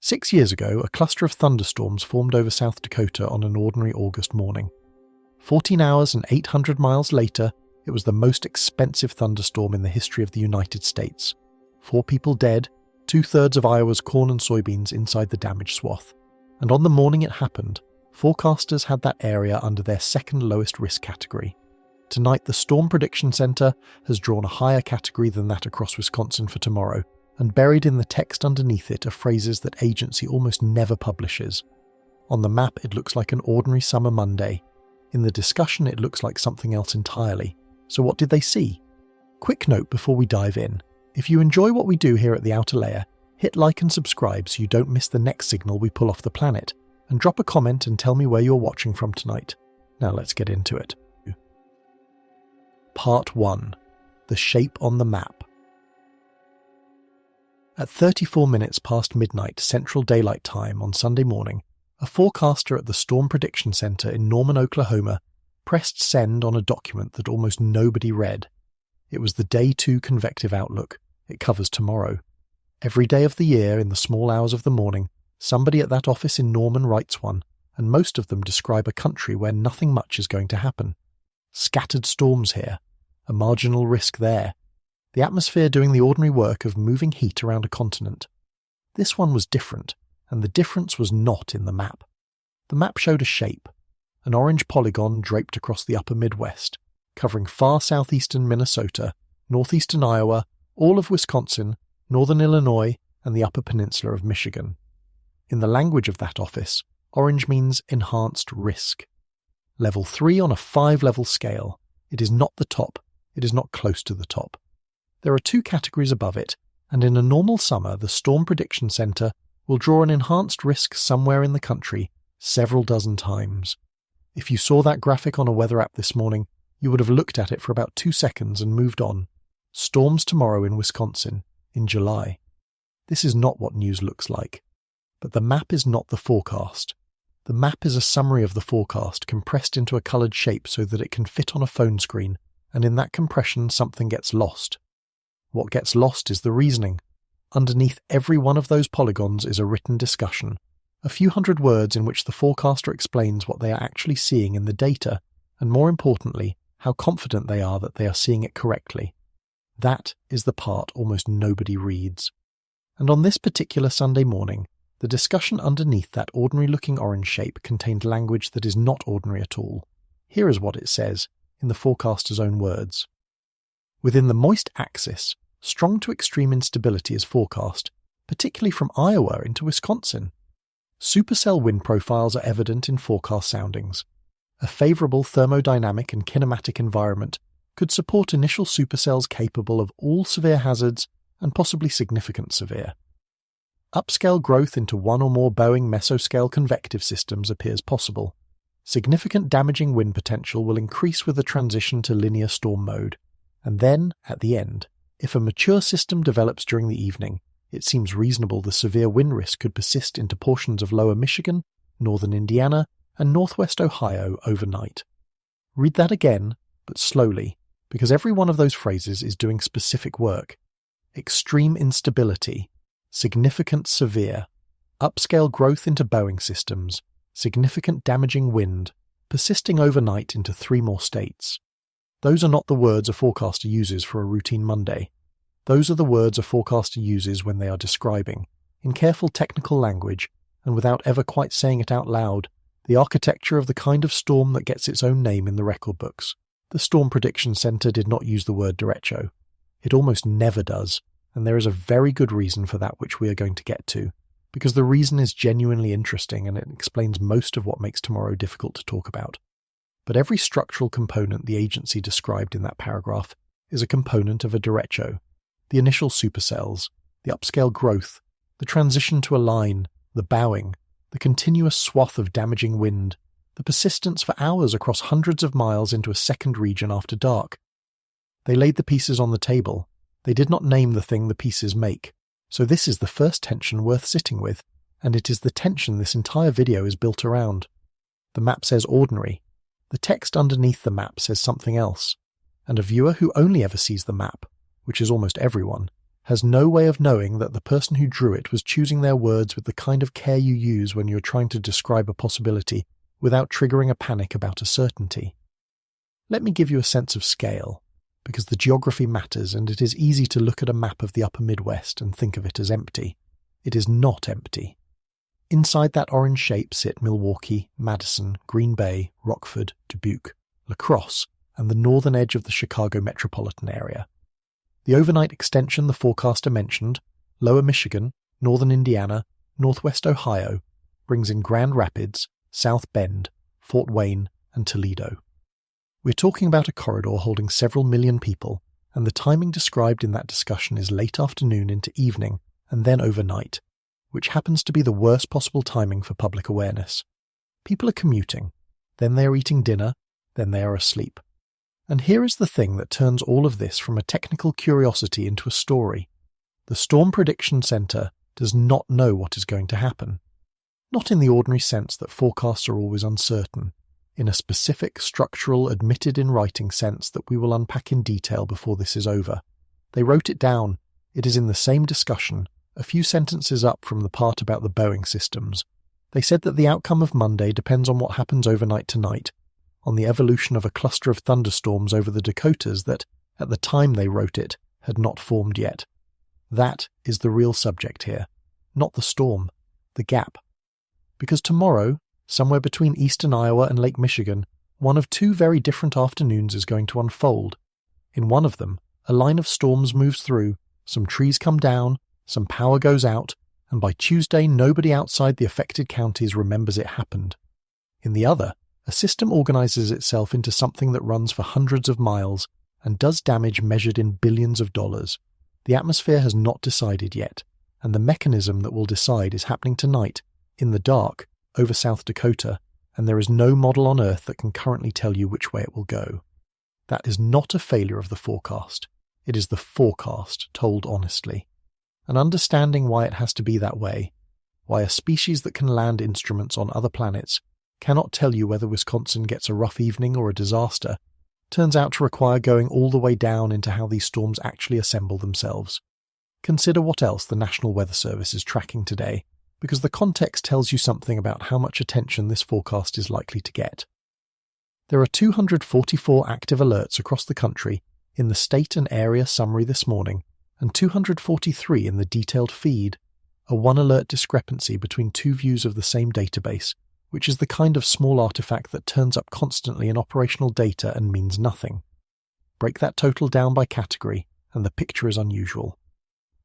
6 years ago, a cluster of thunderstorms formed over South Dakota on an ordinary August morning. 14 hours and 800 miles later, it was the most expensive thunderstorm in the history of the United States. 4 people dead, 2/3 of Iowa's corn and soybeans inside the damaged swath. And on the morning it happened, forecasters had that area under their second lowest risk category. Tonight, the Storm Prediction Center has drawn a higher category than that across Wisconsin for tomorrow, and buried in the text underneath it are phrases that agency almost never publishes. On the map, it looks like an ordinary summer Monday. In the discussion, it looks like something else entirely. So what did they see? Quick note before we dive in. If you enjoy what we do here at The Outer Layer, hit like and subscribe so you don't miss the next signal we pull off the planet, and drop a comment and tell me where you're watching from tonight. Now let's get into it. Part 1. The shape on the map. At 34 minutes past midnight Central Daylight Time on Sunday morning, a forecaster at the Storm Prediction Center in Norman, Oklahoma, pressed send on a document that almost nobody read. It was the Day 2 convective outlook. It covers tomorrow. Every day of the year, in the small hours of the morning, somebody at that office in Norman writes one, and most of them describe a country where nothing much is going to happen. Scattered storms here, a marginal risk there. The atmosphere doing the ordinary work of moving heat around a continent. This one was different, and the difference was not in the map. The map showed a shape, an orange polygon draped across the upper Midwest, covering far southeastern Minnesota, northeastern Iowa, all of Wisconsin, northern Illinois, and the Upper Peninsula of Michigan. In the language of that office, orange means enhanced risk. Level 3 on a 5-level scale. It is not the top, it is not close to the top. There are 2 categories above it, and in a normal summer, the Storm Prediction Center will draw an enhanced risk somewhere in the country several dozen times. If you saw that graphic on a weather app this morning, you would have looked at it for about 2 seconds and moved on. Storms tomorrow in Wisconsin, in July. This is not what news looks like. But the map is not the forecast. The map is a summary of the forecast compressed into a coloured shape so that it can fit on a phone screen, and in that compression something gets lost. What gets lost is the reasoning. Underneath every one of those polygons is a written discussion, a few hundred words in which the forecaster explains what they are actually seeing in the data, and more importantly, how confident they are that they are seeing it correctly. That is the part almost nobody reads. And on this particular Sunday morning, the discussion underneath that ordinary-looking orange shape contained language that is not ordinary at all. Here is what it says, in the forecaster's own words. Within the moist axis, strong to extreme instability is forecast, particularly from Iowa into Wisconsin. Supercell wind profiles are evident in forecast soundings. A favourable thermodynamic and kinematic environment could support initial supercells capable of all severe hazards and possibly significant severe. Upscale growth into one or more Boeing mesoscale convective systems appears possible. Significant damaging wind potential will increase with the transition to linear storm mode. And then, at the end, if a mature system develops during the evening, it seems reasonable the severe wind risk could persist into portions of lower Michigan, northern Indiana, and northwest Ohio overnight. Read that again, but slowly, because every one of those phrases is doing specific work. Extreme instability, significant severe, upscale growth into Boeing systems, significant damaging wind, persisting overnight into 3 more states. Those are not the words a forecaster uses for a routine Monday. Those are the words a forecaster uses when they are describing, in careful technical language, and without ever quite saying it out loud, the architecture of the kind of storm that gets its own name in the record books. The Storm Prediction Center did not use the word derecho. It almost never does, and there is a very good reason for that which we are going to get to, because the reason is genuinely interesting and it explains most of what makes tomorrow difficult to talk about. But every structural component the agency described in that paragraph is a component of a derecho. The initial supercells, the upscale growth, the transition to a line, the bowing, the continuous swath of damaging wind, the persistence for hours across hundreds of miles into a second region after dark. They laid the pieces on the table. They did not name the thing the pieces make. So this is the first tension worth sitting with, and it is the tension this entire video is built around. The map says ordinary. The text underneath the map says something else, and a viewer who only ever sees the map, which is almost everyone, has no way of knowing that the person who drew it was choosing their words with the kind of care you use when you're trying to describe a possibility without triggering a panic about a certainty. Let me give you a sense of scale, because the geography matters and it is easy to look at a map of the upper Midwest and think of it as empty. It is not empty. Inside that orange shape sit Milwaukee, Madison, Green Bay, Rockford, Dubuque, La Crosse, and the northern edge of the Chicago metropolitan area. The overnight extension the forecaster mentioned, lower Michigan, northern Indiana, northwest Ohio, brings in Grand Rapids, South Bend, Fort Wayne, and Toledo. We're talking about a corridor holding several million people, and the timing described in that discussion is late afternoon into evening and then overnight, which happens to be the worst possible timing for public awareness. People are commuting, then they are eating dinner, then they are asleep. And here is the thing that turns all of this from a technical curiosity into a story. The Storm Prediction Center does not know what is going to happen. Not in the ordinary sense that forecasts are always uncertain, in a specific, structural, admitted in writing sense that we will unpack in detail before this is over. They wrote it down. It is in the same discussion, a few sentences up from the part about the Boeing systems. They said that the outcome of Monday depends on what happens overnight tonight, on the evolution of a cluster of thunderstorms over the Dakotas that, at the time they wrote it, had not formed yet. That is the real subject here, not the storm, the gap. Because tomorrow, somewhere between eastern Iowa and Lake Michigan, one of two very different afternoons is going to unfold. In one of them, a line of storms moves through, some trees come down, some power goes out, and by Tuesday nobody outside the affected counties remembers it happened. In the other, a system organizes itself into something that runs for hundreds of miles and does damage measured in billions of dollars. The atmosphere has not decided yet, and the mechanism that will decide is happening tonight, in the dark, over South Dakota, and there is no model on Earth that can currently tell you which way it will go. That is not a failure of the forecast. It is the forecast told honestly. And understanding why it has to be that way, why a species that can land instruments on other planets cannot tell you whether Wisconsin gets a rough evening or a disaster, turns out to require going all the way down into how these storms actually assemble themselves. Consider what else the National Weather Service is tracking today, because the context tells you something about how much attention this forecast is likely to get. There are 244 active alerts across the country in the state and area summary this morning, and 243 in the detailed feed, a one alert discrepancy between two views of the same database, which is the kind of small artifact that turns up constantly in operational data and means nothing. Break that total down by category, and the picture is unusual.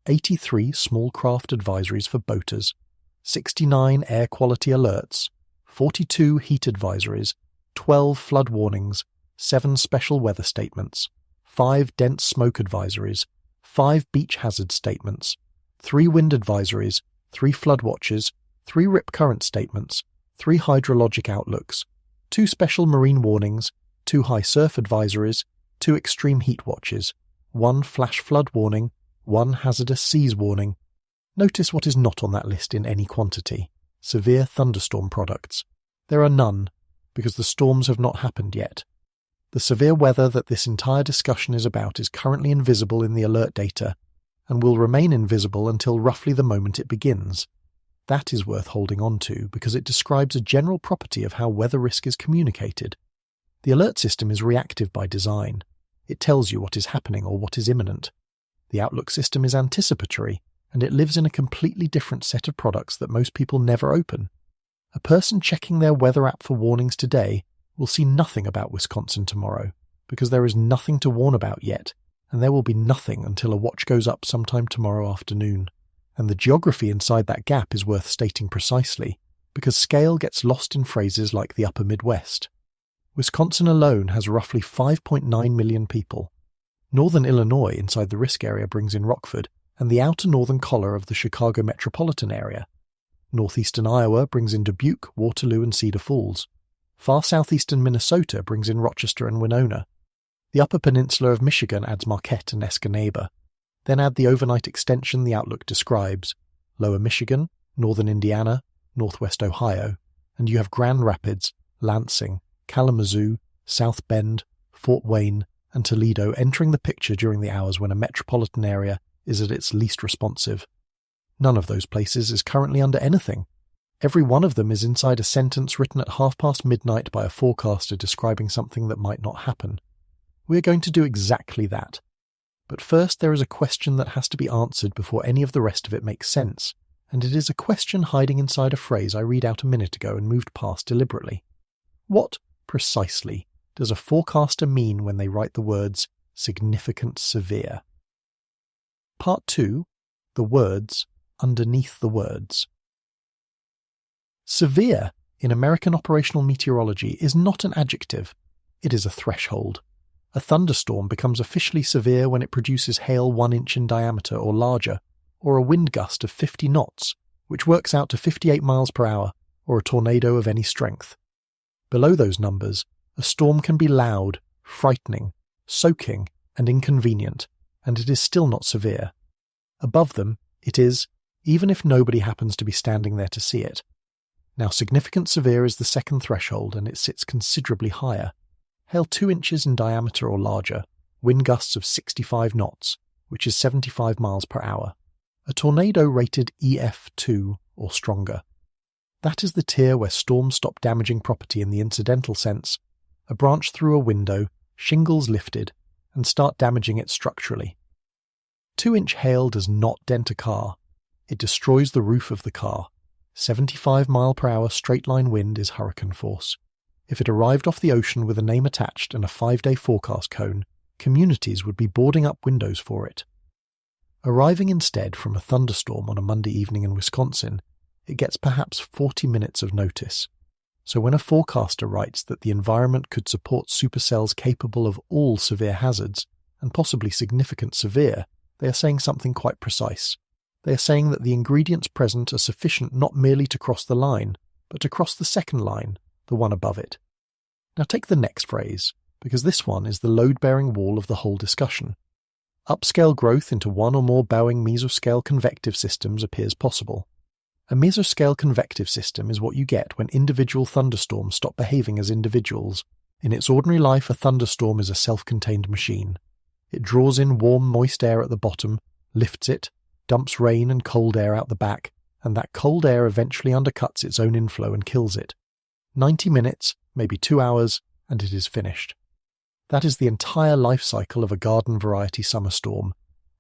83 small craft advisories for boaters, 69 air quality alerts, 42 heat advisories, 12 flood warnings, 7 special weather statements, 5 dense smoke advisories, 5 beach hazard statements, 3 wind advisories, 3 flood watches, 3 rip current statements, 3 hydrologic outlooks, 2 special marine warnings, 2 high surf advisories, 2 extreme heat watches, 1 flash flood warning, 1 hazardous seas warning. Notice what is not on that list in any quantity: severe thunderstorm products. There are none, because the storms have not happened yet. The severe weather that this entire discussion is about is currently invisible in the alert data, and will remain invisible until roughly the moment it begins. That is worth holding on to, because it describes a general property of how weather risk is communicated. The alert system is reactive by design. It tells you what is happening or what is imminent. The outlook system is anticipatory, and it lives in a completely different set of products that most people never open. A person checking their weather app for warnings today will see nothing about Wisconsin tomorrow, because there is nothing to warn about yet, and there will be nothing until a watch goes up sometime tomorrow afternoon. And the geography inside that gap is worth stating precisely, because scale gets lost in phrases like the Upper Midwest. Wisconsin alone has roughly 5.9 million people. Northern Illinois inside the risk area brings in Rockford and the outer northern collar of the Chicago metropolitan area. Northeastern Iowa brings in Dubuque, Waterloo, and Cedar Falls. Far southeastern Minnesota brings in Rochester and Winona. The Upper Peninsula of Michigan adds Marquette and Escanaba. Then add the overnight extension the outlook describes: lower Michigan, northern Indiana, northwest Ohio, and you have Grand Rapids, Lansing, Kalamazoo, South Bend, Fort Wayne, and Toledo entering the picture during the hours when a metropolitan area is at its least responsive. None of those places is currently under anything. Every one of them is inside a sentence written at midnight by a forecaster describing something that might not happen. We are going to do exactly that. But first there is a question that has to be answered before any of the rest of it makes sense, and it is a question hiding inside a phrase I read out a minute ago and moved past deliberately. What, precisely, does a forecaster mean when they write the words significant severe? Part 2. The words underneath the words. Severe, in American operational meteorology, is not an adjective. It is a threshold. A thunderstorm becomes officially severe when it produces hail 1 inch in diameter or larger, or a wind gust of 50 knots, which works out to 58 miles per hour, or a tornado of any strength. Below those numbers, a storm can be loud, frightening, soaking, and inconvenient, and it is still not severe. Above them, it is, even if nobody happens to be standing there to see it. Now, significant severe is the second threshold, and it sits considerably higher. Hail 2 inches in diameter or larger, wind gusts of 65 knots, which is 75 miles per hour. A tornado rated EF2 or stronger. That is the tier where storms stop damaging property in the incidental sense, a branch through a window, shingles lifted, and start damaging it structurally. 2-inch hail does not dent a car. It destroys the roof of the car. 75 mile per hour straight line wind is hurricane force. If it arrived off the ocean with a name attached and a 5-day forecast cone, communities would be boarding up windows for it. Arriving instead from a thunderstorm on a Monday evening in Wisconsin, it gets perhaps 40 minutes of notice. So when a forecaster writes that the environment could support supercells capable of all severe hazards, and possibly significant severe, they are saying something quite precise. They are saying that the ingredients present are sufficient not merely to cross the line, but to cross the second line, the one above it. Now take the next phrase, because this one is the load-bearing wall of the whole discussion. Upscale growth into one or more bowing mesoscale convective systems appears possible. A mesoscale convective system is what you get when individual thunderstorms stop behaving as individuals. In its ordinary life, a thunderstorm is a self-contained machine. It draws in warm, moist air at the bottom, lifts it, dumps rain and cold air out the back, and that cold air eventually undercuts its own inflow and kills it. 90 minutes, maybe 2 hours, and it is finished. That is the entire life cycle of a garden-variety summer storm,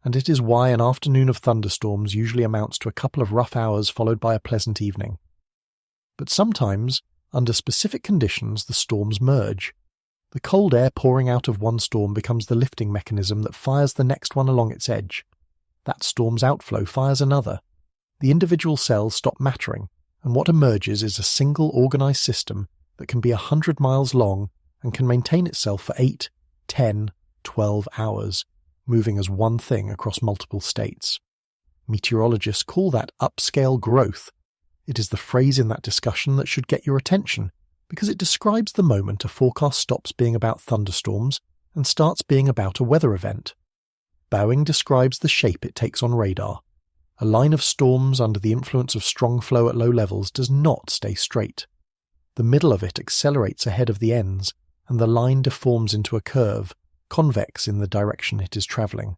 and it is why an afternoon of thunderstorms usually amounts to a couple of rough hours followed by a pleasant evening. But sometimes, under specific conditions, the storms merge. The cold air pouring out of one storm becomes the lifting mechanism that fires the next one along its edge. That storm's outflow fires another. The individual cells stop mattering, and what emerges is a single organized system that can be 100 miles long and can maintain itself for 8, 10, 12 hours, moving as one thing across multiple states. Meteorologists call that upscale growth. It is the phrase in that discussion that should get your attention, because it describes the moment a forecast stops being about thunderstorms and starts being about a weather event. Bowing describes the shape it takes on radar. A line of storms under the influence of strong flow at low levels does not stay straight. The middle of it accelerates ahead of the ends, and the line deforms into a curve, convex in the direction it is travelling.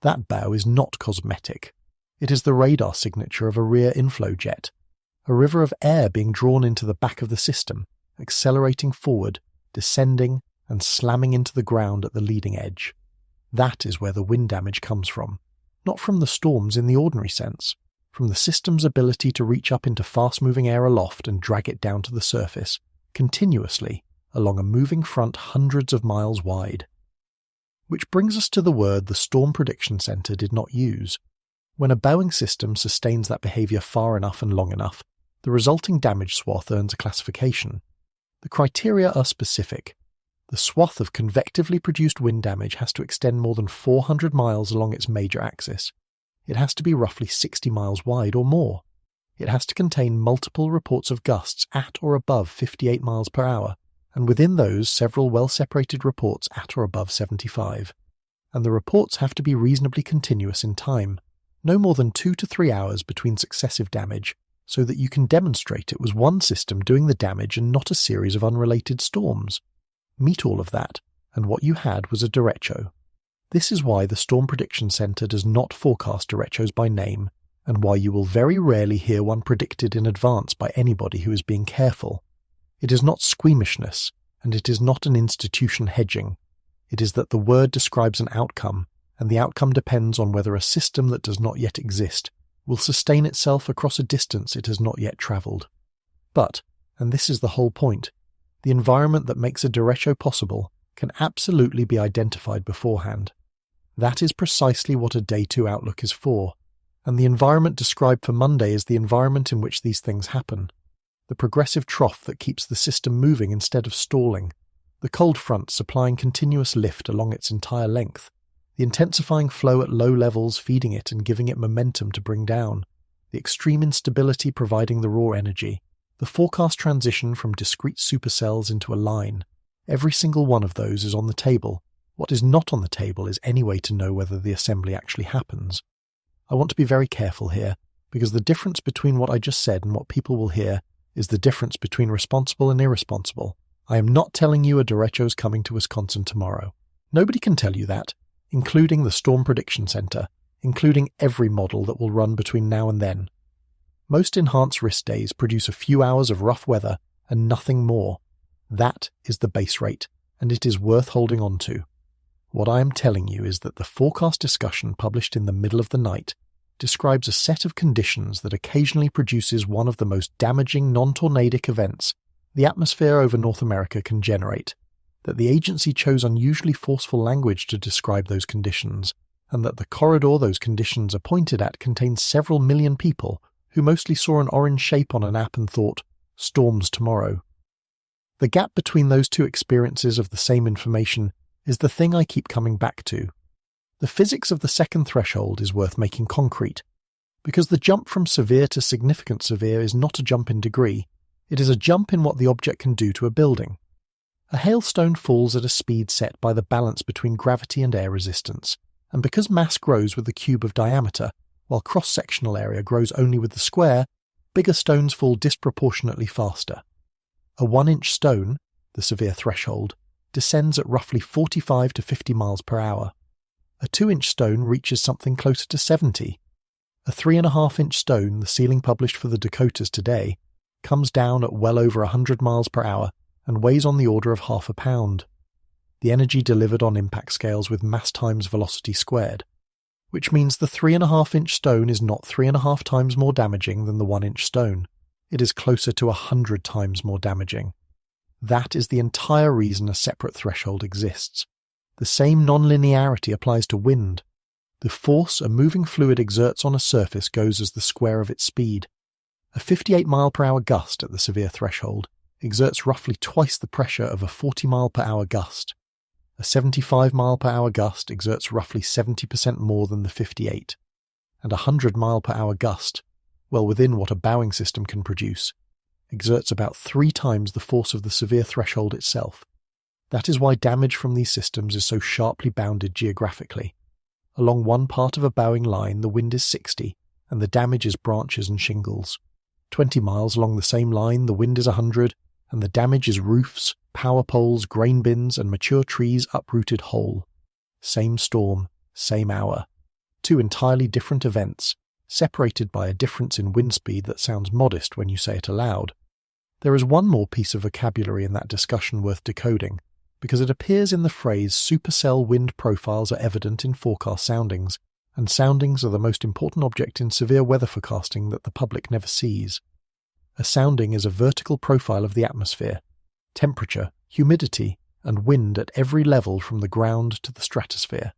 That bow is not cosmetic. It is the radar signature of a rear inflow jet, a river of air being drawn into the back of the system, accelerating forward, descending, and slamming into the ground at the leading edge. That is where the wind damage comes from, not from the storms in the ordinary sense, from the system's ability to reach up into fast-moving air aloft and drag it down to the surface, continuously, along a moving front hundreds of miles wide. Which brings us to the word the Storm Prediction Center did not use. When a bowing system sustains that behavior far enough and long enough, the resulting damage swath earns a classification. The criteria are specific. The swath of convectively produced wind damage has to extend more than 400 miles along its major axis. It has to be roughly 60 miles wide or more. It has to contain multiple reports of gusts at or above 58 miles per hour, and within those several well-separated reports at or above 75. And the reports have to be reasonably continuous in time, no more than 2 to 3 hours between successive damage, so that you can demonstrate it was one system doing the damage and not a series of unrelated storms. Meet all of that, and what you had was a derecho. This is why the Storm Prediction Center does not forecast derechos by name, and why you will very rarely hear one predicted in advance by anybody who is being careful. It is not squeamishness, and it is not an institution hedging. It is that the word describes an outcome, and the outcome depends on whether a system that does not yet exist will sustain itself across a distance it has not yet travelled. But, and this is the whole point, the environment that makes a derecho possible can absolutely be identified beforehand. That is precisely what a Day 2 outlook is for, and the environment described for Monday is the environment in which these things happen. The progressive trough that keeps the system moving instead of stalling, the cold front supplying continuous lift along its entire length, the intensifying flow at low levels feeding it and giving it momentum to bring down, the extreme instability providing the raw energy, the forecast transition from discrete supercells into a line. Every single one of those is on the table. What is not on the table is any way to know whether the assembly actually happens. I want to be very careful here, because the difference between what I just said and what people will hear is the difference between responsible and irresponsible. I am not telling you a derecho is coming to Wisconsin tomorrow. Nobody can tell you that, including the Storm Prediction Center, including every model that will run between now and then. Most enhanced risk days produce a few hours of rough weather and nothing more. That is the base rate, and it is worth holding on to. What I am telling you is that the forecast discussion published in the middle of the night describes a set of conditions that occasionally produces one of the most damaging non-tornadic events the atmosphere over North America can generate, that the agency chose unusually forceful language to describe those conditions, and that the corridor those conditions are pointed at contains several million people who mostly saw an orange shape on an app and thought, storms tomorrow. The gap between those two experiences of the same information is the thing I keep coming back to. The physics of the second threshold is worth making concrete, because the jump from severe to significant severe is not a jump in degree, it is a jump in what the object can do to a building. A hailstone falls at a speed set by the balance between gravity and air resistance, and because mass grows with the cube of diameter, while cross-sectional area grows only with the square, bigger stones fall disproportionately faster. A 1-inch stone, the severe threshold, descends at roughly 45 to 50 miles per hour. A 2-inch stone reaches something closer to 70. A 3.5-inch stone, the ceiling published for the Dakotas today, comes down at well over 100 miles per hour and weighs on the order of half a pound. The energy delivered on impact scales with mass times velocity squared, which means the 3.5-inch stone is not 3.5 times more damaging than the 1-inch stone. It is closer to 100 times more damaging. That is the entire reason a separate threshold exists. The same nonlinearity applies to wind. The force a moving fluid exerts on a surface goes as the square of its speed. A 58 mile per hour gust at the severe threshold exerts roughly twice the pressure of a 40 mile per hour gust. A 75 mile per hour gust exerts roughly 70% more than the 58. And a 100 mile per hour gust, well within what a bowing system can produce, exerts about 3 times the force of the severe threshold itself. That is why damage from these systems is so sharply bounded geographically. Along one part of a bowing line the wind is 60, and the damage is branches and shingles. 20 miles along the same line the wind is 100, and the damage is roofs, power poles, grain bins, and mature trees uprooted whole. Same storm, same hour. 2 entirely different events, separated by a difference in wind speed that sounds modest when you say it aloud. There is one more piece of vocabulary in that discussion worth decoding, because it appears in the phrase supercell wind profiles are evident in forecast soundings, and soundings are the most important object in severe weather forecasting that the public never sees. A sounding is a vertical profile of the atmosphere, temperature, humidity, and wind at every level from the ground to the stratosphere.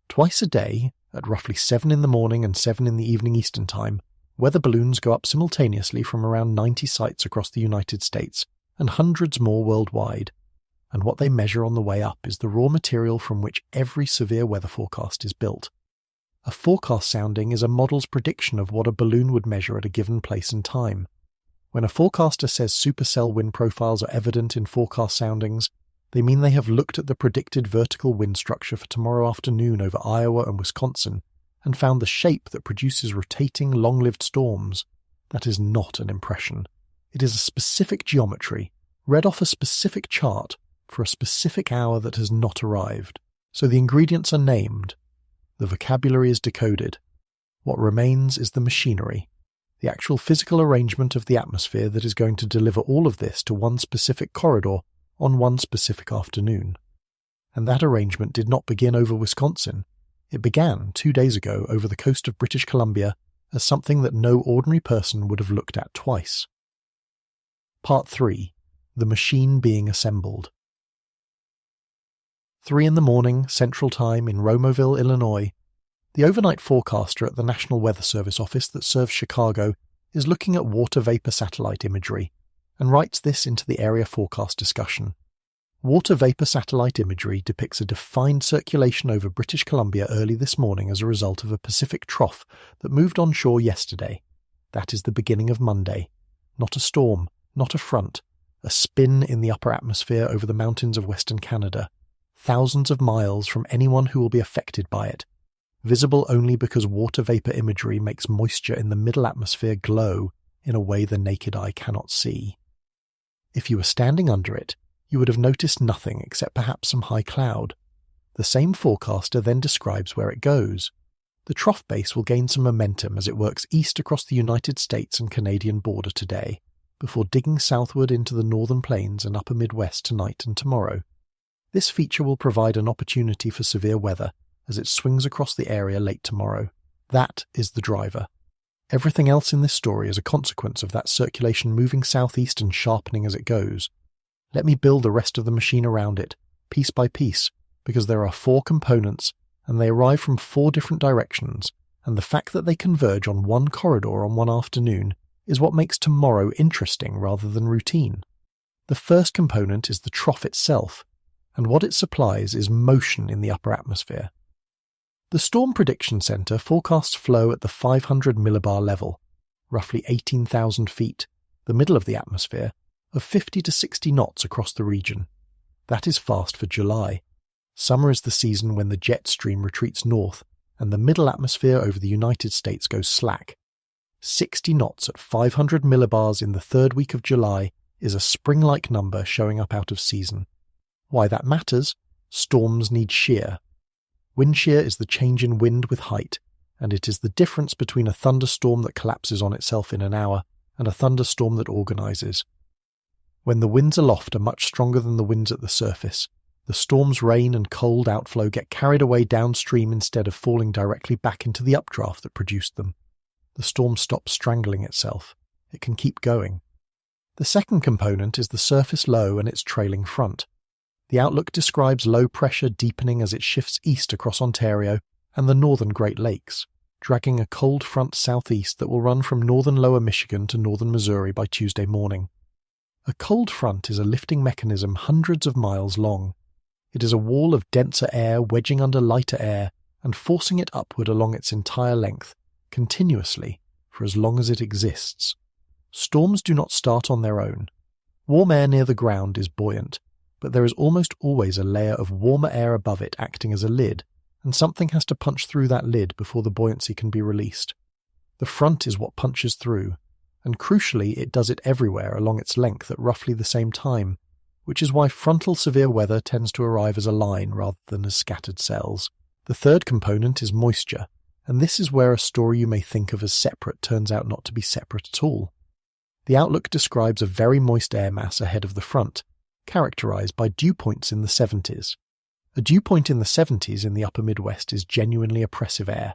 Twice a day, at roughly 7 in the morning and 7 in the evening Eastern Time, weather balloons go up simultaneously from around 90 sites across the United States and hundreds more worldwide. And what they measure on the way up is the raw material from which every severe weather forecast is built. A forecast sounding is a model's prediction of what a balloon would measure at a given place and time. When a forecaster says supercell wind profiles are evident in forecast soundings, they mean they have looked at the predicted vertical wind structure for tomorrow afternoon over Iowa and Wisconsin and found the shape that produces rotating, long-lived storms. That is not an impression. It is a specific geometry, read off a specific chart, for a specific hour that has not arrived. So the ingredients are named. The vocabulary is decoded. What remains is the machinery, the actual physical arrangement of the atmosphere that is going to deliver all of this to one specific corridor on one specific afternoon. And that arrangement did not begin over Wisconsin. It began 2 days ago over the coast of British Columbia as something that no ordinary person would have looked at twice. Part 3. The machine being assembled. 3 a.m, Central Time in Romoville, Illinois. The overnight forecaster at the National Weather Service office that serves Chicago is looking at water vapor satellite imagery and writes this into the area forecast discussion. Water vapor satellite imagery depicts a defined circulation over British Columbia early this morning as a result of a Pacific trough that moved onshore yesterday. That is the beginning of Monday. Not a storm, not a front, a spin in the upper atmosphere over the mountains of Western Canada, thousands of miles from anyone who will be affected by it, visible only because water vapor imagery makes moisture in the middle atmosphere glow in a way the naked eye cannot see. If you were standing under it, you would have noticed nothing except perhaps some high cloud. The same forecaster then describes where it goes. The trough base will gain some momentum as it works east across the United States and Canadian border today, before digging southward into the northern plains and upper Midwest tonight and tomorrow. This feature will provide an opportunity for severe weather as it swings across the area late tomorrow. That is the driver. Everything else in this story is a consequence of that circulation moving southeast and sharpening as it goes. Let me build the rest of the machine around it, piece by piece, because there are 4 components and they arrive from 4 different directions, and the fact that they converge on one corridor on one afternoon is what makes tomorrow interesting rather than routine. The first component is the trough itself, and what it supplies is motion in the upper atmosphere. The Storm Prediction Center forecasts flow at the 500 millibar level, roughly 18,000 feet, the middle of the atmosphere, of 50 to 60 knots across the region. That is fast for July. Summer is the season when the jet stream retreats north and the middle atmosphere over the United States goes slack. 60 knots at 500 millibars in the 3rd week of July is a spring-like number showing up out of season. Why that matters? Storms need shear. Wind shear is the change in wind with height, and it is the difference between a thunderstorm that collapses on itself in an hour and a thunderstorm that organizes. When the winds aloft are much stronger than the winds at the surface, the storm's rain and cold outflow get carried away downstream instead of falling directly back into the updraft that produced them. The storm stops strangling itself. It can keep going. The second component is the surface low and its trailing front. The outlook describes low pressure deepening as it shifts east across Ontario and the northern Great Lakes, dragging a cold front southeast that will run from northern lower Michigan to northern Missouri by Tuesday morning. A cold front is a lifting mechanism hundreds of miles long. It is a wall of denser air wedging under lighter air and forcing it upward along its entire length, continuously, for as long as it exists. Storms do not start on their own. Warm air near the ground is buoyant, but there is almost always a layer of warmer air above it acting as a lid, and something has to punch through that lid before the buoyancy can be released. The front is what punches through, and crucially it does it everywhere along its length at roughly the same time, which is why frontal severe weather tends to arrive as a line rather than as scattered cells. The third component is moisture, and this is where a story you may think of as separate turns out not to be separate at all. The outlook describes a very moist air mass ahead of the front, characterized by dew points in the 70s. A dew point in the 70s in the upper Midwest is genuinely oppressive air,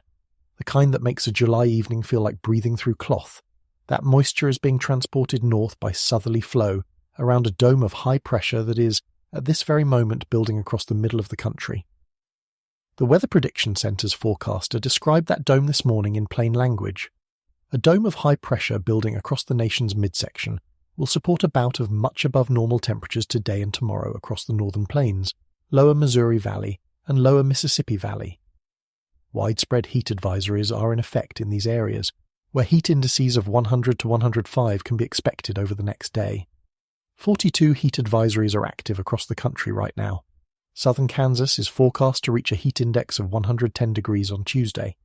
the kind that makes a July evening feel like breathing through cloth. That moisture is being transported north by southerly flow around a dome of high pressure that is, at this very moment, building across the middle of the country. The Weather Prediction Center's forecaster described that dome this morning in plain language. A dome of high pressure building across the nation's midsection will support a bout of much above normal temperatures today and tomorrow across the northern plains, lower Missouri Valley, and lower Mississippi Valley. Widespread heat advisories are in effect in these areas, where heat indices of 100 to 105 can be expected over the next day. 42 heat advisories are active across the country right now. Southern Kansas is forecast to reach a heat index of 110 degrees on Tuesday.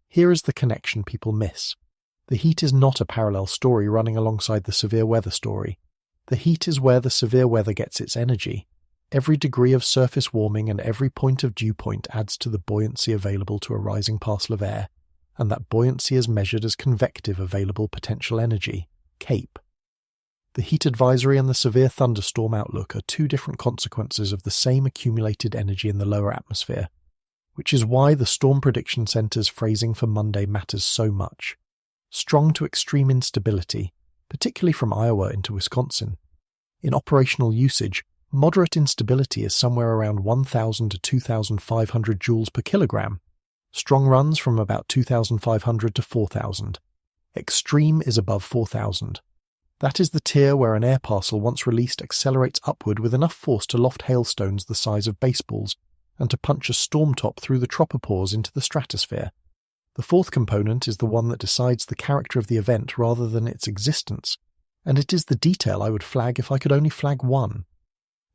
Here is the connection people miss. The heat is not a parallel story running alongside the severe weather story. The heat is where the severe weather gets its energy. Every degree of surface warming and every point of dew point adds to the buoyancy available to a rising parcel of air, and that buoyancy is measured as convective available potential energy, CAPE. The heat advisory and the severe thunderstorm outlook are two different consequences of the same accumulated energy in the lower atmosphere, which is why the Storm Prediction Center's phrasing for Monday matters so much. Strong to extreme instability, particularly from Iowa into Wisconsin. In operational usage, moderate instability is somewhere around 1,000 to 2,500 joules per kilogram. Strong runs from about 2,500 to 4,000. Extreme is above 4,000. That is the tier where an air parcel once released accelerates upward with enough force to loft hailstones the size of baseballs and to punch a storm top through the tropopause into the stratosphere. The fourth component is the one that decides the character of the event rather than its existence, and it is the detail I would flag if I could only flag one.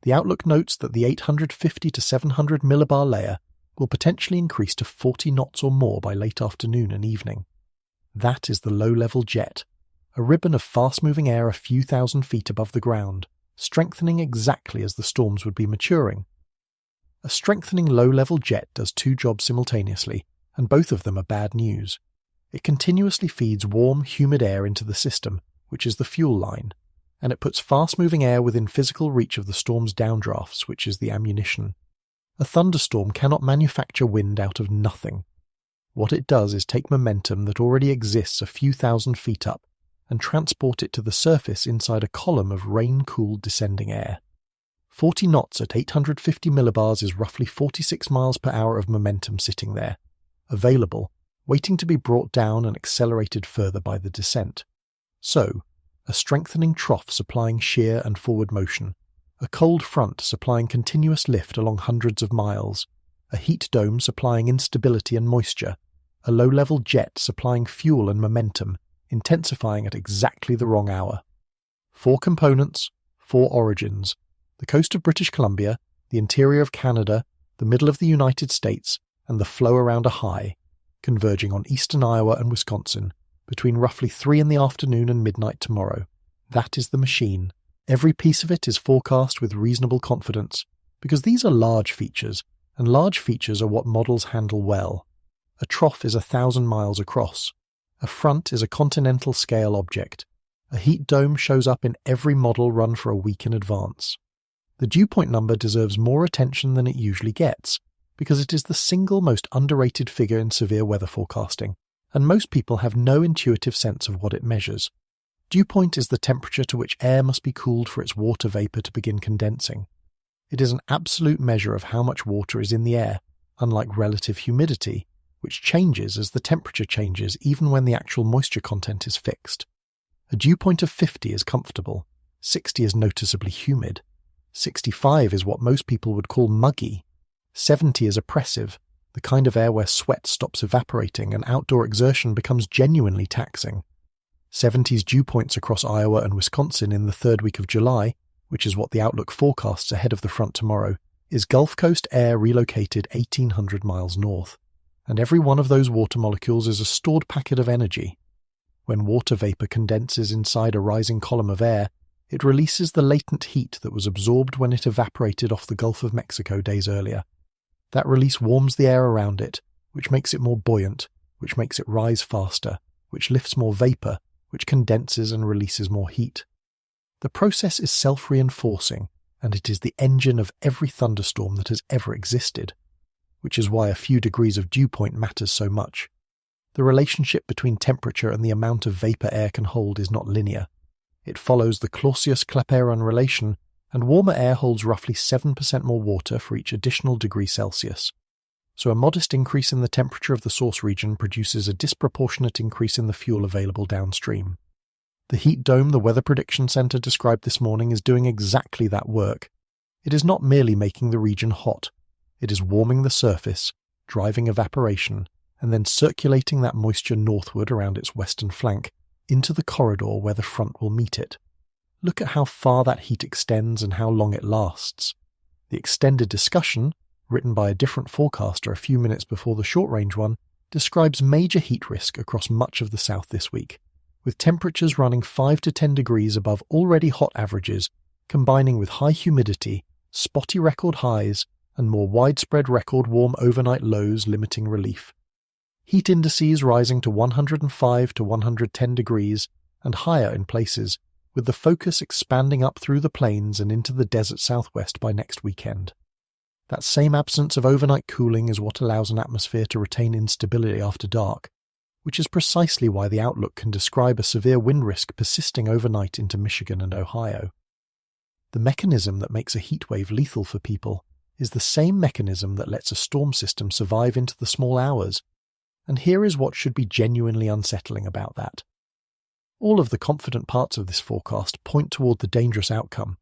The outlook notes that the 850 to 700 millibar layer will potentially increase to 40 knots or more by late afternoon and evening. That is the low-level jet, a ribbon of fast-moving air a few thousand feet above the ground, strengthening exactly as the storms would be maturing. A strengthening low-level jet does two jobs simultaneously, and both of them are bad news. It continuously feeds warm, humid air into the system, which is the fuel line, and it puts fast-moving air within physical reach of the storm's downdrafts, which is the ammunition. A thunderstorm cannot manufacture wind out of nothing. What it does is take momentum that already exists a few thousand feet up and transport it to the surface inside a column of rain-cooled descending air. 40 knots at 850 millibars is roughly 46 miles per hour of momentum sitting there, available, waiting to be brought down and accelerated further by the descent. So, a strengthening trough supplying shear and forward motion, a cold front supplying continuous lift along hundreds of miles, a heat dome supplying instability and moisture, a low-level jet supplying fuel and momentum, intensifying at exactly the wrong hour. 4 components, 4 origins: the coast of British Columbia, the interior of Canada, the middle of the United States, and the flow around a high, converging on eastern Iowa and Wisconsin, between roughly 3 in the afternoon and midnight tomorrow. That is the machine. Every piece of it is forecast with reasonable confidence, because these are large features, and large features are what models handle well. A trough is 1,000 miles across. A front is a continental-scale object. A heat dome shows up in every model run for a week in advance. The dew point number deserves more attention than it usually gets, because it is the single most underrated figure in severe weather forecasting, and most people have no intuitive sense of what it measures. Dew point is the temperature to which air must be cooled for its water vapor to begin condensing. It is an absolute measure of how much water is in the air, unlike relative humidity, which changes as the temperature changes even when the actual moisture content is fixed. A dew point of 50 is comfortable, 60 is noticeably humid, 65 is what most people would call muggy, 70 is oppressive, the kind of air where sweat stops evaporating and outdoor exertion becomes genuinely taxing. 70's dew points across Iowa and Wisconsin in the third week of July, which is what the outlook forecasts ahead of the front tomorrow, is Gulf Coast air relocated 1,800 miles north, and every one of those water molecules is a stored packet of energy. When water vapor condenses inside a rising column of air, it releases the latent heat that was absorbed when it evaporated off the Gulf of Mexico days earlier. That release warms the air around it, which makes it more buoyant, which makes it rise faster, which lifts more vapor, which condenses and releases more heat. The process is self-reinforcing, and it is the engine of every thunderstorm that has ever existed, which is why a few degrees of dew point matters so much. The relationship between temperature and the amount of vapor air can hold is not linear. It follows the Clausius-Clapeyron relation, and warmer air holds roughly 7% more water for each additional degree Celsius. So a modest increase in the temperature of the source region produces a disproportionate increase in the fuel available downstream. The heat dome the Weather Prediction Center described this morning is doing exactly that work. It is not merely making the region hot. It is warming the surface, driving evaporation, and then circulating that moisture northward around its western flank into the corridor where the front will meet it. Look at how far that heat extends and how long it lasts. The extended discussion, written by a different forecaster a few minutes before the short-range one, describes major heat risk across much of the south this week, with temperatures running 5 to 10 degrees above already hot averages, combining with high humidity spotty record highs, and more widespread record warm overnight lows limiting relief. Heat indices rising to 105 to 110 degrees and higher in places, with the focus expanding up through the plains and into the desert southwest by next weekend. That same absence of overnight cooling is what allows an atmosphere to retain instability after dark, which is precisely why the outlook can describe a severe wind risk persisting overnight into Michigan and Ohio. The mechanism that makes a heatwave lethal for people is the same mechanism that lets a storm system survive into the small hours, and here is what should be genuinely unsettling about that. All of the confident parts of this forecast point toward the dangerous outcome.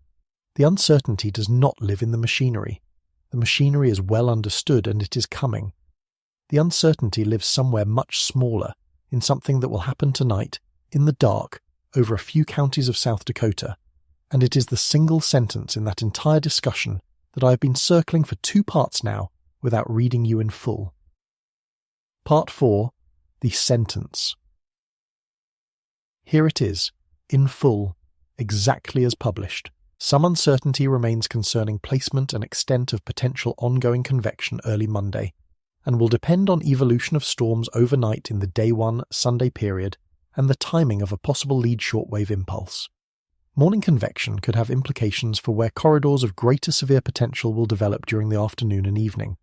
The uncertainty does not live in the machinery. The machinery is well understood and it is coming. The uncertainty lives somewhere much smaller, in something that will happen tonight, in the dark, over a few counties of South Dakota, and it is the single sentence in that entire discussion that I have been circling for 2 parts now without reading you in full. Part 4. The sentence. Here it is, in full, exactly as published. Some uncertainty remains concerning placement and extent of potential ongoing convection early Monday, and will depend on evolution of storms overnight in the Day 1 Sunday period and the timing of a possible lead shortwave impulse. Morning convection could have implications for where corridors of greater severe potential will develop during the afternoon and evening.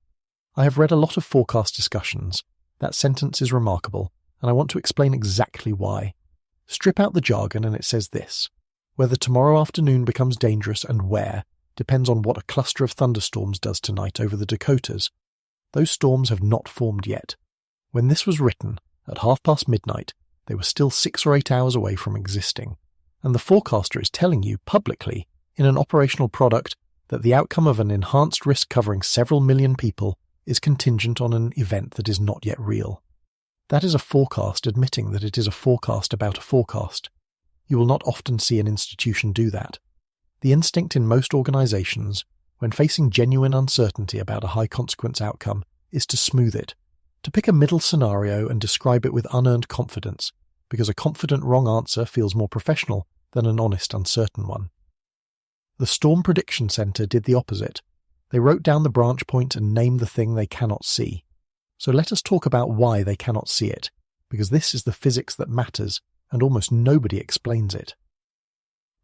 I have read a lot of forecast discussions. That sentence is remarkable, and I want to explain exactly why. Strip out the jargon and it says this: whether tomorrow afternoon becomes dangerous and where depends on what a cluster of thunderstorms does tonight over the Dakotas. Those storms have not formed yet. When this was written, at midnight, they were still 6 or 8 hours away from existing, and the forecaster is telling you publicly, in an operational product, that the outcome of an enhanced risk covering several million people is contingent on an event that is not yet real. That is a forecast admitting that it is a forecast about a forecast. You will not often see an institution do that. The instinct in most organizations, when facing genuine uncertainty about a high-consequence outcome, is to smooth it, to pick a middle scenario and describe it with unearned confidence, because a confident wrong answer feels more professional than an honest uncertain one. The Storm Prediction Center did the opposite. They wrote down the branch point and named the thing they cannot see. So let us talk about why they cannot see it, because this is the physics that matters, and almost nobody explains it.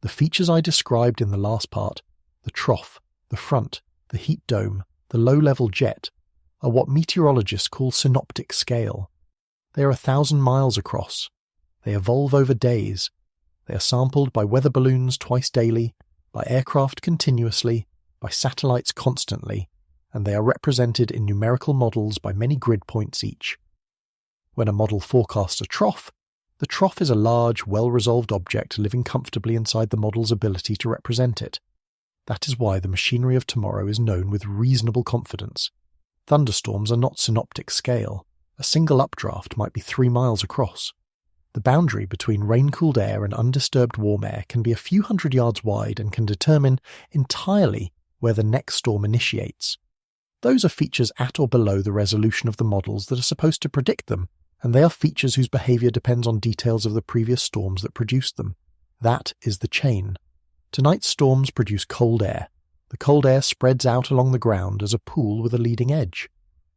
The features I described in the last part, the trough, the front, the heat dome, the low-level jet, are what meteorologists call synoptic scale. They are 1,000 miles across. They evolve over days. They are sampled by weather balloons twice daily, by aircraft continuously, by satellites constantly, and they are represented in numerical models by many grid points each. When a model forecasts a trough, the trough is a large, well-resolved object living comfortably inside the model's ability to represent it. That is why the machinery of tomorrow is known with reasonable confidence. Thunderstorms are not synoptic scale. A single updraft might be 3 miles across. The boundary between rain-cooled air and undisturbed warm air can be a few hundred yards wide and can determine entirely where the next storm initiates. Those are features at or below the resolution of the models that are supposed to predict them, and they are features whose behavior depends on details of the previous storms that produced them. That is the chain. Tonight's storms produce cold air. The cold air spreads out along the ground as a pool with a leading edge.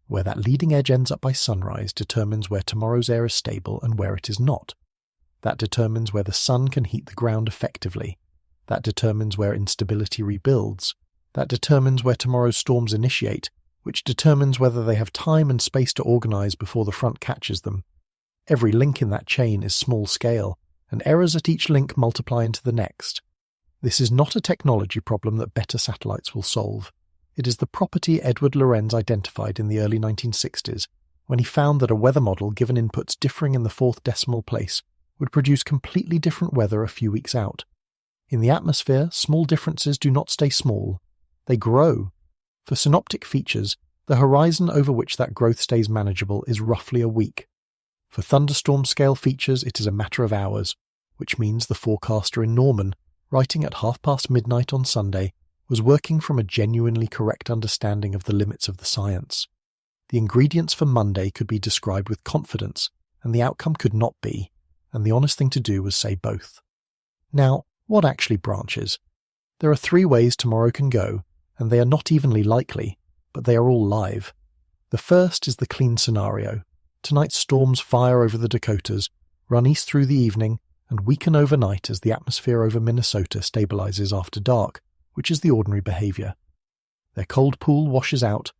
Where that leading edge ends up by sunrise determines where tomorrow's air is stable and where it is not. That determines where the sun can heat the ground effectively. That determines where instability rebuilds. That determines where tomorrow's storms initiate, which determines whether they have time and space to organize before the front catches them. Every link in that chain is small scale, and errors at each link multiply into the next. This is not a technology problem that better satellites will solve. It is the property Edward Lorenz identified in the early 1960s, when he found that a weather model given inputs differing in the 4th decimal place would produce completely different weather a few weeks out. In the atmosphere, small differences do not stay small. They grow. For synoptic features, the horizon over which that growth stays manageable is roughly a week. For thunderstorm-scale features, it is a matter of hours, which means the forecaster in Norman, writing at midnight on Sunday, was working from a genuinely correct understanding of the limits of the science. The ingredients for Monday could be described with confidence, and the outcome could not be, and the honest thing to do was say both. Now, what actually branches? There are 3 ways tomorrow can go, and they are not evenly likely, but they are all live. The first is the clean scenario. Tonight's storms fire over the Dakotas, run east through the evening, and weaken overnight as the atmosphere over Minnesota stabilizes after dark, which is the ordinary behavior. Their cold pool washes out.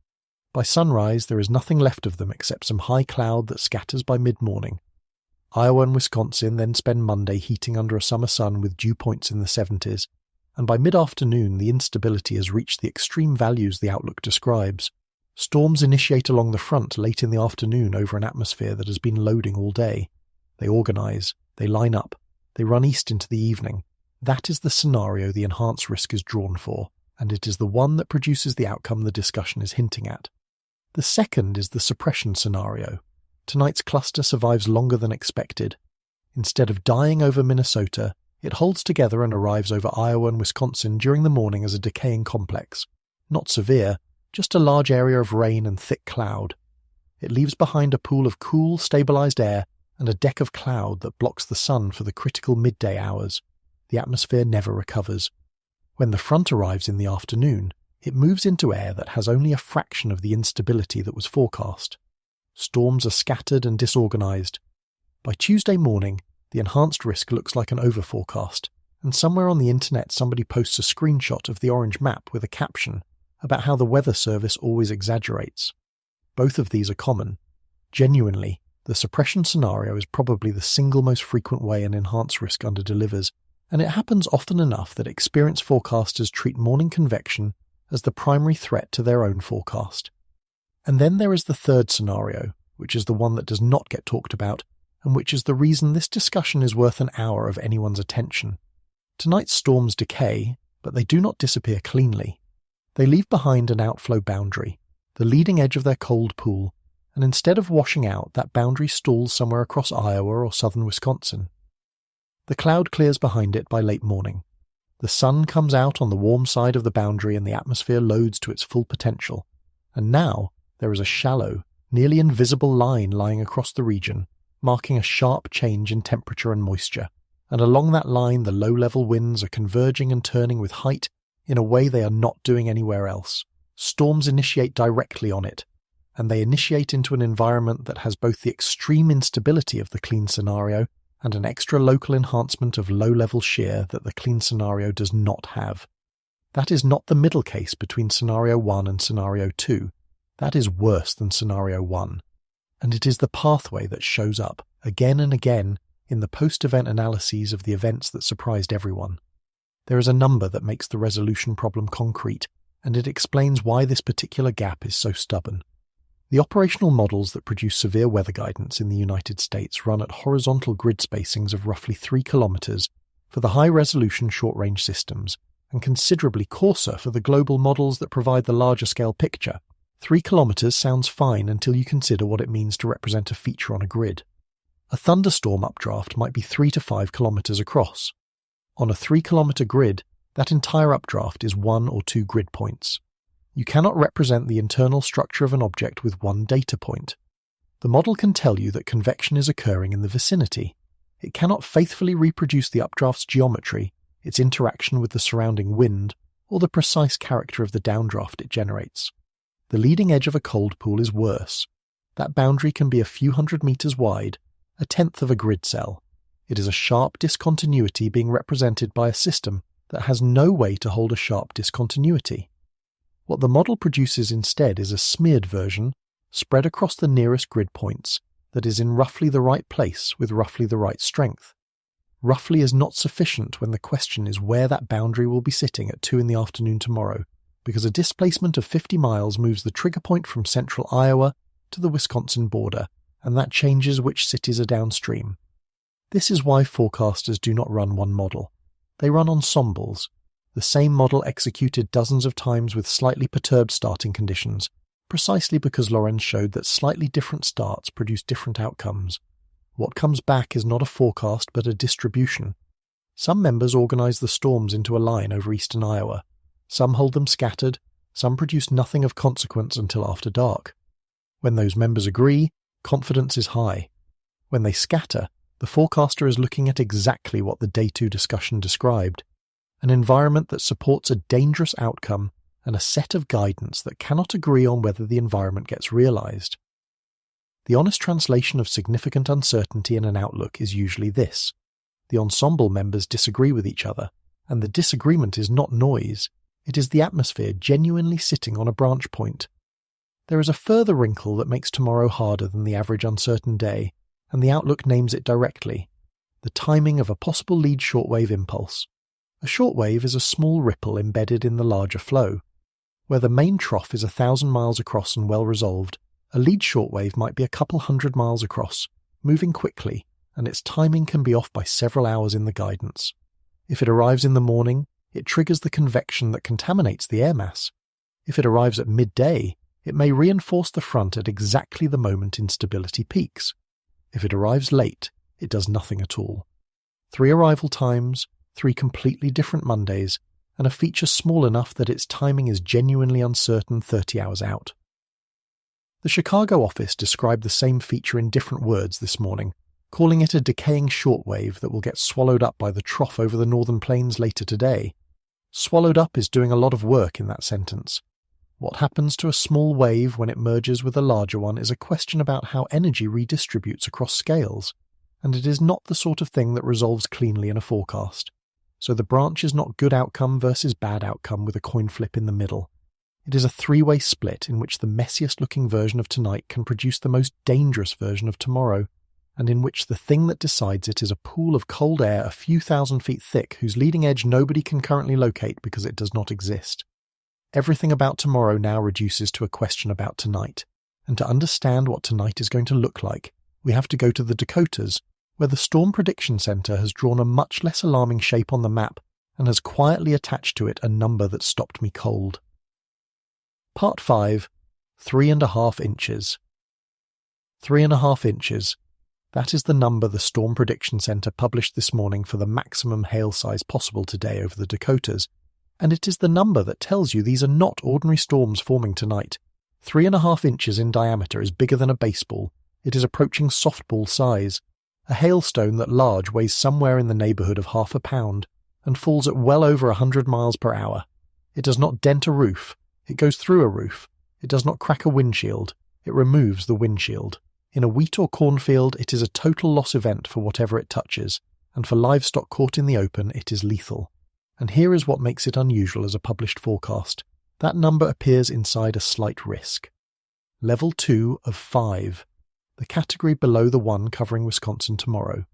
By sunrise, there is nothing left of them except some high cloud that scatters by mid-morning. Iowa and Wisconsin then spend Monday heating under a summer sun with dew points in the 70s, and by mid-afternoon the instability has reached the extreme values the outlook describes. Storms initiate along the front late in the afternoon over an atmosphere that has been loading all day. They organize, they line up, they run east into the evening. That is the scenario the enhanced risk is drawn for, and it is the one that produces the outcome the discussion is hinting at. The second is the suppression scenario. Tonight's cluster survives longer than expected. Instead of dying over Minnesota, it holds together and arrives over Iowa and Wisconsin during the morning as a decaying complex. Not severe, just a large area of rain and thick cloud. It leaves behind a pool of cool, stabilized air and a deck of cloud that blocks the sun for the critical midday hours. The atmosphere never recovers. When the front arrives in the afternoon, it moves into air that has only a fraction of the instability that was forecast. Storms are scattered and disorganized. By Tuesday morning, the enhanced risk looks like an overforecast, and somewhere on the internet somebody posts a screenshot of the orange map with a caption about how the weather service always exaggerates. Both of these are common. Genuinely, the suppression scenario is probably the single most frequent way an enhanced risk underdelivers, and it happens often enough that experienced forecasters treat morning convection as the primary threat to their own forecast. And then there is the third scenario, which is the one that does not get talked about, and which is the reason this discussion is worth an hour of anyone's attention. Tonight's storms decay, but they do not disappear cleanly. They leave behind an outflow boundary, the leading edge of their cold pool, and instead of washing out, that boundary stalls somewhere across Iowa or southern Wisconsin. The cloud clears behind it by late morning. The sun comes out on the warm side of the boundary and the atmosphere loads to its full potential. And now there is a shallow, nearly invisible line lying across the region, marking a sharp change in temperature and moisture. And along that line the low-level winds are converging and turning with height in a way they are not doing anywhere else. Storms initiate directly on it, and they initiate into an environment that has both the extreme instability of the clean scenario and an extra local enhancement of low-level shear that the clean scenario does not have. That is not the middle case between Scenario 1 and Scenario 2. That is worse than Scenario 1. And it is the pathway that shows up, again and again, in the post-event analyses of the events that surprised everyone. There is a number that makes the resolution problem concrete, and it explains why this particular gap is so stubborn. The operational models that produce severe weather guidance in the United States run at horizontal grid spacings of roughly 3 kilometers for the high-resolution short-range systems, and considerably coarser for the global models that provide the larger-scale picture. 3 kilometers sounds fine until you consider what it means to represent a feature on a grid. A thunderstorm updraft might be 3 to 5 kilometers across. On a 3-kilometer grid, that entire updraft is 1 or 2 grid points. You cannot represent the internal structure of an object with one data point. The model can tell you that convection is occurring in the vicinity. It cannot faithfully reproduce the updraft's geometry, its interaction with the surrounding wind, or the precise character of the downdraft it generates. The leading edge of a cold pool is worse. That boundary can be a few hundred meters wide, a tenth of a grid cell. It is a sharp discontinuity being represented by a system that has no way to hold a sharp discontinuity. What the model produces instead is a smeared version, spread across the nearest grid points, that is in roughly the right place with roughly the right strength. Roughly is not sufficient when the question is where that boundary will be sitting at 2 in the afternoon tomorrow, because a displacement of 50 miles moves the trigger point from central Iowa to the Wisconsin border, and that changes which cities are downstream. This is why forecasters do not run one model. They run ensembles, the same model executed dozens of times with slightly perturbed starting conditions, precisely because Lorenz showed that slightly different starts produce different outcomes. What comes back is not a forecast but a distribution. Some members organize the storms into a line over eastern Iowa. Some hold them scattered, some produce nothing of consequence until after dark. When those members agree, confidence is high. When they scatter, the forecaster is looking at exactly what the Day 2 discussion described, an environment that supports a dangerous outcome and a set of guidance that cannot agree on whether the environment gets realized. The honest translation of significant uncertainty in an outlook is usually this: the ensemble members disagree with each other, and the disagreement is not noise, it is the atmosphere genuinely sitting on a branch point. There is a further wrinkle that makes tomorrow harder than the average uncertain day, and the outlook names it directly: the timing of a possible lead shortwave impulse. A shortwave is a small ripple embedded in the larger flow. Where the main trough is 1,000 miles across and well resolved, a lead shortwave might be a couple hundred miles across, moving quickly, and its timing can be off by several hours in the guidance. If it arrives in the morning, it triggers the convection that contaminates the air mass. If it arrives at midday, it may reinforce the front at exactly the moment instability peaks. If it arrives late, it does nothing at all. 3 arrival times, 3 completely different Mondays, and a feature small enough that its timing is genuinely uncertain 30 hours out. The Chicago office described the same feature in different words this morning, calling it a decaying shortwave that will get swallowed up by the trough over the northern plains later today. Swallowed up is doing a lot of work in that sentence. What happens to a small wave when it merges with a larger one is a question about how energy redistributes across scales, and it is not the sort of thing that resolves cleanly in a forecast. So the branch is not good outcome versus bad outcome with a coin flip in the middle. It is a 3-way split in which the messiest looking version of tonight can produce the most dangerous version of tomorrow, and in which the thing that decides it is a pool of cold air a few thousand feet thick whose leading edge nobody can currently locate because it does not exist. Everything about tomorrow now reduces to a question about tonight, and to understand what tonight is going to look like, we have to go to the Dakotas, where the Storm Prediction Center has drawn a much less alarming shape on the map and has quietly attached to it a number that stopped me cold. Part 5. 3.5 inches. 3.5 inches. That is the number the Storm Prediction Center published this morning for the maximum hail size possible today over the Dakotas, and it is the number that tells you these are not ordinary storms forming tonight. 3.5 inches in diameter is bigger than a baseball. It is approaching softball size. A hailstone that large weighs somewhere in the neighborhood of half a pound and falls at well over 100 miles per hour. It does not dent a roof. It goes through a roof. It does not crack a windshield. It removes the windshield. In a wheat or cornfield, it is a total loss event for whatever it touches, and for livestock caught in the open, it is lethal. And here is what makes it unusual as a published forecast. That number appears inside a slight risk. Level 2 of 5. The category below the one covering Wisconsin tomorrow.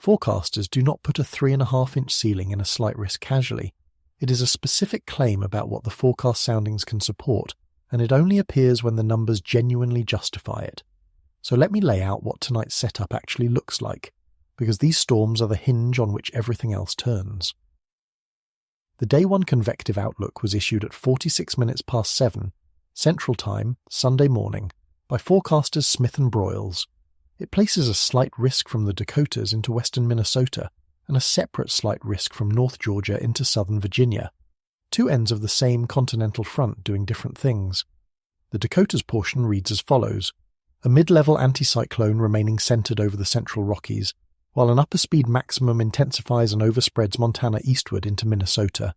Forecasters do not put a 3.5-inch ceiling in a slight risk casually. It is a specific claim about what the forecast soundings can support, and it only appears when the numbers genuinely justify it. So let me lay out what tonight's setup actually looks like, because these storms are the hinge on which everything else turns. The Day 1 convective outlook was issued at 46 minutes past 7, Central Time, Sunday morning, by forecasters Smith and Broyles. It places a slight risk from the Dakotas into western Minnesota and a separate slight risk from North Georgia into southern Virginia. 2 ends of the same continental front doing different things. The Dakotas portion reads as follows: a mid-level anticyclone remaining centered over the central Rockies, while an upper speed maximum intensifies and overspreads Montana eastward into Minnesota.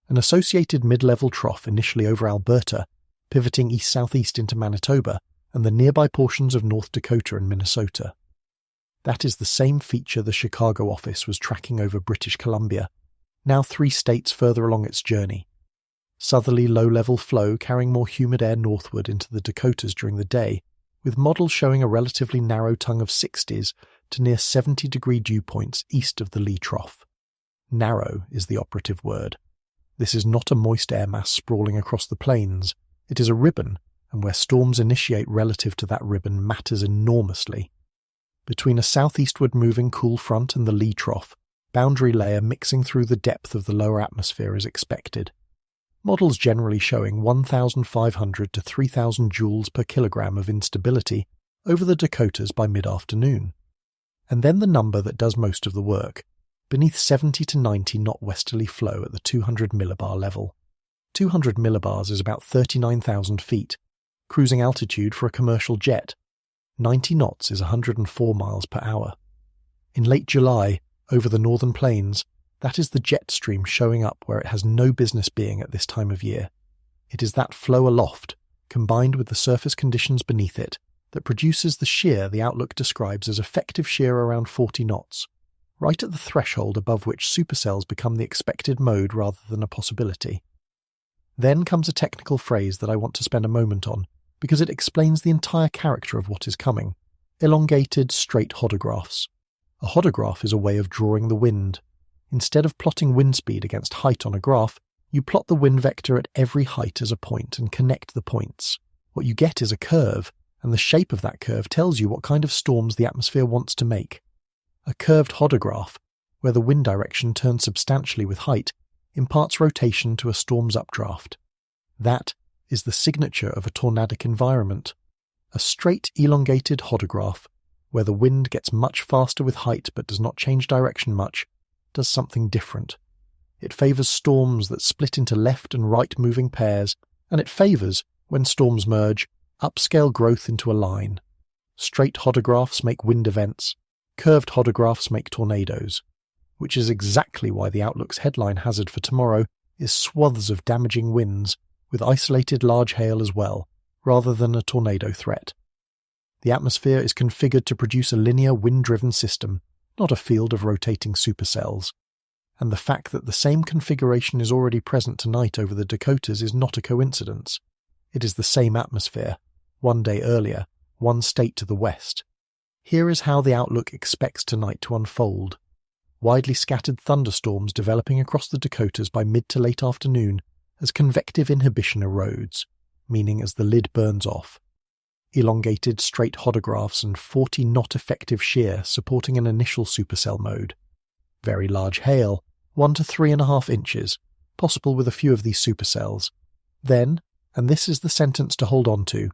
An associated mid-level trough initially over Alberta, pivoting east-southeast into Manitoba and the nearby portions of North Dakota and Minnesota. That is the same feature the Chicago office was tracking over British Columbia, now 3 states further along its journey. Southerly low-level flow carrying more humid air northward into the Dakotas during the day, with models showing a relatively narrow tongue of 60s to near 70-degree dew points east of the Lee Trough. Narrow is the operative word. This is not a moist air mass sprawling across the plains. It is a ribbon, and where storms initiate relative to that ribbon matters enormously. Between a southeastward moving cool front and the Lee Trough, boundary layer mixing through the depth of the lower atmosphere is expected. Models generally showing 1,500 to 3,000 joules per kilogram of instability over the Dakotas by mid-afternoon. And then the number that does most of the work, beneath 70 to 90 knot westerly flow at the 200 millibar level. 200 millibars is about 39,000 feet, cruising altitude for a commercial jet. 90 knots is 104 miles per hour. In late July, over the northern plains, that is the jet stream showing up where it has no business being at this time of year. It is that flow aloft, combined with the surface conditions beneath it, that produces the shear the outlook describes as effective shear around 40 knots, right at the threshold above which supercells become the expected mode rather than a possibility. Then comes a technical phrase that I want to spend a moment on, because it explains the entire character of what is coming: elongated straight hodographs. A hodograph is a way of drawing the wind. Instead of plotting wind speed against height on a graph, you plot the wind vector at every height as a point and connect the points. What you get is a curve, and the shape of that curve tells you what kind of storms the atmosphere wants to make. A curved hodograph, where the wind direction turns substantially with height, imparts rotation to a storm's updraft. That is the signature of a tornadic environment. A straight, elongated hodograph, where the wind gets much faster with height but does not change direction much, does something different. It favours storms that split into left and right moving pairs, and it favours, when storms merge, upscale growth into a line. Straight hodographs make wind events, curved hodographs make tornadoes, which is exactly why the Outlook's headline hazard for tomorrow is swaths of damaging winds, with isolated large hail as well, rather than a tornado threat. The atmosphere is configured to produce a linear wind-driven system, not a field of rotating supercells. And the fact that the same configuration is already present tonight over the Dakotas is not a coincidence. It is the same atmosphere, one day earlier, one state to the west. Here is how the Outlook expects tonight to unfold. Widely scattered thunderstorms developing across the Dakotas by mid to late afternoon as convective inhibition erodes, meaning as the lid burns off. Elongated straight hodographs and 40-knot effective shear supporting an initial supercell mode. Very large hail, 1 to 3.5 inches, possible with a few of these supercells. Then, and this is the sentence to hold on to,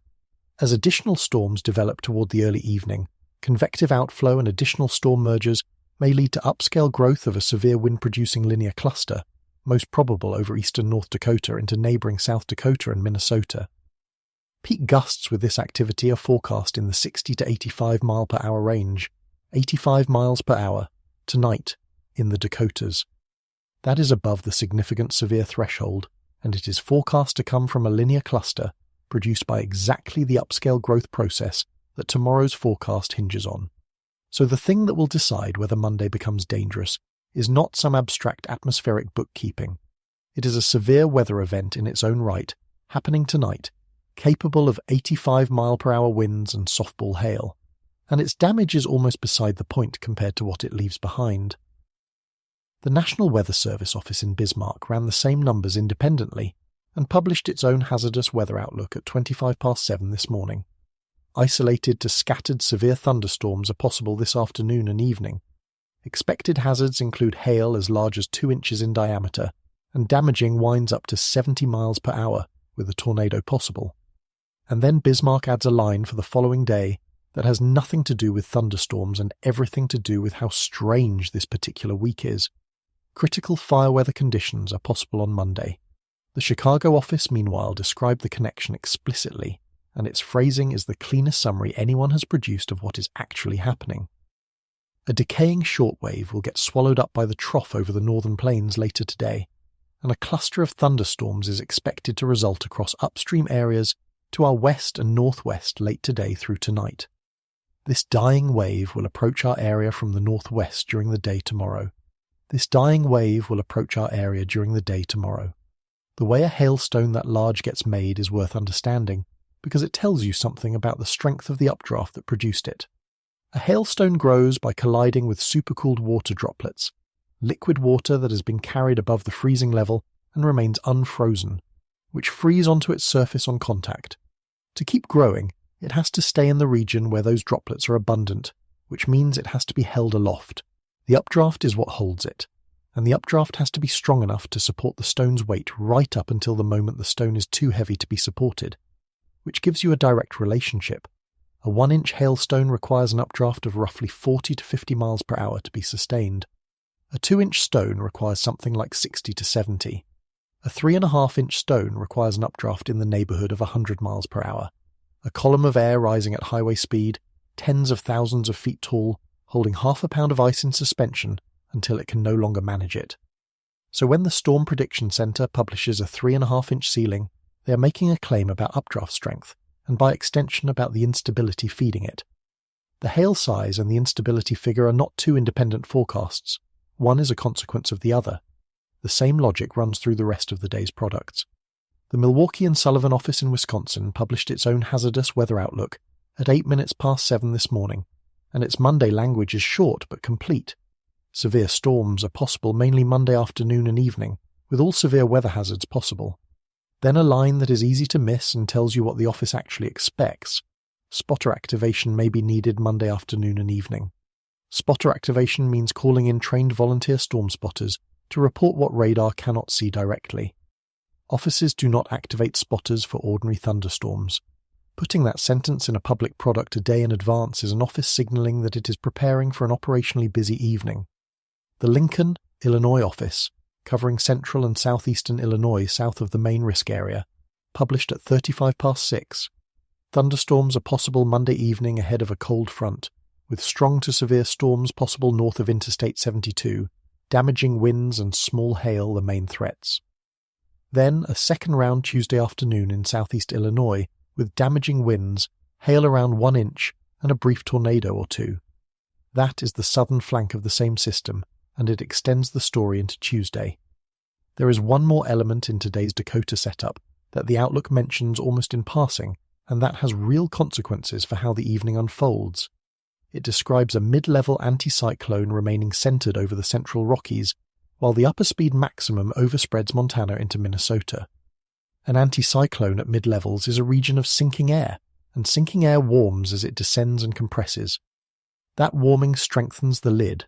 as additional storms develop toward the early evening, convective outflow and additional storm mergers may lead to upscale growth of a severe wind-producing linear cluster, most probable over eastern North Dakota into neighboring South Dakota and Minnesota. Peak gusts with this activity are forecast in the 60 to 85 mile per hour range, 85 miles per hour, tonight, in the Dakotas. That is above the significant severe threshold, and it is forecast to come from a linear cluster produced by exactly the upscale growth process that tomorrow's forecast hinges on. So the thing that will decide whether Monday becomes dangerous is not some abstract atmospheric bookkeeping. It is a severe weather event in its own right, happening tonight, capable of 85 mile per hour winds and softball hail, and its damage is almost beside the point compared to what it leaves behind. The National Weather Service office in Bismarck ran the same numbers independently and published its own hazardous weather outlook at 7:25 this morning. Isolated to scattered severe thunderstorms are possible this afternoon and evening. Expected hazards include hail as large as 2 inches in diameter, and damaging winds up to 70 miles per hour, with a tornado possible. And then Bismarck adds a line for the following day that has nothing to do with thunderstorms and everything to do with how strange this particular week is. Critical fire weather conditions are possible on Monday. The Chicago office, meanwhile, described the connection explicitly, and its phrasing is the cleanest summary anyone has produced of what is actually happening. A decaying shortwave will get swallowed up by the trough over the northern plains later today, and a cluster of thunderstorms is expected to result across upstream areas to our west and northwest late today through tonight. This dying wave will approach our area from the northwest during the day tomorrow. The way a hailstone that large gets made is worth understanding, because it tells you something about the strength of the updraft that produced it. A hailstone grows by colliding with supercooled water droplets, liquid water that has been carried above the freezing level and remains unfrozen, which freeze onto its surface on contact. To keep growing, it has to stay in the region where those droplets are abundant, which means it has to be held aloft. The updraft is what holds it, and the updraft has to be strong enough to support the stone's weight right up until the moment the stone is too heavy to be supported, which gives you a direct relationship. A 1-inch hailstone requires an updraft of roughly 40 to 50 miles per hour to be sustained. A 2-inch stone requires something like 60 to 70. A 3.5-inch stone requires an updraft in the neighborhood of 100 miles per hour. A column of air rising at highway speed, tens of thousands of feet tall, holding half a pound of ice in suspension until it can no longer manage it. So when the Storm Prediction Center publishes a 3.5-inch ceiling, they are making a claim about updraft strength, and by extension about the instability feeding it. The hail size and the instability figure are not two independent forecasts. One is a consequence of the other. The same logic runs through the rest of the day's products. The Milwaukee and Sullivan office in Wisconsin published its own hazardous weather outlook at 7 this morning, and its Monday language is short but complete. Severe storms are possible mainly Monday afternoon and evening, with all severe weather hazards possible. Then a line that is easy to miss and tells you what the office actually expects. Spotter activation may be needed Monday afternoon and evening. Spotter activation means calling in trained volunteer storm spotters to report what radar cannot see directly. Offices do not activate spotters for ordinary thunderstorms. Putting that sentence in a public product a day in advance is an office signaling that it is preparing for an operationally busy evening. The Lincoln, Illinois office, covering central and southeastern Illinois south of the main risk area, published at 6:35. Thunderstorms are possible Monday evening ahead of a cold front, with strong to severe storms possible north of Interstate 72, damaging winds and small hail the main threats. Then a second round Tuesday afternoon in southeast Illinois, with damaging winds, hail around 1 inch, and a brief tornado or two. That is the southern flank of the same system, and it extends the story into Tuesday. There is one more element in today's Dakota setup that the outlook mentions almost in passing, and that has real consequences for how the evening unfolds. It describes a mid-level anticyclone remaining centered over the central Rockies, while the upper speed maximum overspreads Montana into Minnesota. An anticyclone at mid-levels is a region of sinking air, and sinking air warms as it descends and compresses. That warming strengthens the lid,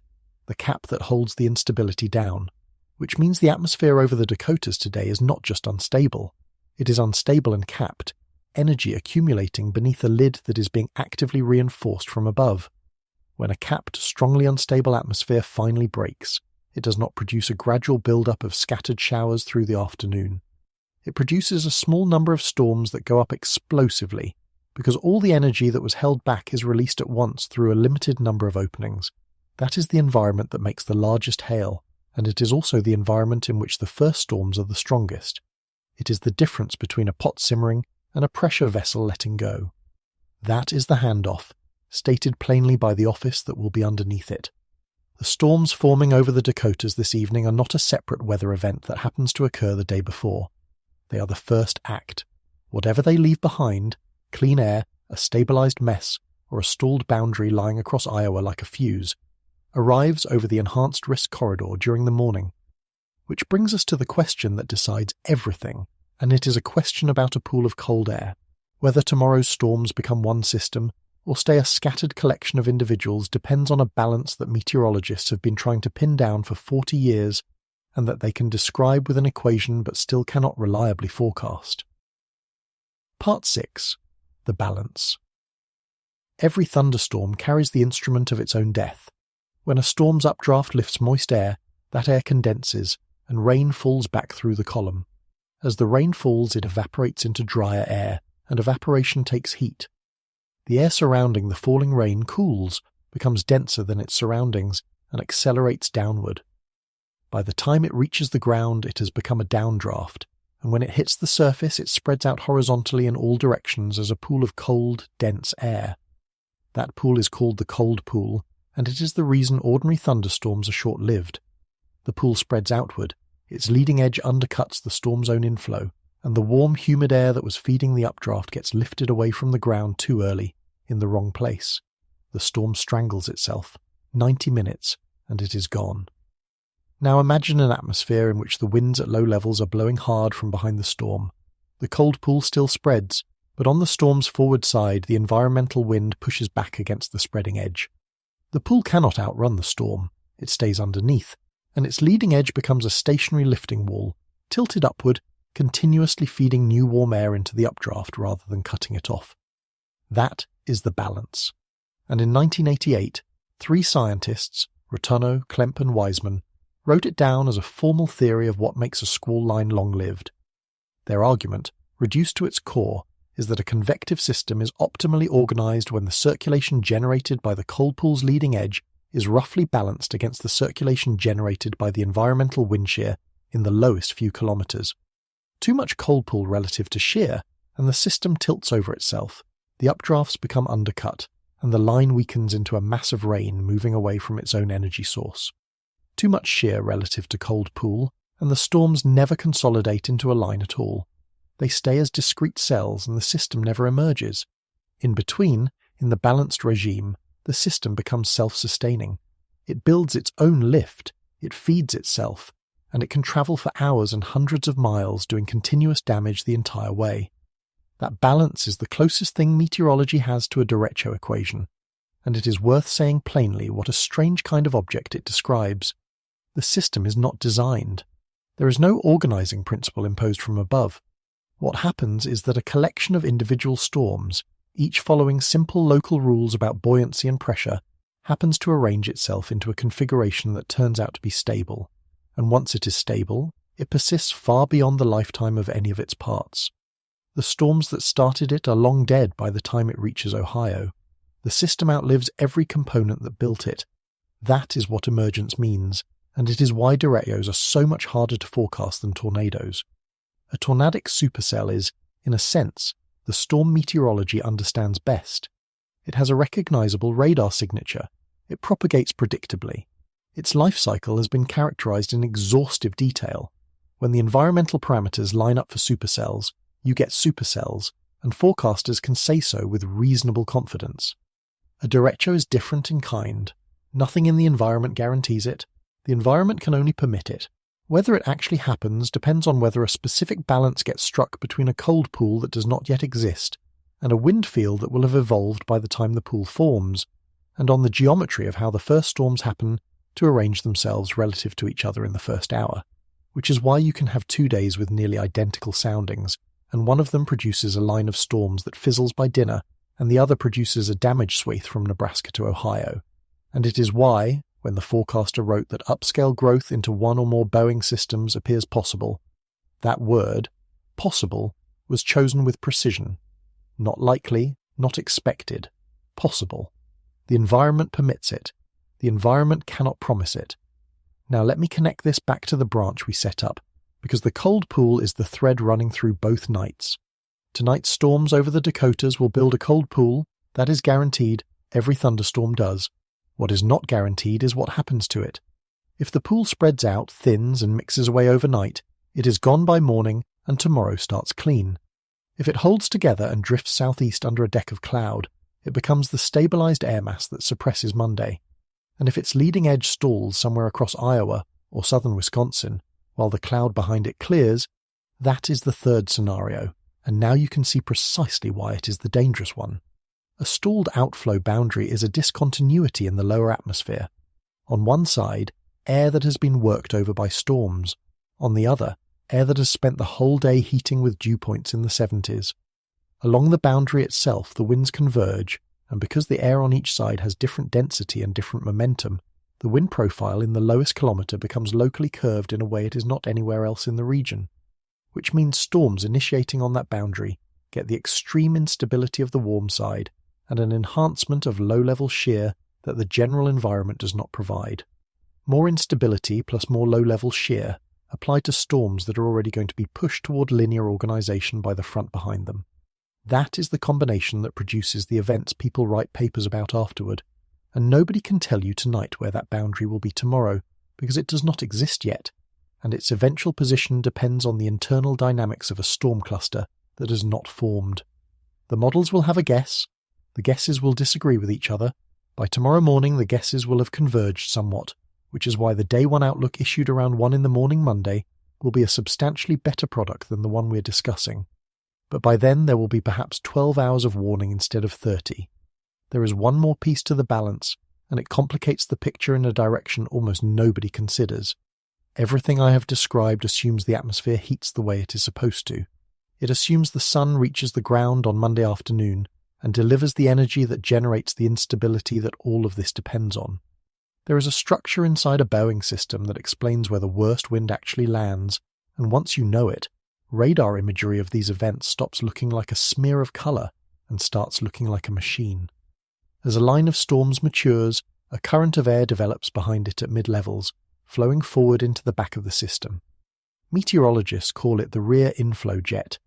the cap that holds the instability down, which means the atmosphere over the Dakotas today is not just unstable. It is unstable and capped, energy accumulating beneath a lid that is being actively reinforced from above. When a capped, strongly unstable atmosphere finally breaks, it does not produce a gradual build-up of scattered showers through the afternoon. It produces a small number of storms that go up explosively, because all the energy that was held back is released at once through a limited number of openings. That is the environment that makes the largest hail, and it is also the environment in which the first storms are the strongest. It is the difference between a pot simmering and a pressure vessel letting go. That is the handoff, stated plainly by the office that will be underneath it. The storms forming over the Dakotas this evening are not a separate weather event that happens to occur the day before. They are the first act. Whatever they leave behind, clean air, a stabilized mess, or a stalled boundary lying across Iowa like a fuse, arrives over the enhanced risk corridor during the morning. Which brings us to the question that decides everything, and it is a question about a pool of cold air. Whether tomorrow's storms become one system, or stay a scattered collection of individuals depends on a balance that meteorologists have been trying to pin down for 40 years, and that they can describe with an equation but still cannot reliably forecast. Part 6. The balance. Every thunderstorm carries the instrument of its own death. When a storm's updraft lifts moist air, that air condenses, and rain falls back through the column. As the rain falls, it evaporates into drier air, and evaporation takes heat. The air surrounding the falling rain cools, becomes denser than its surroundings, and accelerates downward. By the time it reaches the ground, it has become a downdraft, and when it hits the surface, it spreads out horizontally in all directions as a pool of cold, dense air. That pool is called the cold pool, and it is the reason ordinary thunderstorms are short-lived. The pool spreads outward, its leading edge undercuts the storm's own inflow, and the warm, humid air that was feeding the updraft gets lifted away from the ground too early, in the wrong place. The storm strangles itself. 90 minutes, and it is gone. Now imagine an atmosphere in which the winds at low levels are blowing hard from behind the storm. The cold pool still spreads, but on the storm's forward side the environmental wind pushes back against the spreading edge. The pool cannot outrun the storm. It stays underneath, and its leading edge becomes a stationary lifting wall, tilted upward, continuously feeding new warm air into the updraft rather than cutting it off. That is the balance. And in 1988, 3 scientists, Rotunno, Klemp and Wiseman, wrote it down as a formal theory of what makes a squall line long-lived. Their argument, reduced to its core, is that a convective system is optimally organized when the circulation generated by the cold pool's leading edge is roughly balanced against the circulation generated by the environmental wind shear in the lowest few kilometers. Too much cold pull relative to shear, and the system tilts over itself, the updrafts become undercut, and the line weakens into a mass of rain moving away from its own energy source. Too much shear relative to cold pull, and the storms never consolidate into a line at all. They stay as discrete cells and the system never emerges. In between, in the balanced regime, the system becomes self-sustaining. It builds its own lift, it feeds itself, and it can travel for hours and hundreds of miles doing continuous damage the entire way. That balance is the closest thing meteorology has to a derecho equation, and it is worth saying plainly what a strange kind of object it describes. The system is not designed. There is no organizing principle imposed from above. What happens is that a collection of individual storms, each following simple local rules about buoyancy and pressure, happens to arrange itself into a configuration that turns out to be stable, and once it is stable, it persists far beyond the lifetime of any of its parts. The storms that started it are long dead by the time it reaches Ohio. The system outlives every component that built it. That is what emergence means, and it is why derechos are so much harder to forecast than tornadoes. A tornadic supercell is, in a sense, the storm meteorology understands best. It has a recognizable radar signature. It propagates predictably. Its life cycle has been characterized in exhaustive detail. When the environmental parameters line up for supercells, you get supercells, and forecasters can say so with reasonable confidence. A derecho is different in kind. Nothing in the environment guarantees it. The environment can only permit it. Whether it actually happens depends on whether a specific balance gets struck between a cold pool that does not yet exist and a wind field that will have evolved by the time the pool forms, and on the geometry of how the first storms happen to arrange themselves relative to each other in the first hour, which is why you can have 2 days with nearly identical soundings, and one of them produces a line of storms that fizzles by dinner, and the other produces a damage swath from Nebraska to Ohio. And it is why, when the forecaster wrote that upscale growth into one or more Boeing systems appears possible, that word, possible, was chosen with precision. Not likely, not expected. Possible. The environment permits it. The environment cannot promise it. Now let me connect this back to the branch we set up, because the cold pool is the thread running through both nights. Tonight's storms over the Dakotas will build a cold pool, that is guaranteed, every thunderstorm does. What is not guaranteed is what happens to it. If the pool spreads out, thins, and mixes away overnight, it is gone by morning, and tomorrow starts clean. If it holds together and drifts southeast under a deck of cloud, it becomes the stabilized air mass that suppresses Monday. And if its leading edge stalls somewhere across Iowa or southern Wisconsin, while the cloud behind it clears, that is the third scenario, and now you can see precisely why it is the dangerous one. A stalled outflow boundary is a discontinuity in the lower atmosphere. On one side, air that has been worked over by storms. On the other, air that has spent the whole day heating with dew points in the 70s. Along the boundary itself, the winds converge, and because the air on each side has different density and different momentum, the wind profile in the lowest kilometre becomes locally curved in a way it is not anywhere else in the region, which means storms initiating on that boundary get the extreme instability of the warm side and an enhancement of low-level shear that the general environment does not provide. More instability plus more low-level shear apply to storms that are already going to be pushed toward linear organisation by the front behind them. That is the combination that produces the events people write papers about afterward, and nobody can tell you tonight where that boundary will be tomorrow, because it does not exist yet, and its eventual position depends on the internal dynamics of a storm cluster that has not formed. The models will have a guess, the guesses will disagree with each other, by tomorrow morning the guesses will have converged somewhat, which is why the Day 1 outlook issued around 1 in the morning Monday will be a substantially better product than the one we're discussing. But by then there will be perhaps 12 hours of warning instead of 30. There is one more piece to the balance, and it complicates the picture in a direction almost nobody considers. Everything I have described assumes the atmosphere heats the way it is supposed to. It assumes the sun reaches the ground on Monday afternoon and delivers the energy that generates the instability that all of this depends on. There is a structure inside a Boeing system that explains where the worst wind actually lands, and once you know it, radar imagery of these events stops looking like a smear of colour and starts looking like a machine. As a line of storms matures, a current of air develops behind it at mid-levels, flowing forward into the back of the system. Meteorologists call it the rear inflow jet.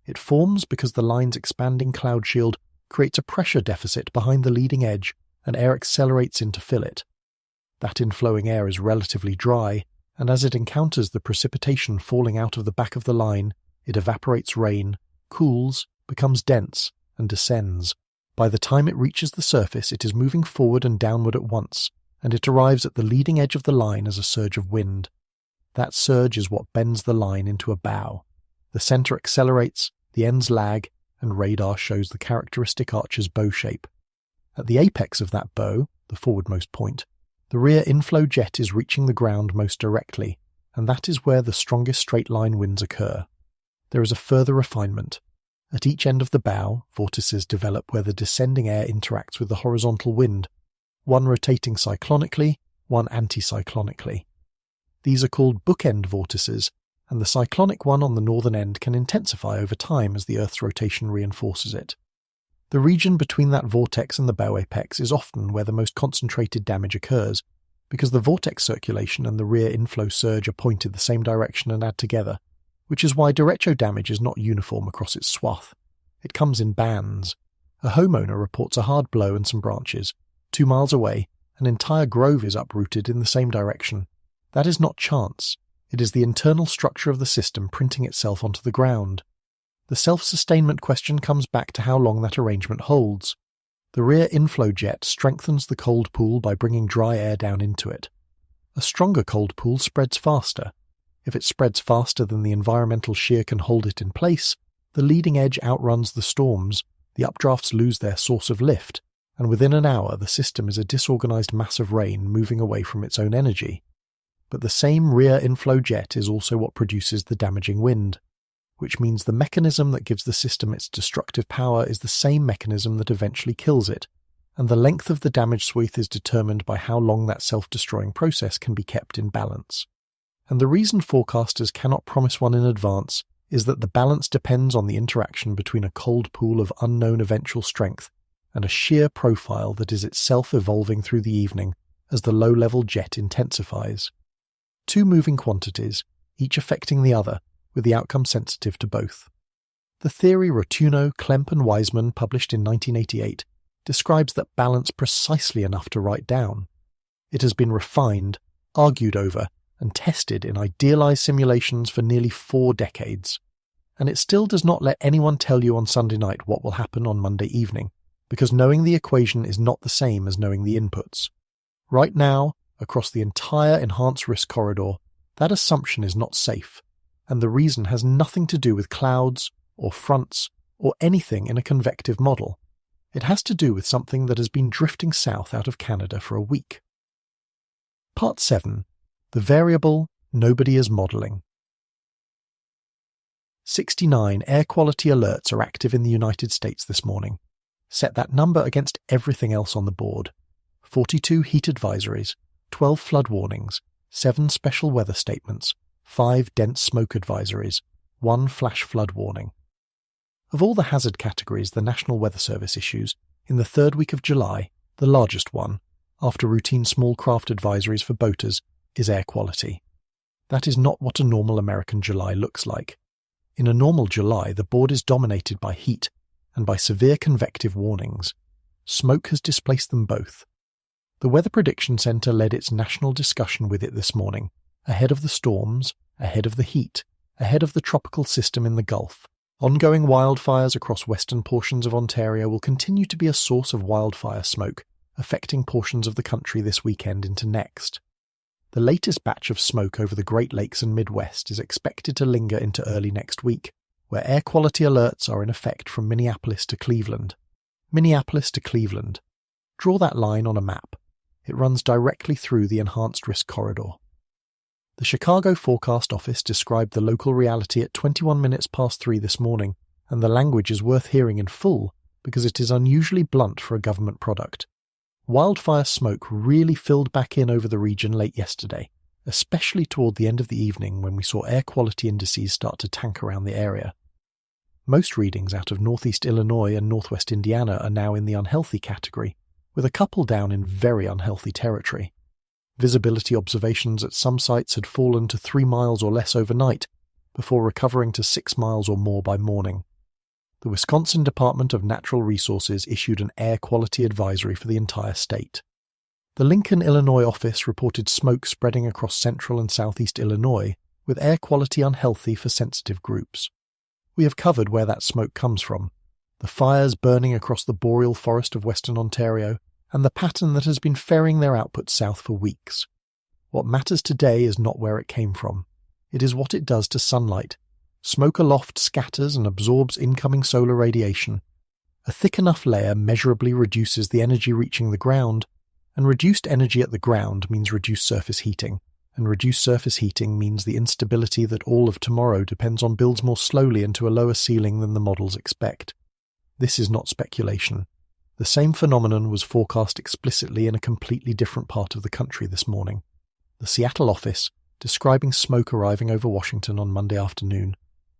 It forms because the line's expanding cloud shield creates a pressure deficit behind the leading edge and air accelerates in to fill it. That inflowing air is relatively dry, and as it encounters the precipitation falling out of the back of the line, it evaporates rain, cools, becomes dense, and descends. By the time it reaches the surface, it is moving forward and downward at once, and it arrives at the leading edge of the line as a surge of wind. That surge is what bends the line into a bow. The center accelerates, the ends lag, and radar shows the characteristic archer's bow shape. At the apex of that bow, the forwardmost point, the rear inflow jet is reaching the ground most directly, and that is where the strongest straight-line winds occur. There is a further refinement. At each end of the bow, vortices develop where the descending air interacts with the horizontal wind, one rotating cyclonically, one anticyclonically. These are called bookend vortices, and the cyclonic one on the northern end can intensify over time as the Earth's rotation reinforces it. The region between that vortex and the bow apex is often where the most concentrated damage occurs, because the vortex circulation and the rear inflow surge are pointed the same direction and add together, which is why derecho damage is not uniform across its swath. It comes in bands. A homeowner reports a hard blow and some branches. 2 miles away, an entire grove is uprooted in the same direction. That is not chance. It is the internal structure of the system printing itself onto the ground. The self-sustainment question comes back to how long that arrangement holds. The rear inflow jet strengthens the cold pool by bringing dry air down into it. A stronger cold pool spreads faster. If it spreads faster than the environmental shear can hold it in place, the leading edge outruns the storms, the updrafts lose their source of lift, and within an hour the system is a disorganized mass of rain moving away from its own energy. But the same rear inflow jet is also what produces the damaging wind, which means the mechanism that gives the system its destructive power is the same mechanism that eventually kills it, and the length of the damage swath is determined by how long that self-destroying process can be kept in balance. And the reason forecasters cannot promise one in advance is that the balance depends on the interaction between a cold pool of unknown eventual strength and a shear profile that is itself evolving through the evening as the low-level jet intensifies. Two moving quantities, each affecting the other, with the outcome sensitive to both. The theory Rotuno, Klemp and Wiseman published in 1988 describes that balance precisely enough to write down. It has been refined, argued over, and tested in idealized simulations for nearly 4 decades. And it still does not let anyone tell you on Sunday night what will happen on Monday evening, because knowing the equation is not the same as knowing the inputs. Right now, across the entire enhanced risk corridor, that assumption is not safe, and the reason has nothing to do with clouds, or fronts, or anything in a convective model. It has to do with something that has been drifting south out of Canada for a week. Part 7. The variable nobody is modelling. 69 air quality alerts are active in the United States this morning. Set that number against everything else on the board. 42 heat advisories, 12 flood warnings, 7 special weather statements, 5 dense smoke advisories, 1 flash flood warning. Of all the hazard categories the National Weather Service issues, in the 3rd week of July, the largest one, after routine small craft advisories for boaters, is air quality. That is not what a normal American July looks like. In a normal July, the board is dominated by heat and by severe convective warnings. Smoke has displaced them both. The Weather Prediction Center led its national discussion with it this morning, ahead of the storms, ahead of the heat, ahead of the tropical system in the Gulf. Ongoing wildfires across western portions of Ontario will continue to be a source of wildfire smoke, affecting portions of the country this weekend into next. The latest batch of smoke over the Great Lakes and Midwest is expected to linger into early next week, where air quality alerts are in effect from Minneapolis to Cleveland. Minneapolis to Cleveland. Draw that line on a map. It runs directly through the enhanced risk corridor. The Chicago Forecast Office described the local reality at 21 minutes past 3 this morning, and the language is worth hearing in full because it is unusually blunt for a government product. Wildfire smoke really filled back in over the region late yesterday, especially toward the end of the evening when we saw air quality indices start to tank around the area. Most readings out of northeast Illinois and northwest Indiana are now in the unhealthy category, with a couple down in very unhealthy territory. Visibility observations at some sites had fallen to 3 miles or less overnight, before recovering to 6 miles or more by morning. The Wisconsin Department of Natural Resources issued an air quality advisory for the entire state. The Lincoln, Illinois office reported smoke spreading across central and southeast Illinois, with air quality unhealthy for sensitive groups. We have covered where that smoke comes from, the fires burning across the boreal forest of Western Ontario, and the pattern that has been ferrying their output south for weeks. What matters today is not where it came from. It is what it does to sunlight. Smoke aloft scatters and absorbs incoming solar radiation. A thick enough layer measurably reduces the energy reaching the ground, and reduced energy at the ground means reduced surface heating, and reduced surface heating means the instability that all of tomorrow depends on builds more slowly into a lower ceiling than the models expect. This is not speculation. The same phenomenon was forecast explicitly in a completely different part of the country this morning. The Seattle office, describing smoke arriving over Washington on Monday afternoon,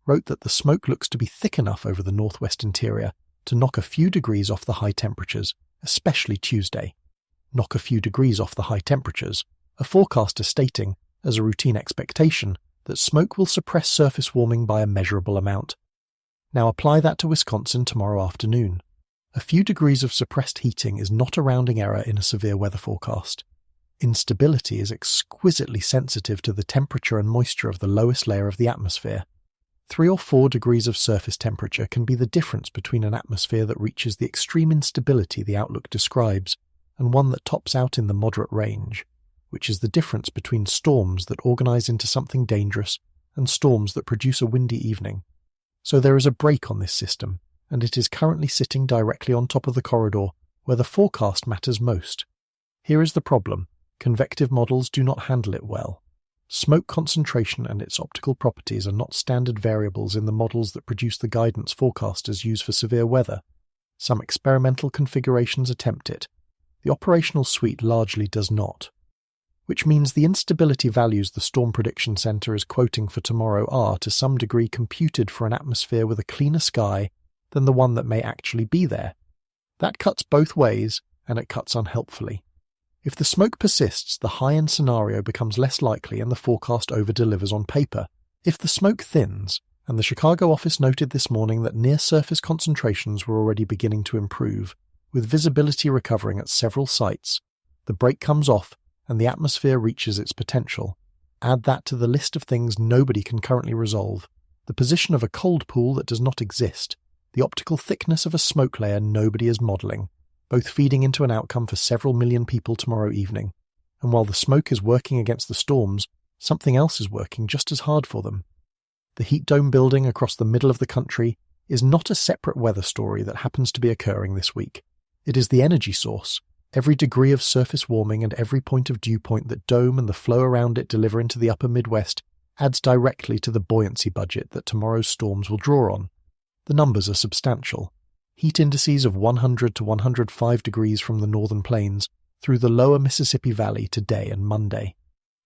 wrote that the smoke looks to be thick enough over the northwest interior to knock a few degrees off the high temperatures, especially Tuesday. Knock a few degrees off the high temperatures, a forecaster stating, as a routine expectation, that smoke will suppress surface warming by a measurable amount. Now apply that to Wisconsin tomorrow afternoon. A few degrees of suppressed heating is not a rounding error in a severe weather forecast. Instability is exquisitely sensitive to the temperature and moisture of the lowest layer of the atmosphere. 3 or 4 degrees of surface temperature can be the difference between an atmosphere that reaches the extreme instability the outlook describes and one that tops out in the moderate range, which is the difference between storms that organize into something dangerous and storms that produce a windy evening. So there is a break on this system, and it is currently sitting directly on top of the corridor where the forecast matters most. Here is the problem. Convective models do not handle it well. Smoke concentration and its optical properties are not standard variables in the models that produce the guidance forecasters use for severe weather. Some experimental configurations attempt it. The operational suite largely does not. Which means the instability values the Storm Prediction Center is quoting for tomorrow are, to some degree, computed for an atmosphere with a cleaner sky than the one that may actually be there. That cuts both ways, and it cuts unhelpfully. If the smoke persists, the high-end scenario becomes less likely and the forecast over-delivers on paper. If the smoke thins, and the Chicago office noted this morning that near-surface concentrations were already beginning to improve, with visibility recovering at several sites, the brake comes off and the atmosphere reaches its potential. Add that to the list of things nobody can currently resolve, the position of a cold pool that does not exist, the optical thickness of a smoke layer nobody is modelling, both feeding into an outcome for several million people tomorrow evening. And while the smoke is working against the storms, something else is working just as hard for them. The heat dome building across the middle of the country is not a separate weather story that happens to be occurring this week. It is the energy source. Every degree of surface warming and every point of dew point that dome and the flow around it deliver into the upper Midwest adds directly to the buoyancy budget that tomorrow's storms will draw on. The numbers are substantial. Heat indices of 100 to 105 degrees from the northern plains through the lower Mississippi Valley today and Monday.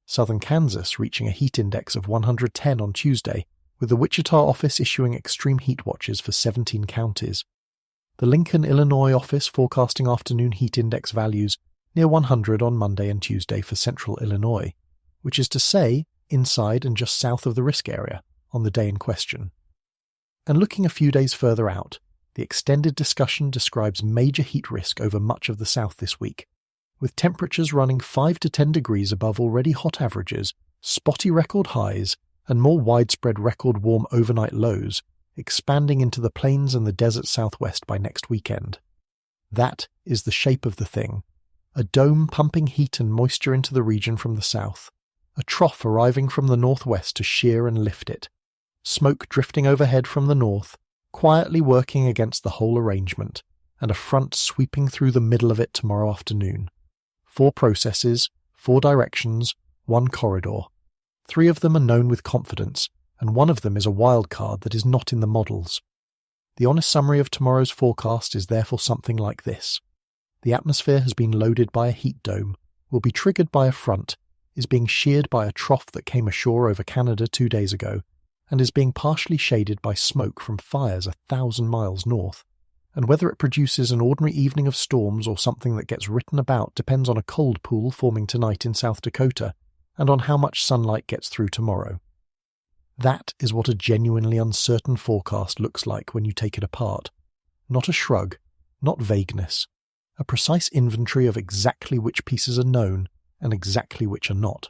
Southern Kansas reaching a heat index of 110 on Tuesday, with the Wichita office issuing extreme heat watches for 17 counties. The Lincoln, Illinois office forecasting afternoon heat index values near 100 on Monday and Tuesday for central Illinois, which is to say, inside and just south of the risk area on the day in question. And looking a few days further out, the extended discussion describes major heat risk over much of the south this week, with temperatures running 5 to 10 degrees above already hot averages, spotty record highs, and more widespread record warm overnight lows, expanding into the plains and the desert southwest by next weekend. That is the shape of the thing. A dome pumping heat and moisture into the region from the south, a trough arriving from the northwest to shear and lift it, smoke drifting overhead from the north, quietly working against the whole arrangement, and a front sweeping through the middle of it tomorrow afternoon. 4 processes, 4 directions, 1 corridor. 3 of them are known with confidence, and 1 of them is a wild card that is not in the models. The honest summary of tomorrow's forecast is therefore something like this. The atmosphere has been loaded by a heat dome, will be triggered by a front, is being sheared by a trough that came ashore over Canada 2 days ago, and is being partially shaded by smoke from fires 1,000 miles north. And whether it produces an ordinary evening of storms or something that gets written about depends on a cold pool forming tonight in South Dakota, and on how much sunlight gets through tomorrow. That is what a genuinely uncertain forecast looks like when you take it apart. Not a shrug, not vagueness. A precise inventory of exactly which pieces are known and exactly which are not.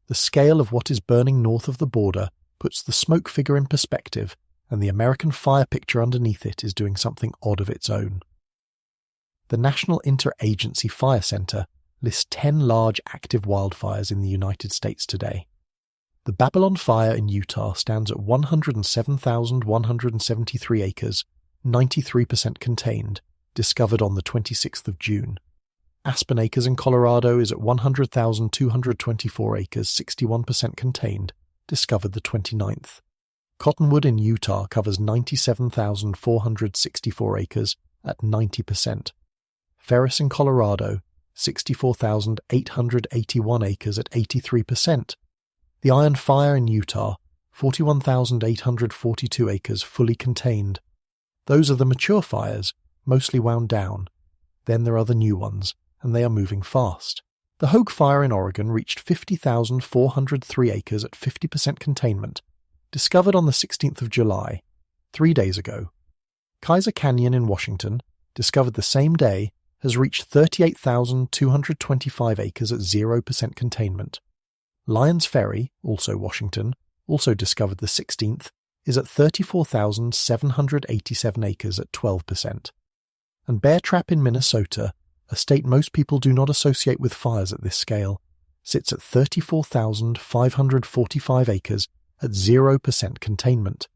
The scale of what is burning north of the border puts the smoke figure in perspective, and the American fire picture underneath it is doing something odd of its own. The National Interagency Fire Center lists 10 large active wildfires in the United States today. The Babylon Fire in Utah stands at 107,173 acres, 93% contained, discovered on the 26th of June. Aspen Acres in Colorado is at 100,224 acres, 61% contained, discovered the 29th. Cottonwood in Utah covers 97,464 acres at 90%. Ferris in Colorado, 64,881 acres at 83%. The Iron Fire in Utah, 41,842 acres fully contained. Those are the mature fires, mostly wound down. Then there are the new ones, and they are moving fast. The Hogue Fire in Oregon reached 50,403 acres at 50% containment, discovered on the 16th of July, 3 days ago. Kaiser Canyon in Washington, discovered the same day, has reached 38,225 acres at 0% containment. Lyons Ferry, also Washington, also discovered the 16th, is at 34,787 acres at 12%. And Bear Trap in Minnesota, a state most people do not associate with fires at this scale, sits at 34,545 acres at 0% containment.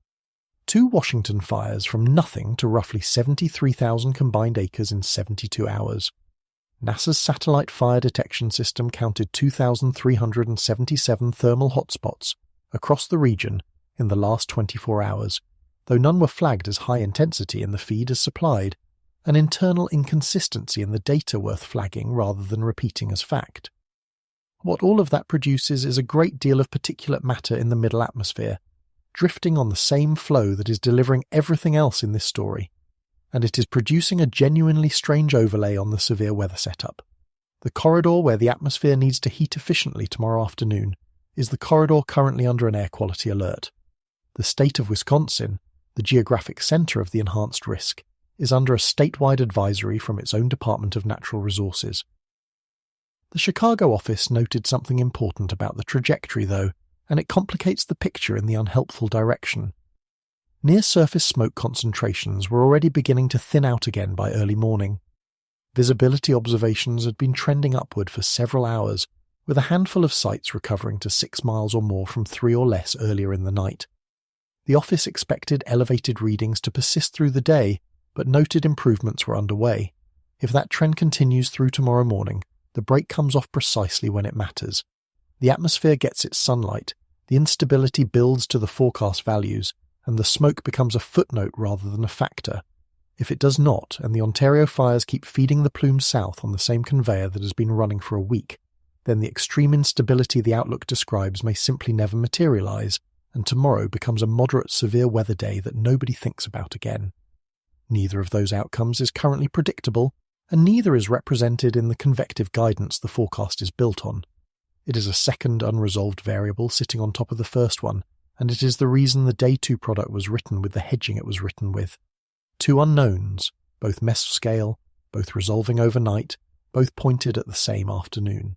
2 Washington fires from nothing to roughly 73,000 combined acres in 72 hours. NASA's Satellite Fire Detection System counted 2,377 thermal hotspots across the region in the last 24 hours, though none were flagged as high intensity in the feed as supplied, an internal inconsistency in the data worth flagging rather than repeating as fact. What all of that produces is a great deal of particulate matter in the middle atmosphere, drifting on the same flow that is delivering everything else in this story, and it is producing a genuinely strange overlay on the severe weather setup. The corridor where the atmosphere needs to heat efficiently tomorrow afternoon is the corridor currently under an air quality alert. The state of Wisconsin, the geographic center of the enhanced risk, is under a statewide advisory from its own Department of Natural Resources. The Chicago office noted something important about the trajectory, though, and it complicates the picture in the unhelpful direction. Near-surface smoke concentrations were already beginning to thin out again by early morning. Visibility observations had been trending upward for several hours, with a handful of sites recovering to 6 miles or more from 3 or less earlier in the night. The office expected elevated readings to persist through the day, but noted improvements were underway. If that trend continues through tomorrow morning, the break comes off precisely when it matters. The atmosphere gets its sunlight, the instability builds to the forecast values, and the smoke becomes a footnote rather than a factor. If it does not, and the Ontario fires keep feeding the plumes south on the same conveyor that has been running for a week, then the extreme instability the outlook describes may simply never materialize, and tomorrow becomes a moderate severe weather day that nobody thinks about again. Neither of those outcomes is currently predictable, and neither is represented in the convective guidance the forecast is built on. It is a second unresolved variable sitting on top of the first one, and it is the reason the Day 2 product was written with the hedging it was written with. 2 unknowns, both mesoscale, both resolving overnight, both pointed at the same afternoon.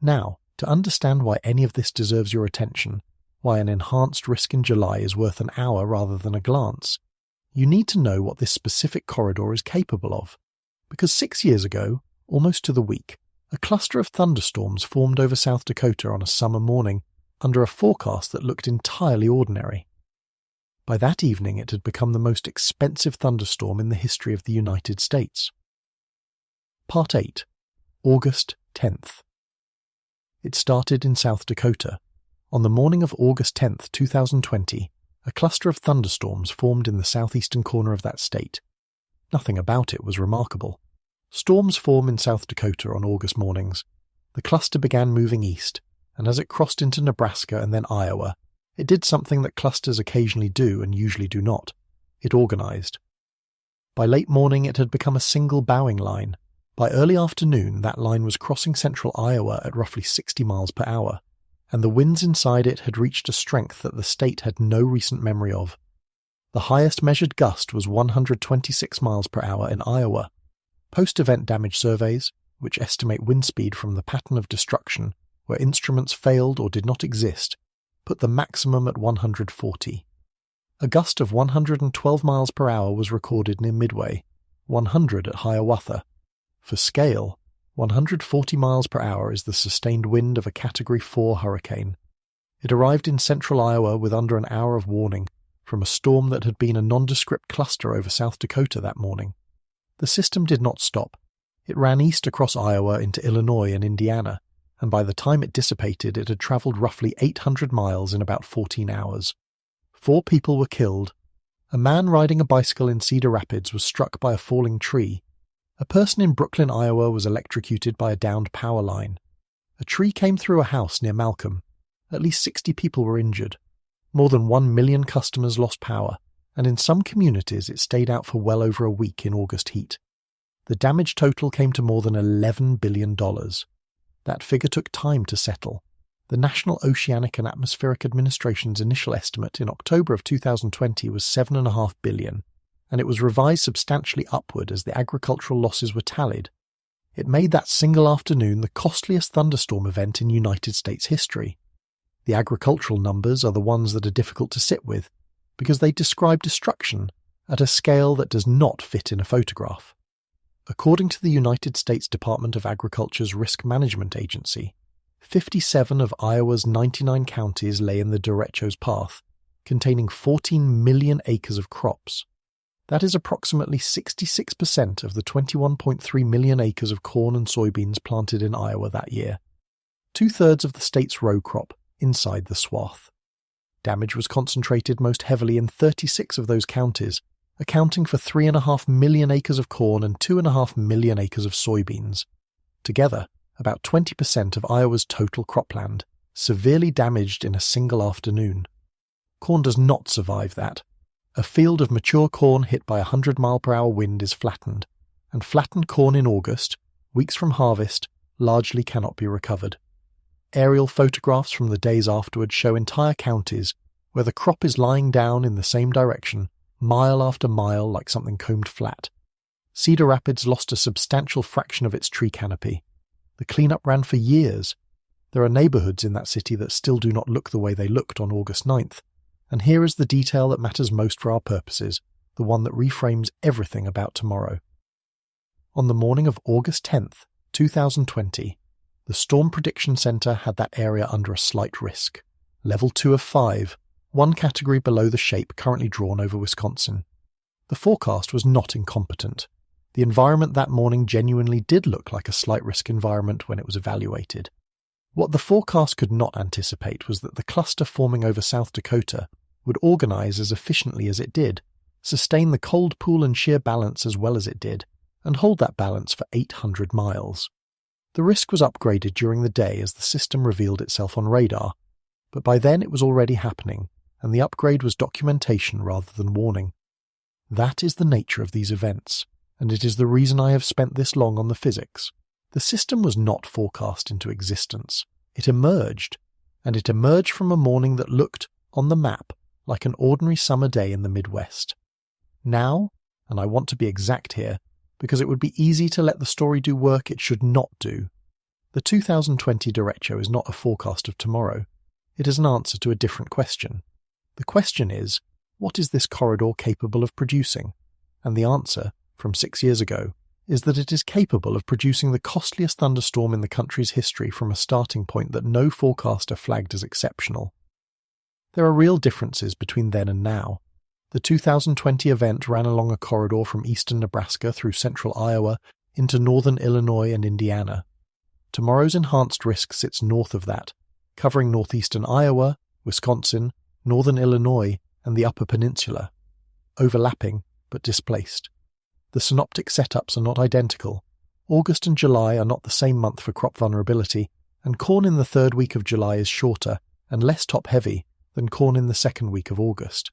Now, to understand why any of this deserves your attention, why an enhanced risk in July is worth an hour rather than a glance, you need to know what this specific corridor is capable of. Because 6 years ago, almost to the week, a cluster of thunderstorms formed over South Dakota on a summer morning under a forecast that looked entirely ordinary. By that evening it had become the most expensive thunderstorm in the history of the United States. Part 8. August 10th. It started in South Dakota. On the morning of August 10th, 2020, a cluster of thunderstorms formed in the southeastern corner of that state. Nothing about it was remarkable. Storms form in South Dakota on August mornings. The cluster began moving east, and as it crossed into Nebraska and then Iowa, it did something that clusters occasionally do and usually do not. It organized. By late morning it had become a single bowing line. By early afternoon that line was crossing central Iowa at roughly 60 miles per hour, and the winds inside it had reached a strength that the state had no recent memory of. The highest measured gust was 126 miles per hour in Iowa. Post-event damage surveys, which estimate wind speed from the pattern of destruction where instruments failed or did not exist, put the maximum at 140. A gust of 112 miles per hour was recorded near Midway, 100 at Hiawatha. For scale, 140 miles per hour is the sustained wind of a Category 4 hurricane. It arrived in central Iowa with under an hour of warning from a storm that had been a nondescript cluster over South Dakota that morning. The system did not stop. It ran east across Iowa into Illinois and Indiana, and by the time it dissipated it had travelled roughly 800 miles in about 14 hours. 4 people were killed. A man riding a bicycle in Cedar Rapids was struck by a falling tree. A person in Brooklyn, Iowa was electrocuted by a downed power line. A tree came through a house near Malcolm. At least 60 people were injured. More than 1 million customers lost power, and in some communities it stayed out for well over a week in August heat. The damage total came to more than $11 billion. That figure took time to settle. The National Oceanic and Atmospheric Administration's initial estimate in October of 2020 was $7.5 billion, and it was revised substantially upward as the agricultural losses were tallied. It made that single afternoon the costliest thunderstorm event in United States history. The agricultural numbers are the ones that are difficult to sit with, because they describe destruction at a scale that does not fit in a photograph. According to the United States Department of Agriculture's Risk Management Agency, 57 of Iowa's 99 counties lay in the derecho's path, containing 14 million acres of crops. That is approximately 66% of the 21.3 million acres of corn and soybeans planted in Iowa that year. 2/3 of the state's row crop inside the swath. Damage was concentrated most heavily in 36 of those counties, accounting for 3.5 million acres of corn and 2.5 million acres of soybeans. Together, about 20% of Iowa's total cropland, severely damaged in a single afternoon. Corn does not survive that. A field of mature corn hit by a 100-mile-per-hour wind is flattened, and flattened corn in August, weeks from harvest, largely cannot be recovered. Aerial photographs from the days afterward show entire counties where the crop is lying down in the same direction, mile after mile like something combed flat. Cedar Rapids lost a substantial fraction of its tree canopy. The cleanup ran for years. There are neighborhoods in that city that still do not look the way they looked on August 9th, and here is the detail that matters most for our purposes, the one that reframes everything about tomorrow. On the morning of August 10th, 2020, the Storm Prediction Center had that area under a slight risk, level 2 of 5, 1 category below the shape currently drawn over Wisconsin. The forecast was not incompetent. The environment that morning genuinely did look like a slight risk environment when it was evaluated. What the forecast could not anticipate was that the cluster forming over South Dakota would organize as efficiently as it did, sustain the cold pool and shear balance as well as it did, and hold that balance for 800 miles. The risk was upgraded during the day as the system revealed itself on radar, but by then it was already happening, and the upgrade was documentation rather than warning. That is the nature of these events, and it is the reason I have spent this long on the physics. The system was not forecast into existence. It emerged, and it emerged from a morning that looked, on the map, like an ordinary summer day in the Midwest. Now, and I want to be exact here, because it would be easy to let the story do work it should not do. The 2020 derecho is not a forecast of tomorrow. It is an answer to a different question. The question is, what is this corridor capable of producing? And the answer, from 6 years ago, is that it is capable of producing the costliest thunderstorm in the country's history from a starting point that no forecaster flagged as exceptional. There are real differences between then and now. The 2020 event ran along a corridor from eastern Nebraska through central Iowa into northern Illinois and Indiana. Tomorrow's enhanced risk sits north of that, covering northeastern Iowa, Wisconsin, northern Illinois, and the Upper Peninsula. Overlapping, but displaced. The synoptic setups are not identical. August and July are not the same month for crop vulnerability, and corn in the 3rd week of July is shorter and less top-heavy than corn in the 2nd week of August.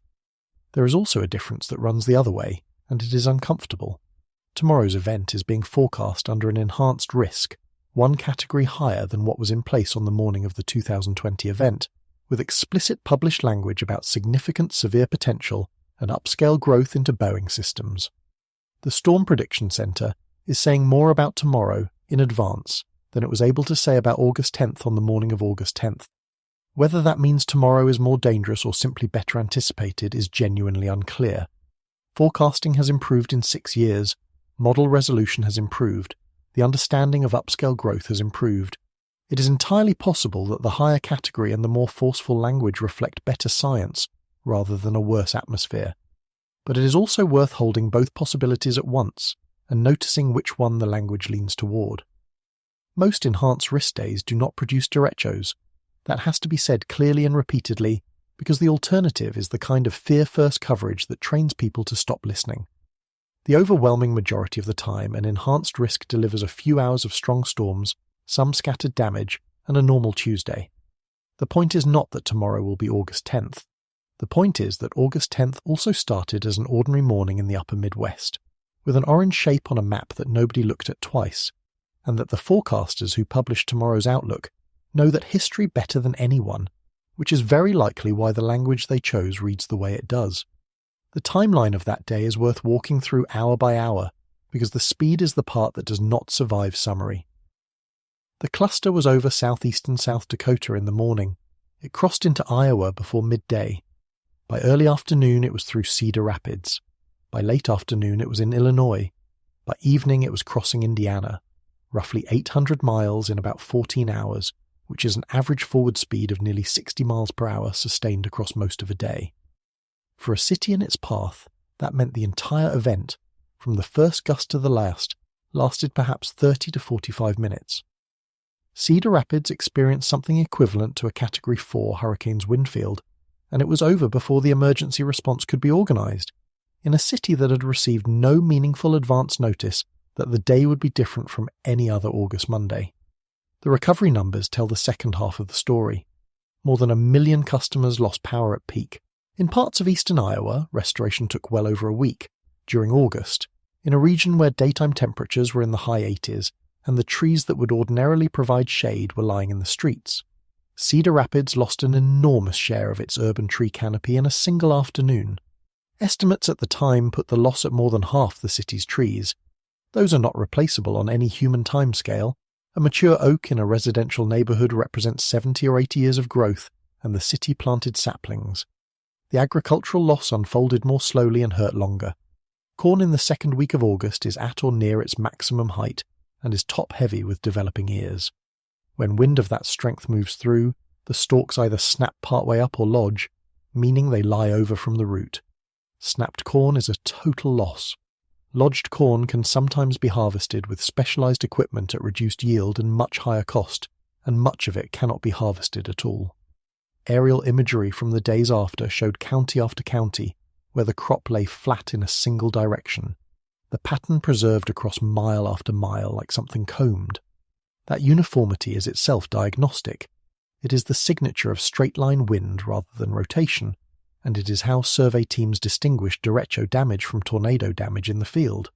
There is also a difference that runs the other way, and it is uncomfortable. Tomorrow's event is being forecast under an enhanced risk, one category higher than what was in place on the morning of the 2020 event, with explicit published language about significant severe potential and upscale growth into Boeing systems. The Storm Prediction Center is saying more about tomorrow in advance than it was able to say about August 10th on the morning of August 10th. Whether that means tomorrow is more dangerous or simply better anticipated is genuinely unclear. Forecasting has improved in 6 years, model resolution has improved, the understanding of upscale growth has improved. It is entirely possible that the higher category and the more forceful language reflect better science rather than a worse atmosphere. But it is also worth holding both possibilities at once and noticing which one the language leans toward. Most enhanced risk days do not produce derechos. That has to be said clearly and repeatedly, because the alternative is the kind of fear-first coverage that trains people to stop listening. The overwhelming majority of the time, an enhanced risk delivers a few hours of strong storms, some scattered damage, and a normal Tuesday. The point is not that tomorrow will be August 10th. The point is that August 10th also started as an ordinary morning in the upper Midwest, with an orange shape on a map that nobody looked at twice, and that the forecasters who published tomorrow's outlook know that history better than anyone, which is very likely why the language they chose reads the way it does. The timeline of that day is worth walking through hour by hour, because the speed is the part that does not survive summary. The cluster was over southeastern South Dakota in the morning. It crossed into Iowa before midday. By early afternoon it was through Cedar Rapids. By late afternoon it was in Illinois. By evening it was crossing Indiana, roughly 800 miles in about 14 hours, which is an average forward speed of nearly 60 miles per hour sustained across most of a day. For a city in its path, that meant the entire event, from the first gust to the last, lasted perhaps 30 to 45 minutes. Cedar Rapids experienced something equivalent to a Category 4 hurricane's wind field, and it was over before the emergency response could be organised, in a city that had received no meaningful advance notice that the day would be different from any other August Monday. The recovery numbers tell the second half of the story. More than 1 million customers lost power at peak. In parts of eastern Iowa, restoration took well over a week, during August, in a region where daytime temperatures were in the high 80s and the trees that would ordinarily provide shade were lying in the streets. Cedar Rapids lost an enormous share of its urban tree canopy in a single afternoon. Estimates at the time put the loss at more than half the city's trees. Those are not replaceable on any human timescale. A mature oak in a residential neighbourhood represents 70 or 80 years of growth, and the city planted saplings. The agricultural loss unfolded more slowly and hurt longer. Corn in the second week of August is at or near its maximum height and is top-heavy with developing ears. When wind of that strength moves through, the stalks either snap partway up or lodge, meaning they lie over from the root. Snapped corn is a total loss. Lodged corn can sometimes be harvested with specialised equipment at reduced yield and much higher cost, and much of it cannot be harvested at all. Aerial imagery from the days after showed county after county where the crop lay flat in a single direction, the pattern preserved across mile after mile like something combed. That uniformity is itself diagnostic. It is the signature of straight-line wind rather than rotation, and it is how survey teams distinguish derecho damage from tornado damage in the field.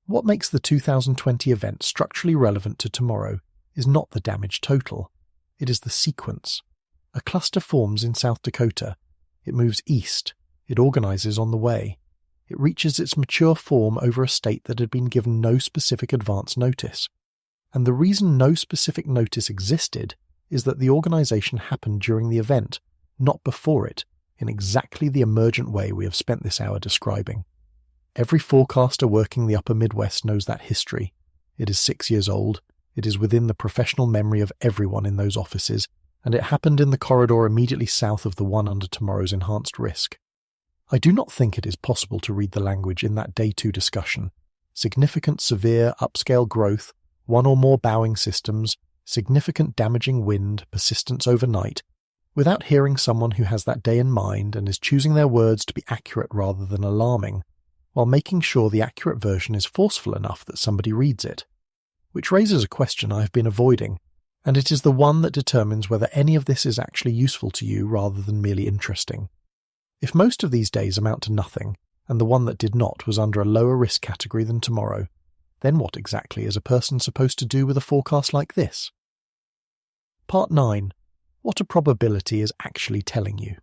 What makes the 2020 event structurally relevant to tomorrow is not the damage total. It is the sequence. A cluster forms in South Dakota. It moves east. It organizes on the way. It reaches its mature form over a state that had been given no specific advance notice. And the reason no specific notice existed is that the organization happened during the event, not before it, in exactly the emergent way we have spent this hour describing. Every forecaster working the upper Midwest knows that history. It is 6 years old. It is within the professional memory of everyone in those offices, and it happened in the corridor immediately south of the one under tomorrow's enhanced risk. I do not think it is possible to read the language in that Day 2 discussion. Significant severe upscale growth, one or more bowing systems, significant damaging wind, persistence overnight, without hearing someone who has that day in mind and is choosing their words to be accurate rather than alarming, while making sure the accurate version is forceful enough that somebody reads it. Which raises a question I have been avoiding, and it is the one that determines whether any of this is actually useful to you rather than merely interesting. If most of these days amount to nothing, and the one that did not was under a lower risk category than tomorrow, Then what exactly is a person supposed to do with a forecast like this? Part 9. What a probability is actually telling you.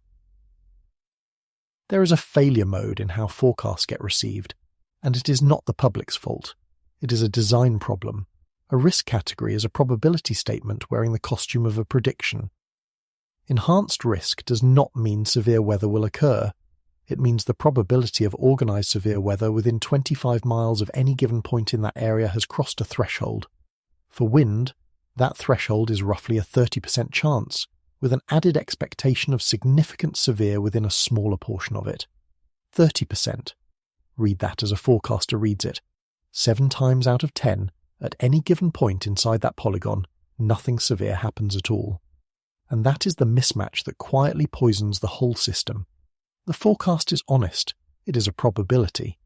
There is a failure mode in how forecasts get received, and it is not the public's fault. It is a design problem. A risk category is a probability statement wearing the costume of a prediction. Enhanced risk does not mean severe weather will occur. It means the probability of organised severe weather within 25 miles of any given point in that area has crossed a threshold. For wind, that threshold is roughly a 30% chance, with an added expectation of significant severe within a smaller portion of it. 30%. Read that as a forecaster reads it. 7 times out of 10, at any given point inside that polygon, nothing severe happens at all. And that is the mismatch that quietly poisons the whole system. The forecast is honest, it is a probability,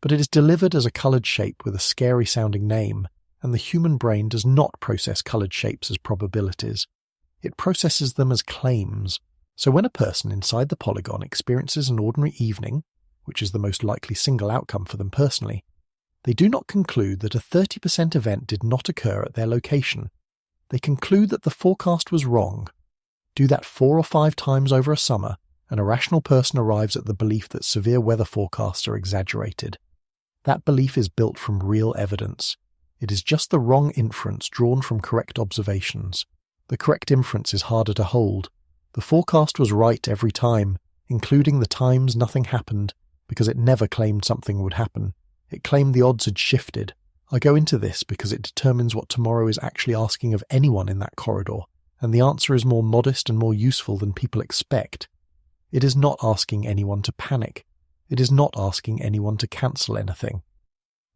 but it is delivered as a coloured shape with a scary-sounding name, and the human brain does not process coloured shapes as probabilities. It processes them as claims. So when a person inside the polygon experiences an ordinary evening, which is the most likely single outcome for them personally, they do not conclude that a 30% event did not occur at their location. They conclude that the forecast was wrong. Do that 4 or 5 times over a summer, and a rational person arrives at the belief that severe weather forecasts are exaggerated. That belief is built from real evidence. It is just the wrong inference drawn from correct observations. The correct inference is harder to hold. The forecast was right every time, including the times nothing happened, because it never claimed something would happen. It claimed the odds had shifted. I go into this because it determines what tomorrow is actually asking of anyone in that corridor, and the answer is more modest and more useful than people expect. It is not asking anyone to panic. It is not asking anyone to cancel anything.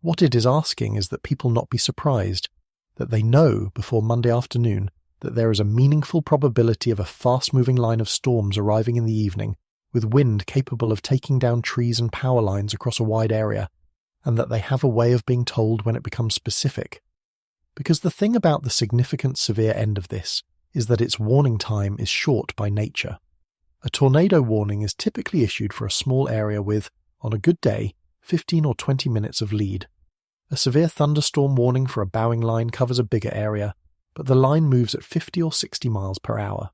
What it is asking is that people not be surprised, that they know before Monday afternoon that there is a meaningful probability of a fast-moving line of storms arriving in the evening, with wind capable of taking down trees and power lines across a wide area, and that they have a way of being told when it becomes specific. Because the thing about the significant severe end of this is that its warning time is short by nature. A tornado warning is typically issued for a small area with, on a good day, 15 or 20 minutes of lead. A severe thunderstorm warning for a bowing line covers a bigger area, but the line moves at 50 or 60 miles per hour.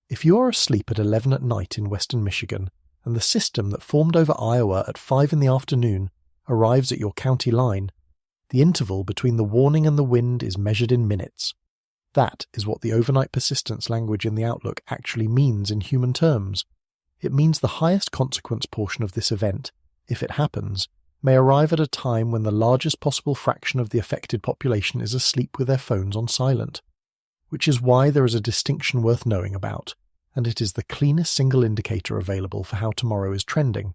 If you are asleep at 11 at night in western Michigan, and the system that formed over Iowa at 5 in the afternoon arrives at your county line, the interval between the warning and the wind is measured in minutes. That is what the overnight persistence language in the Outlook actually means in human terms. It means the highest consequence portion of this event, if it happens, may arrive at a time when the largest possible fraction of the affected population is asleep with their phones on silent, which is why there is a distinction worth knowing about, and it is the cleanest single indicator available for how tomorrow is trending.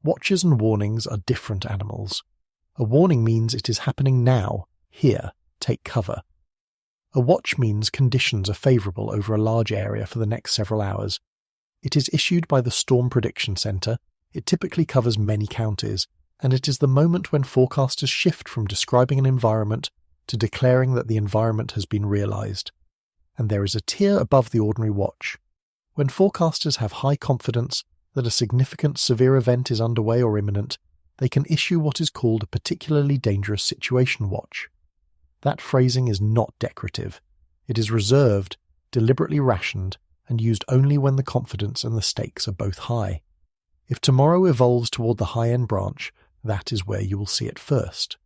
Watches and warnings are different animals. A warning means it is happening now, here, take cover. A watch means conditions are favourable over a large area for the next several hours. It is issued by the Storm Prediction Centre, it typically covers many counties, and it is the moment when forecasters shift from describing an environment to declaring that the environment has been realised. And there is a tier above the ordinary watch. When forecasters have high confidence that a significant severe event is underway or imminent, they can issue what is called a particularly dangerous situation watch. That phrasing is not decorative. It is reserved, deliberately rationed, and used only when the confidence and the stakes are both high. If tomorrow evolves toward the high-end branch, that is where you will see it first.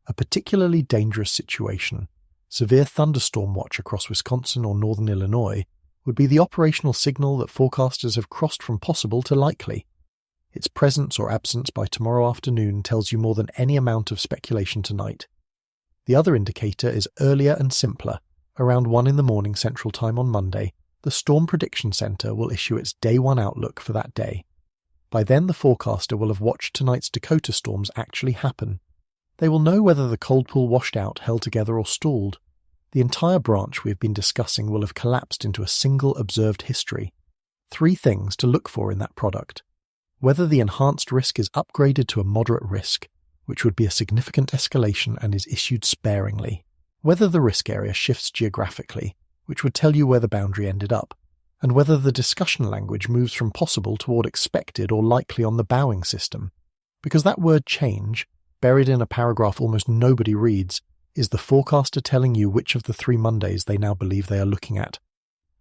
A particularly dangerous situation, severe thunderstorm watch across Wisconsin or northern Illinois, would be the operational signal that forecasters have crossed from possible to likely. Its presence or absence by tomorrow afternoon tells you more than any amount of speculation tonight. The other indicator is earlier and simpler. Around 1 in the morning Central Time on Monday, the Storm Prediction Centre will issue its Day 1 outlook for that day. By then the forecaster will have watched tonight's Dakota storms actually happen. They will know whether the cold pool washed out, held together or stalled. The entire branch we have been discussing will have collapsed into a single observed history. 3 things to look for in that product. Whether the enhanced risk is upgraded to a moderate risk, which would be a significant escalation and is issued sparingly. Whether the risk area shifts geographically, which would tell you where the boundary ended up. And whether the discussion language moves from possible toward expected or likely on the bowing system. Because that word change, buried in a paragraph almost nobody reads, is the forecaster telling you which of the 3 Mondays they now believe they are looking at.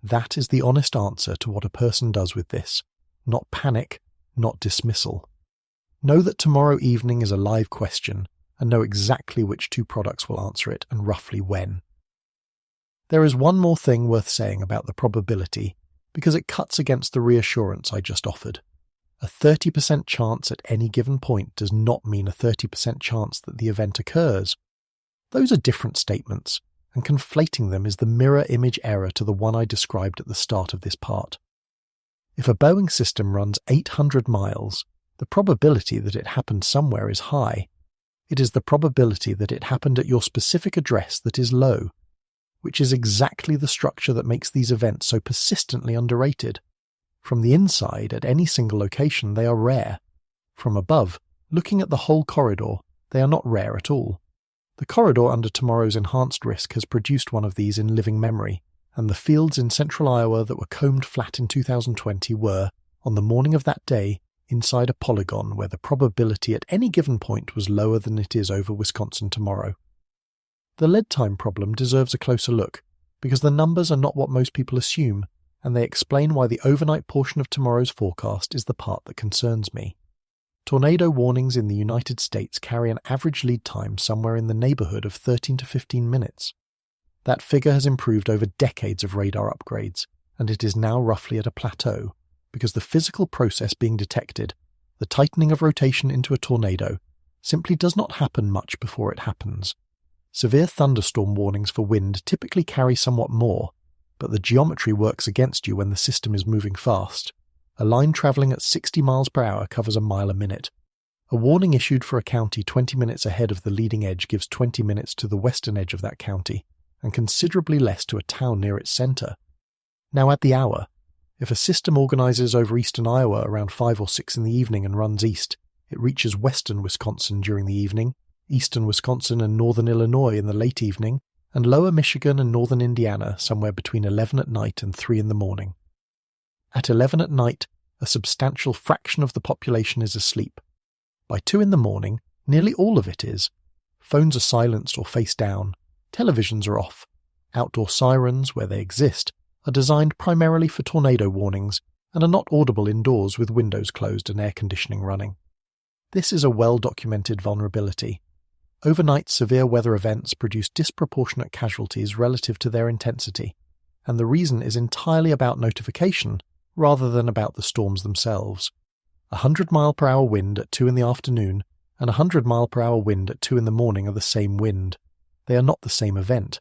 That is the honest answer to what a person does with this. Not panic, not dismissal. Know that tomorrow evening is a live question, and know exactly which 2 products will answer it and roughly when. There is one more thing worth saying about the probability, because it cuts against the reassurance I just offered. A 30% chance at any given point does not mean a 30% chance that the event occurs. Those are different statements, and conflating them is the mirror image error to the one I described at the start of this part. If a Boeing system runs 800 miles, the probability that it happened somewhere is high. It is the probability that it happened at your specific address that is low, which is exactly the structure that makes these events so persistently underrated. From the inside, at any single location, they are rare. From above, looking at the whole corridor, they are not rare at all. The corridor under tomorrow's enhanced risk has produced one of these in living memory, and the fields in central Iowa that were combed flat in 2020 were, on the morning of that day, inside a polygon where the probability at any given point was lower than it is over Wisconsin tomorrow. The lead time problem deserves a closer look, because the numbers are not what most people assume, and they explain why the overnight portion of tomorrow's forecast is the part that concerns me. Tornado warnings in the United States carry an average lead time somewhere in the neighborhood of 13 to 15 minutes. That figure has improved over decades of radar upgrades, and it is now roughly at a plateau, because the physical process being detected, the tightening of rotation into a tornado, simply does not happen much before it happens. Severe thunderstorm warnings for wind typically carry somewhat more, but the geometry works against you when the system is moving fast. A line travelling at 60 miles per hour covers a mile a minute. A warning issued for a county 20 minutes ahead of the leading edge gives 20 minutes to the western edge of that county, and considerably less to a town near its centre. Now add the hour. If a system organises over eastern Iowa around 5 or 6 in the evening and runs east, it reaches western Wisconsin during the evening, eastern Wisconsin and northern Illinois in the late evening, and lower Michigan and northern Indiana somewhere between 11 at night and 3 in the morning. At 11 at night, a substantial fraction of the population is asleep. By 2 in the morning, nearly all of it is. Phones are silenced or face down. Televisions are off. Outdoor sirens, where they exist, are designed primarily for tornado warnings and are not audible indoors with windows closed and air conditioning running. This is a well-documented vulnerability. Overnight severe weather events produce disproportionate casualties relative to their intensity, and the reason is entirely about notification rather than about the storms themselves. A 100-mile-per-hour wind at 2 in the afternoon and a 100-mile-per-hour wind at 2 in the morning are the same wind. They are not the same event.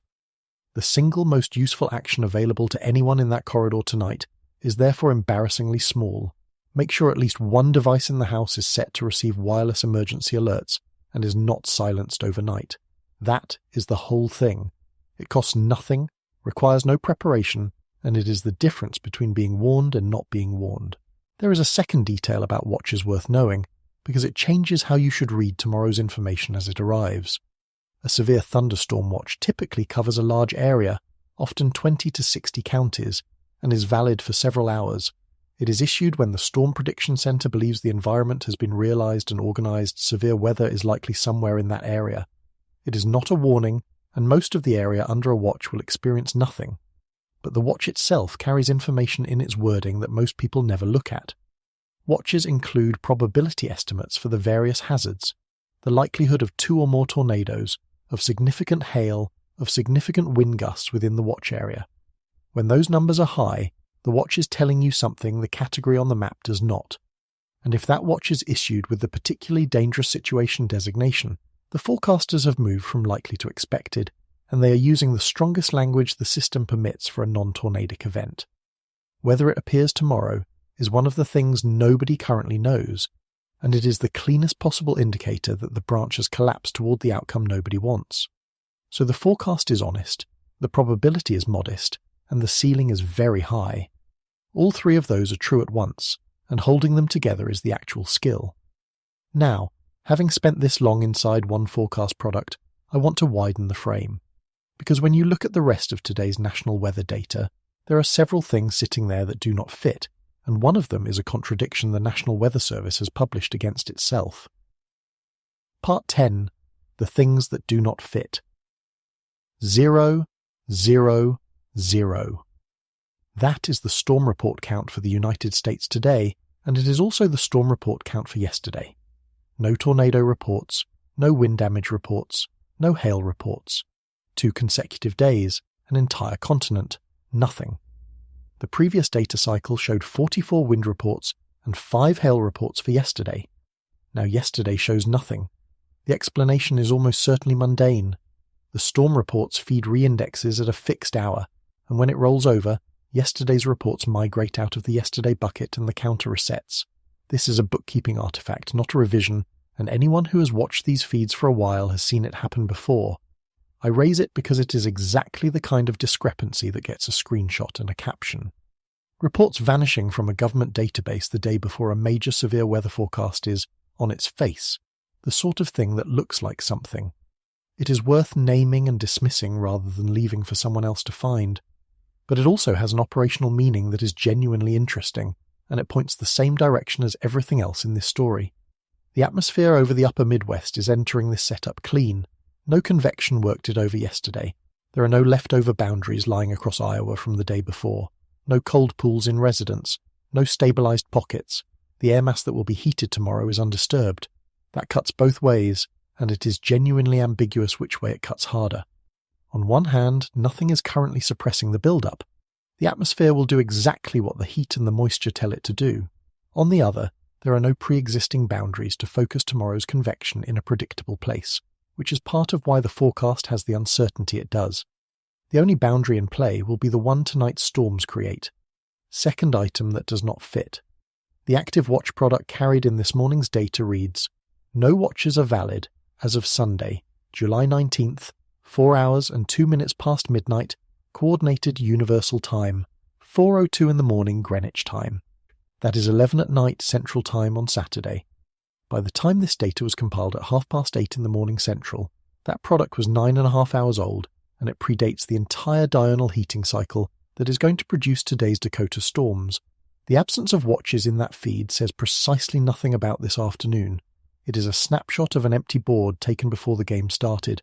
The single most useful action available to anyone in that corridor tonight is therefore embarrassingly small. Make sure at least one device in the house is set to receive wireless emergency alerts and is not silenced overnight. That is the whole thing. It costs nothing, requires no preparation, and it is the difference between being warned and not being warned. There is a second detail about watches worth knowing, because it changes how you should read tomorrow's information as it arrives. A severe thunderstorm watch typically covers a large area, often 20 to 60 counties, and is valid for several hours. It is issued when the Storm Prediction Center believes the environment has been realized and organized severe weather is likely somewhere in that area. It is not a warning, and most of the area under a watch will experience nothing. But the watch itself carries information in its wording that most people never look at. Watches include probability estimates for the various hazards, the likelihood of 2 or more tornadoes, of significant hail, of significant wind gusts within the watch area. When those numbers are high, the watch is telling you something the category on the map does not. And if that watch is issued with the particularly dangerous situation designation, the forecasters have moved from likely to expected, and they are using the strongest language the system permits for a non-tornadic event. Whether it appears tomorrow is one of the things nobody currently knows, and it is the cleanest possible indicator that the branch has collapsed toward the outcome nobody wants. So the forecast is honest, the probability is modest, and the ceiling is very high. All 3 of those are true at once, and holding them together is the actual skill. Now, having spent this long inside one forecast product, I want to widen the frame. Because when you look at the rest of today's national weather data, there are several things sitting there that do not fit, and one of them is a contradiction the National Weather Service has published against itself. Part 10. The Things That Do Not Fit. 0, 0, 0. That is the storm report count for the United States today, and it is also the storm report count for yesterday. No tornado reports, no wind damage reports, no hail reports. 2 consecutive days, an entire continent, nothing. The previous data cycle showed 44 wind reports and 5 hail reports for yesterday. Now yesterday shows nothing. The explanation is almost certainly mundane. The storm reports feed reindexes at a fixed hour, and when it rolls over, yesterday's reports migrate out of the yesterday bucket and the counter resets. This is a bookkeeping artifact, not a revision, and anyone who has watched these feeds for a while has seen it happen before. I raise it because it is exactly the kind of discrepancy that gets a screenshot and a caption. Reports vanishing from a government database the day before a major severe weather forecast is, on its face, the sort of thing that looks like something. It is worth naming and dismissing rather than leaving for someone else to find. But it also has an operational meaning that is genuinely interesting, and it points the same direction as everything else in this story. The atmosphere over the upper Midwest is entering this setup clean. No convection worked it over yesterday. There are no leftover boundaries lying across Iowa from the day before. No cold pools in residence. No stabilized pockets. The air mass that will be heated tomorrow is undisturbed. That cuts both ways, and it is genuinely ambiguous which way it cuts harder. On one hand, nothing is currently suppressing the build-up. The atmosphere will do exactly what the heat and the moisture tell it to do. On the other, there are no pre-existing boundaries to focus tomorrow's convection in a predictable place, which is part of why the forecast has the uncertainty it does. The only boundary in play will be the one tonight's storms create. Second item that does not fit. The active watch product carried in this morning's data reads, no watches are valid as of Sunday, July 19th, 4 hours and 2 minutes past midnight, Coordinated Universal Time, 4:02 in the morning Greenwich Time. That is 11 at night Central Time on Saturday. By the time this data was compiled at 8:30 in the morning Central, that product was 9.5 hours old, and it predates the entire diurnal heating cycle that is going to produce today's Dakota storms. The absence of watches in that feed says precisely nothing about this afternoon. It is a snapshot of an empty board taken before the game started,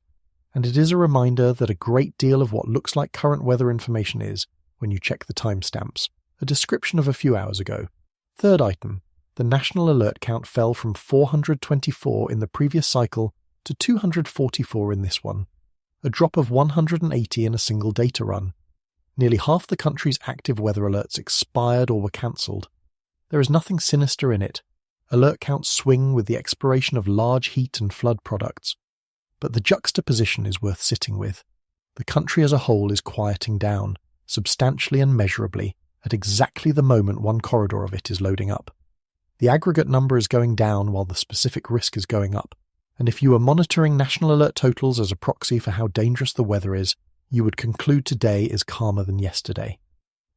and it is a reminder that a great deal of what looks like current weather information is, when you check the timestamps, a description of a few hours ago. Third item, the national alert count fell from 424 in the previous cycle to 244 in this one, a drop of 180 in a single data run. Nearly half the country's active weather alerts expired or were cancelled. There is nothing sinister in it. Alert counts swing with the expiration of large heat and flood products. But the juxtaposition is worth sitting with. The country as a whole is quieting down, substantially and measurably, at exactly the moment one corridor of it is loading up. The aggregate number is going down while the specific risk is going up, and if you were monitoring national alert totals as a proxy for how dangerous the weather is, you would conclude today is calmer than yesterday.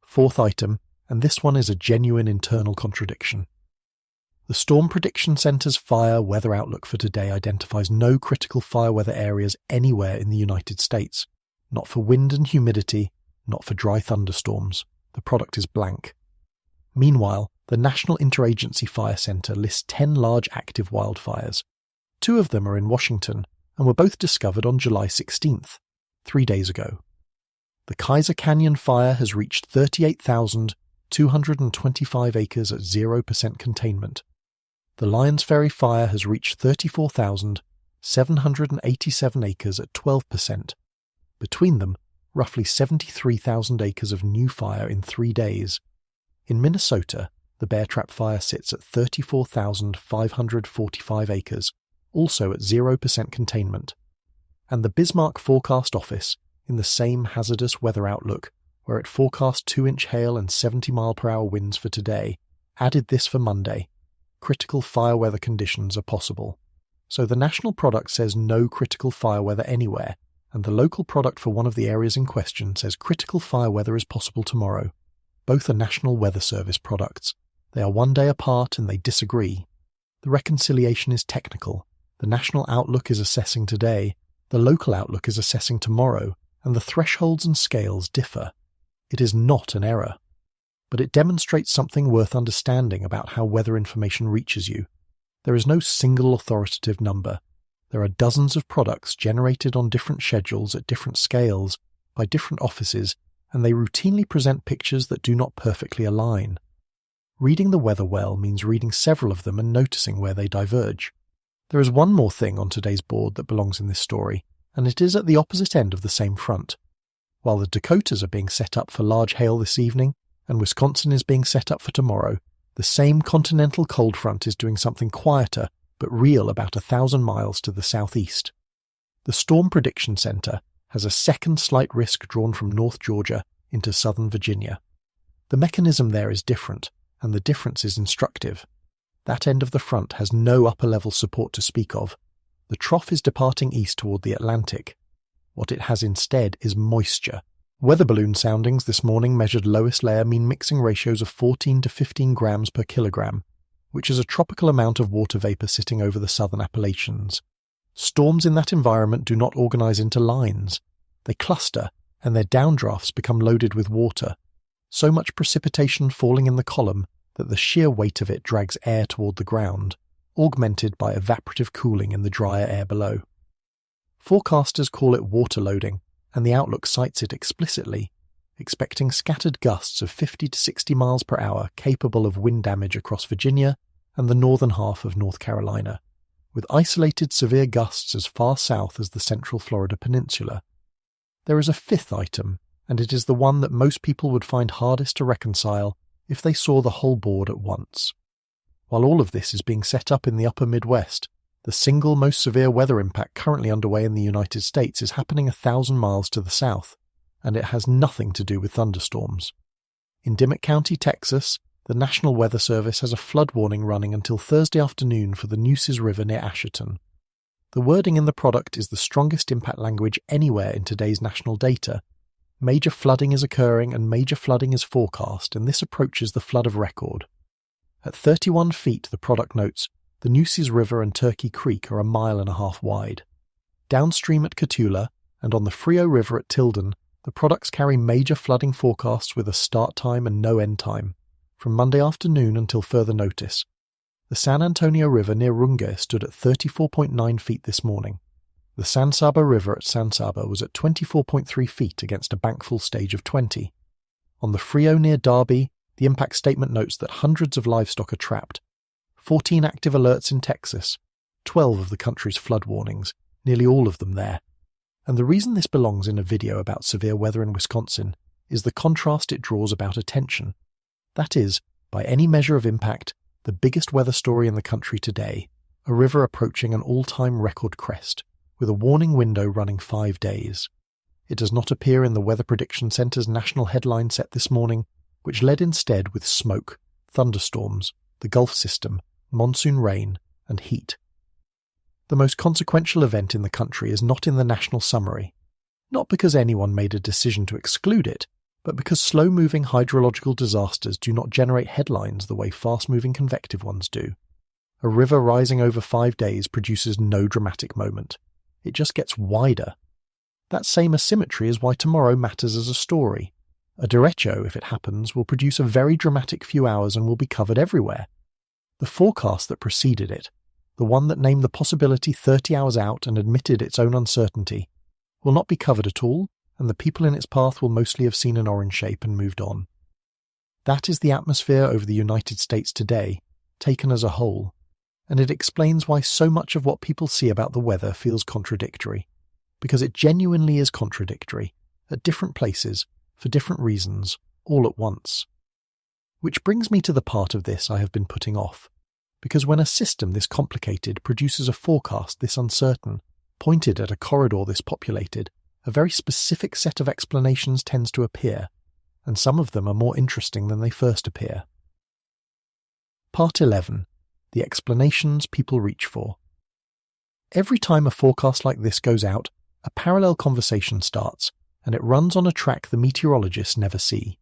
Fourth item, and this one is a genuine internal contradiction. The Storm Prediction Center's fire weather outlook for today identifies no critical fire weather areas anywhere in the United States. Not for wind and humidity, not for dry thunderstorms. The product is blank. Meanwhile, the National Interagency Fire Center lists 10 large active wildfires. 2 of them are in Washington and were both discovered on July 16th, 3 days ago. The Kaiser Canyon fire has reached 38,225 acres at 0% containment. The Lions Ferry fire has reached 34,787 acres at 12%. Between them, roughly 73,000 acres of new fire in 3 days. In Minnesota, the Bear Trap fire sits at 34,545 acres, also at 0% containment. And the Bismarck Forecast Office, in the same hazardous weather outlook, where it forecast 2-inch hail and 70-mile-per-hour winds for today, added this for Monday. Critical fire weather conditions are possible. So the national product says no critical fire weather anywhere, and the local product for one of the areas in question says critical fire weather is possible tomorrow. Both are National Weather Service products. They are 1 day apart and they disagree. The reconciliation is technical. The national outlook is assessing today, the local outlook is assessing tomorrow, and the thresholds and scales differ. It is not an error. But it demonstrates something worth understanding about how weather information reaches you. There is no single authoritative number. There are dozens of products generated on different schedules at different scales by different offices, and they routinely present pictures that do not perfectly align. Reading the weather well means reading several of them and noticing where they diverge. There is one more thing on today's board that belongs in this story, and it is at the opposite end of the same front. While the Dakotas are being set up for large hail this evening, and Wisconsin is being set up for tomorrow, the same continental cold front is doing something quieter but real about 1,000 miles to the southeast. The Storm Prediction Center has a second slight risk drawn from North Georgia into southern Virginia. The mechanism there is different, and the difference is instructive. That end of the front has no upper-level support to speak of. The trough is departing east toward the Atlantic. What it has instead is moisture. Weather balloon soundings this morning measured lowest layer mean mixing ratios of 14 to 15 grams per kilogram, which is a tropical amount of water vapor sitting over the southern Appalachians. Storms in that environment do not organize into lines. They cluster, and their downdrafts become loaded with water. So much precipitation falling in the column that the sheer weight of it drags air toward the ground, augmented by evaporative cooling in the drier air below. Forecasters call it water loading, and the outlook cites it explicitly, expecting scattered gusts of 50 to 60 miles per hour capable of wind damage across Virginia and the northern half of North Carolina, with isolated severe gusts as far south as the central Florida peninsula. There is a fifth item, and it is the one that most people would find hardest to reconcile if they saw the whole board at once. While all of this is being set up in the upper Midwest, the single most severe weather impact currently underway in the United States is happening 1,000 miles to the south, and it has nothing to do with thunderstorms. In Dimmock County, Texas, the National Weather Service has a flood warning running until Thursday afternoon for the Nueces River near Asherton. The wording in the product is the strongest impact language anywhere in today's national data. Major flooding is occurring and major flooding is forecast, and this approaches the flood of record. At 31 feet, the product notes, the Nueces River and Turkey Creek are 1.5 miles wide. Downstream at Cotulla and on the Frio River at Tilden, the products carry major flooding forecasts with a start time and no end time, from Monday afternoon until further notice. The San Antonio River near Runga stood at 34.9 feet this morning. The San Saba River at San Saba was at 24.3 feet against a bankfull stage of 20. On the Frio near Darby, the impact statement notes that hundreds of livestock are trapped. 14 active alerts in Texas, 12 of the country's flood warnings, nearly all of them there. And the reason this belongs in a video about severe weather in Wisconsin is the contrast it draws about attention. That is, by any measure of impact, the biggest weather story in the country today, a river approaching an all-time record crest, with a warning window running 5 days. It does not appear in the Weather Prediction Center's national headline set this morning, which led instead with smoke, thunderstorms, the Gulf system, monsoon rain, and heat. The most consequential event in the country is not in the national summary, not because anyone made a decision to exclude it, but because slow-moving hydrological disasters do not generate headlines the way fast-moving convective ones do. A river rising over 5 days produces no dramatic moment. It just gets wider. That same asymmetry is why tomorrow matters as a story. A derecho, if it happens, will produce a very dramatic few hours and will be covered everywhere. The forecast that preceded it, the one that named the possibility 30 hours out and admitted its own uncertainty, will not be covered at all, and the people in its path will mostly have seen an orange shape and moved on. That is the atmosphere over the United States today, taken as a whole, and it explains why so much of what people see about the weather feels contradictory, because it genuinely is contradictory, at different places, for different reasons, all at once. Which brings me to the part of this I have been putting off, because when a system this complicated produces a forecast this uncertain, pointed at a corridor this populated, a very specific set of explanations tends to appear, and some of them are more interesting than they first appear. Part 11. The explanations people reach for. Every time a forecast like this goes out, a parallel conversation starts, and it runs on a track the meteorologists never see.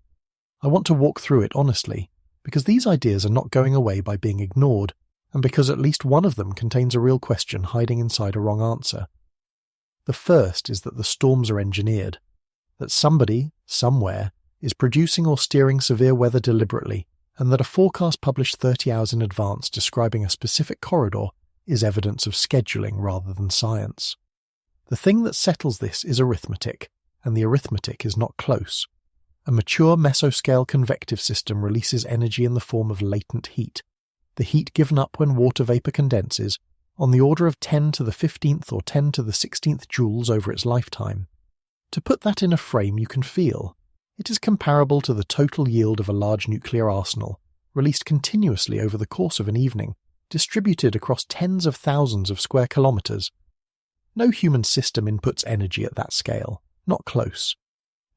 I want to walk through it honestly, because these ideas are not going away by being ignored, and because at least one of them contains a real question hiding inside a wrong answer. The first is that the storms are engineered, that somebody, somewhere, is producing or steering severe weather deliberately, and that a forecast published 30 hours in advance describing a specific corridor is evidence of scheduling rather than science. The thing that settles this is arithmetic, and the arithmetic is not close. A mature mesoscale convective system releases energy in the form of latent heat, the heat given up when water vapor condenses, on the order of 10 to the 15th or 10 to the 16th joules over its lifetime. To put that in a frame you can feel, it is comparable to the total yield of a large nuclear arsenal, released continuously over the course of an evening, distributed across tens of thousands of square kilometers. No human system inputs energy at that scale, not close.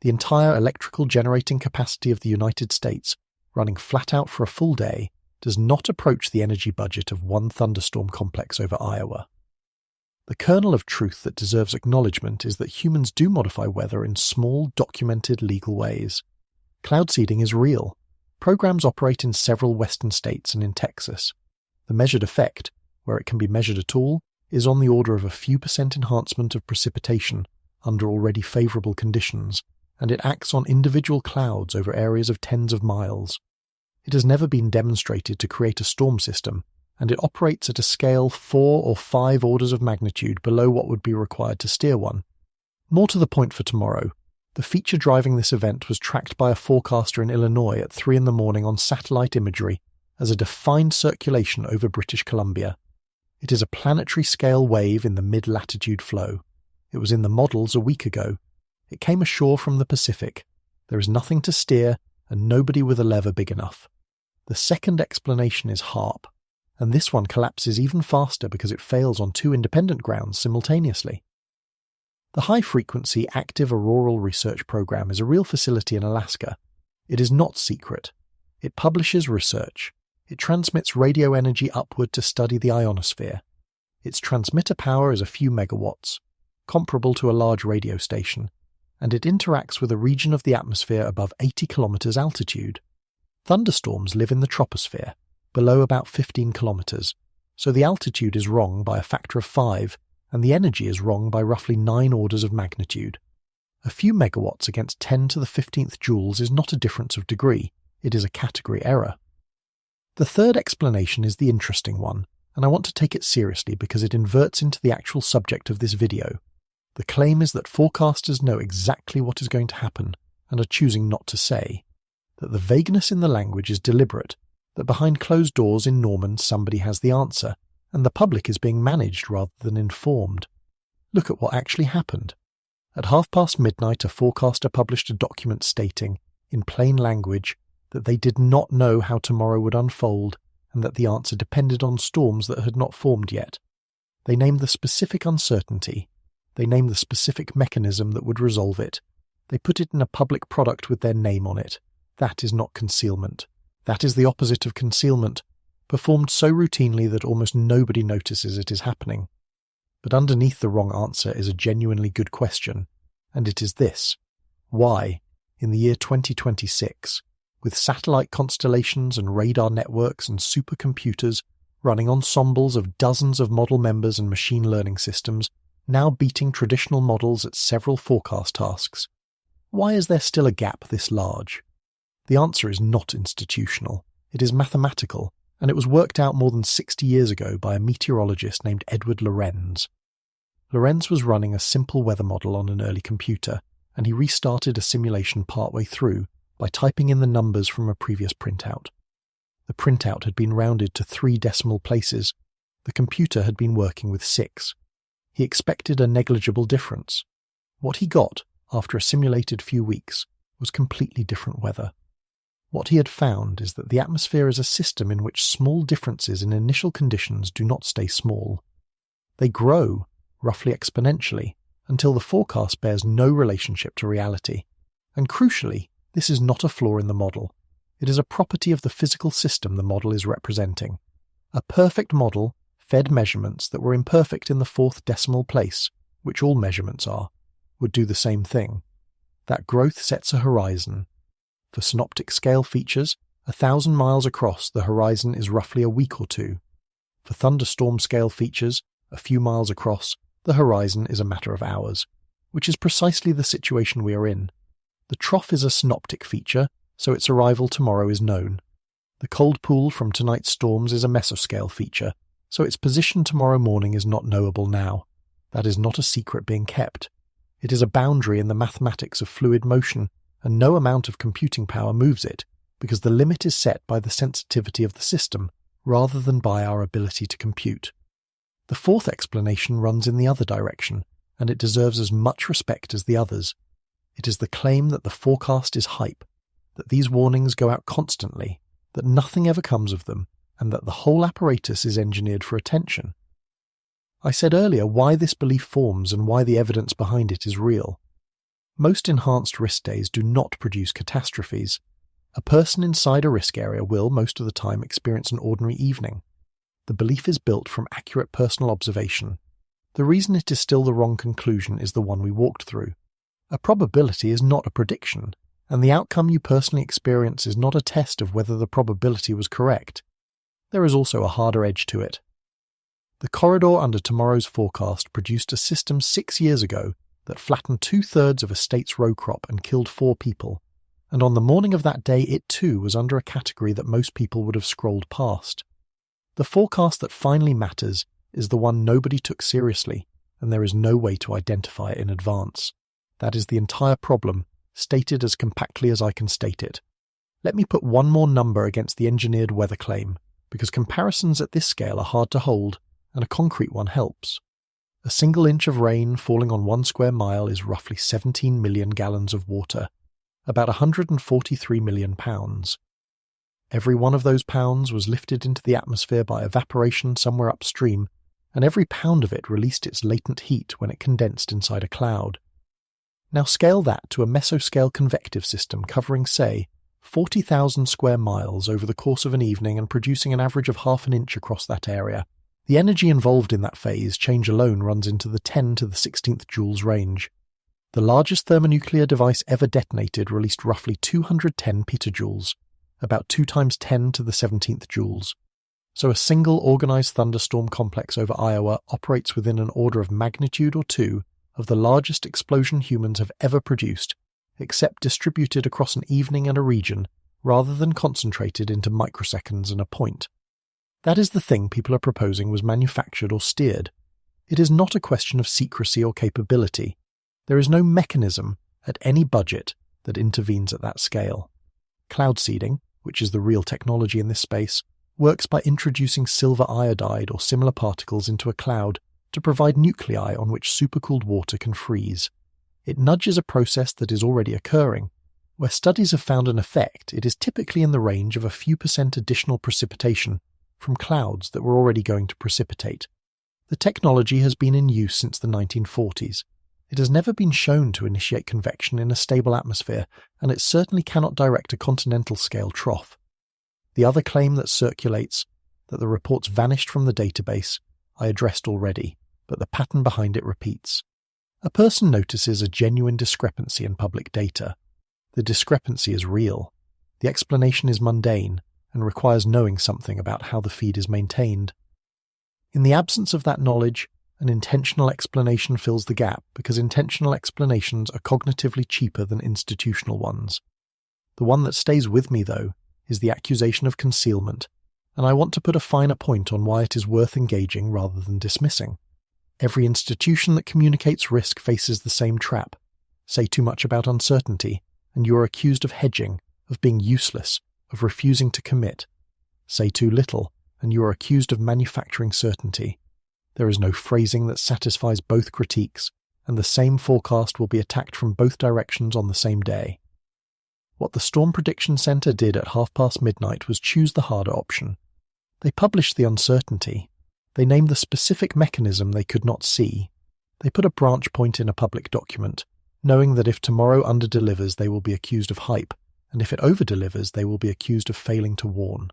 The entire electrical generating capacity of the United States, running flat out for a full day, does not approach the energy budget of one thunderstorm complex over Iowa. The kernel of truth that deserves acknowledgement is that humans do modify weather in small, documented legal ways. Cloud seeding is real. Programs operate in several western states and in Texas. The measured effect, where it can be measured at all, is on the order of a few % enhancement of precipitation under already favourable conditions, and it acts on individual clouds over areas of tens of miles. It has never been demonstrated to create a storm system, and it operates at a scale 4 or 5 orders of magnitude below what would be required to steer one. More to the point for tomorrow, the feature driving this event was tracked by a forecaster in Illinois at 3 a.m. on satellite imagery as a defined circulation over British Columbia. It is a planetary-scale wave in the mid-latitude flow. It was in the models a week ago. It came ashore from the Pacific. There is nothing to steer and nobody with a lever big enough. The second explanation is HARP, and this one collapses even faster because it fails on 2 independent grounds simultaneously. The High-Frequency Active Auroral Research Program is a real facility in Alaska. It is not secret. It publishes research. It transmits radio energy upward to study the ionosphere. Its transmitter power is a few megawatts, comparable to a large radio station, and it interacts with a region of the atmosphere above 80 kilometers altitude. Thunderstorms live in the troposphere, below about 15 kilometers, so the altitude is wrong by a factor of 5, and the energy is wrong by roughly 9 orders of magnitude. A few megawatts against 10 to the 15th joules is not a difference of degree, it is a category error. The third explanation is the interesting one, and I want to take it seriously because it inverts into the actual subject of this video. The claim is that forecasters know exactly what is going to happen and are choosing not to say, that the vagueness in the language is deliberate, that behind closed doors in Norman somebody has the answer, and the public is being managed rather than informed. Look at what actually happened. At midnight, a forecaster published a document stating, in plain language, that they did not know how tomorrow would unfold and that the answer depended on storms that had not formed yet. They named the specific uncertainty. They named the specific mechanism that would resolve it. They put it in a public product with their name on it. That is not concealment. That is the opposite of concealment, performed so routinely that almost nobody notices it is happening. But underneath the wrong answer is a genuinely good question, and it is this: why, in the year 2026, with satellite constellations and radar networks and supercomputers running ensembles of dozens of model members and machine learning systems, now beating traditional models at several forecast tasks, why is there still a gap this large? The answer is not institutional. It is mathematical, and it was worked out more than 60 years ago by a meteorologist named Edward Lorenz. Lorenz was running a simple weather model on an early computer, and he restarted a simulation partway through by typing in the numbers from a previous printout. The printout had been rounded to 3 decimal places. The computer had been working with 6. He expected a negligible difference. What he got, after a simulated few weeks, was completely different weather. What he had found is that the atmosphere is a system in which small differences in initial conditions do not stay small. They grow, roughly exponentially, until the forecast bears no relationship to reality. And crucially, this is not a flaw in the model. It is a property of the physical system the model is representing. A perfect model fed measurements that were imperfect in the 4th decimal place, which all measurements are, would do the same thing. That growth sets a horizon. For synoptic scale features, 1,000 miles across, the horizon is roughly a week or 2. For thunderstorm scale features, a few miles across, the horizon is a matter of hours, which is precisely the situation we are in. The trough is a synoptic feature, so its arrival tomorrow is known. The cold pool from tonight's storms is a mesoscale feature, so its position tomorrow morning is not knowable now. That is not a secret being kept. It is a boundary in the mathematics of fluid motion, and no amount of computing power moves it, because the limit is set by the sensitivity of the system, rather than by our ability to compute. The fourth explanation runs in the other direction, and it deserves as much respect as the others. It is the claim that the forecast is hype, that these warnings go out constantly, that nothing ever comes of them, and that the whole apparatus is engineered for attention. I said earlier why this belief forms and why the evidence behind it is real. Most enhanced risk days do not produce catastrophes. A person inside a risk area will, most of the time, experience an ordinary evening. The belief is built from accurate personal observation. The reason it is still the wrong conclusion is the one we walked through. A probability is not a prediction, and the outcome you personally experience is not a test of whether the probability was correct. There is also a harder edge to it. The corridor under tomorrow's forecast produced a system 6 years ago that flattened 2/3 of a state's row crop and killed 4 people, and on the morning of that day it too was under a category that most people would have scrolled past. The forecast that finally matters is the one nobody took seriously, and there is no way to identify it in advance. That is the entire problem, stated as compactly as I can state it. Let me put one more number against the engineered weather claim, because comparisons at this scale are hard to hold, and a concrete one helps. A single inch of rain falling on 1 square mile is roughly 17 million gallons of water, about 143 million pounds. Every one of those pounds was lifted into the atmosphere by evaporation somewhere upstream, and every pound of it released its latent heat when it condensed inside a cloud. Now scale that to a mesoscale convective system covering, say, 40,000 square miles over the course of an evening and producing an average of half an inch across that area. The energy involved in that phase change alone runs into the 10 to the 16th joules range. The largest thermonuclear device ever detonated released roughly 210 petajoules, about 2 times 10 to the 17th joules. So a single organized thunderstorm complex over Iowa operates within an order of magnitude or 2 of the largest explosion humans have ever produced, except distributed across an evening and a region, rather than concentrated into microseconds and a point. That is the thing people are proposing was manufactured or steered. It is not a question of secrecy or capability. There is no mechanism, at any budget, that intervenes at that scale. Cloud seeding, which is the real technology in this space, works by introducing silver iodide or similar particles into a cloud to provide nuclei on which supercooled water can freeze. It nudges a process that is already occurring. Where studies have found an effect, it is typically in the range of a few % additional precipitation from clouds that were already going to precipitate. The technology has been in use since the 1940s. It has never been shown to initiate convection in a stable atmosphere, and it certainly cannot direct a continental-scale trough. The other claim that circulates, that the reports vanished from the database, I addressed already, but the pattern behind it repeats. A person notices a genuine discrepancy in public data. The discrepancy is real. The explanation is mundane, and requires knowing something about how the feed is maintained. In the absence of that knowledge, an intentional explanation fills the gap because intentional explanations are cognitively cheaper than institutional ones. The one that stays with me, though, is the accusation of concealment, and I want to put a finer point on why it is worth engaging rather than dismissing. Every institution that communicates risk faces the same trap. Say too much about uncertainty, and you are accused of hedging, of being useless, of refusing to commit. Say too little, and you are accused of manufacturing certainty. There is no phrasing that satisfies both critiques, and the same forecast will be attacked from both directions on the same day. What the Storm Prediction Center did at midnight was choose the harder option. They published the uncertainty. They named the specific mechanism they could not see. They put a branch point in a public document, knowing that if tomorrow underdelivers they will be accused of hype, and if it overdelivers they will be accused of failing to warn.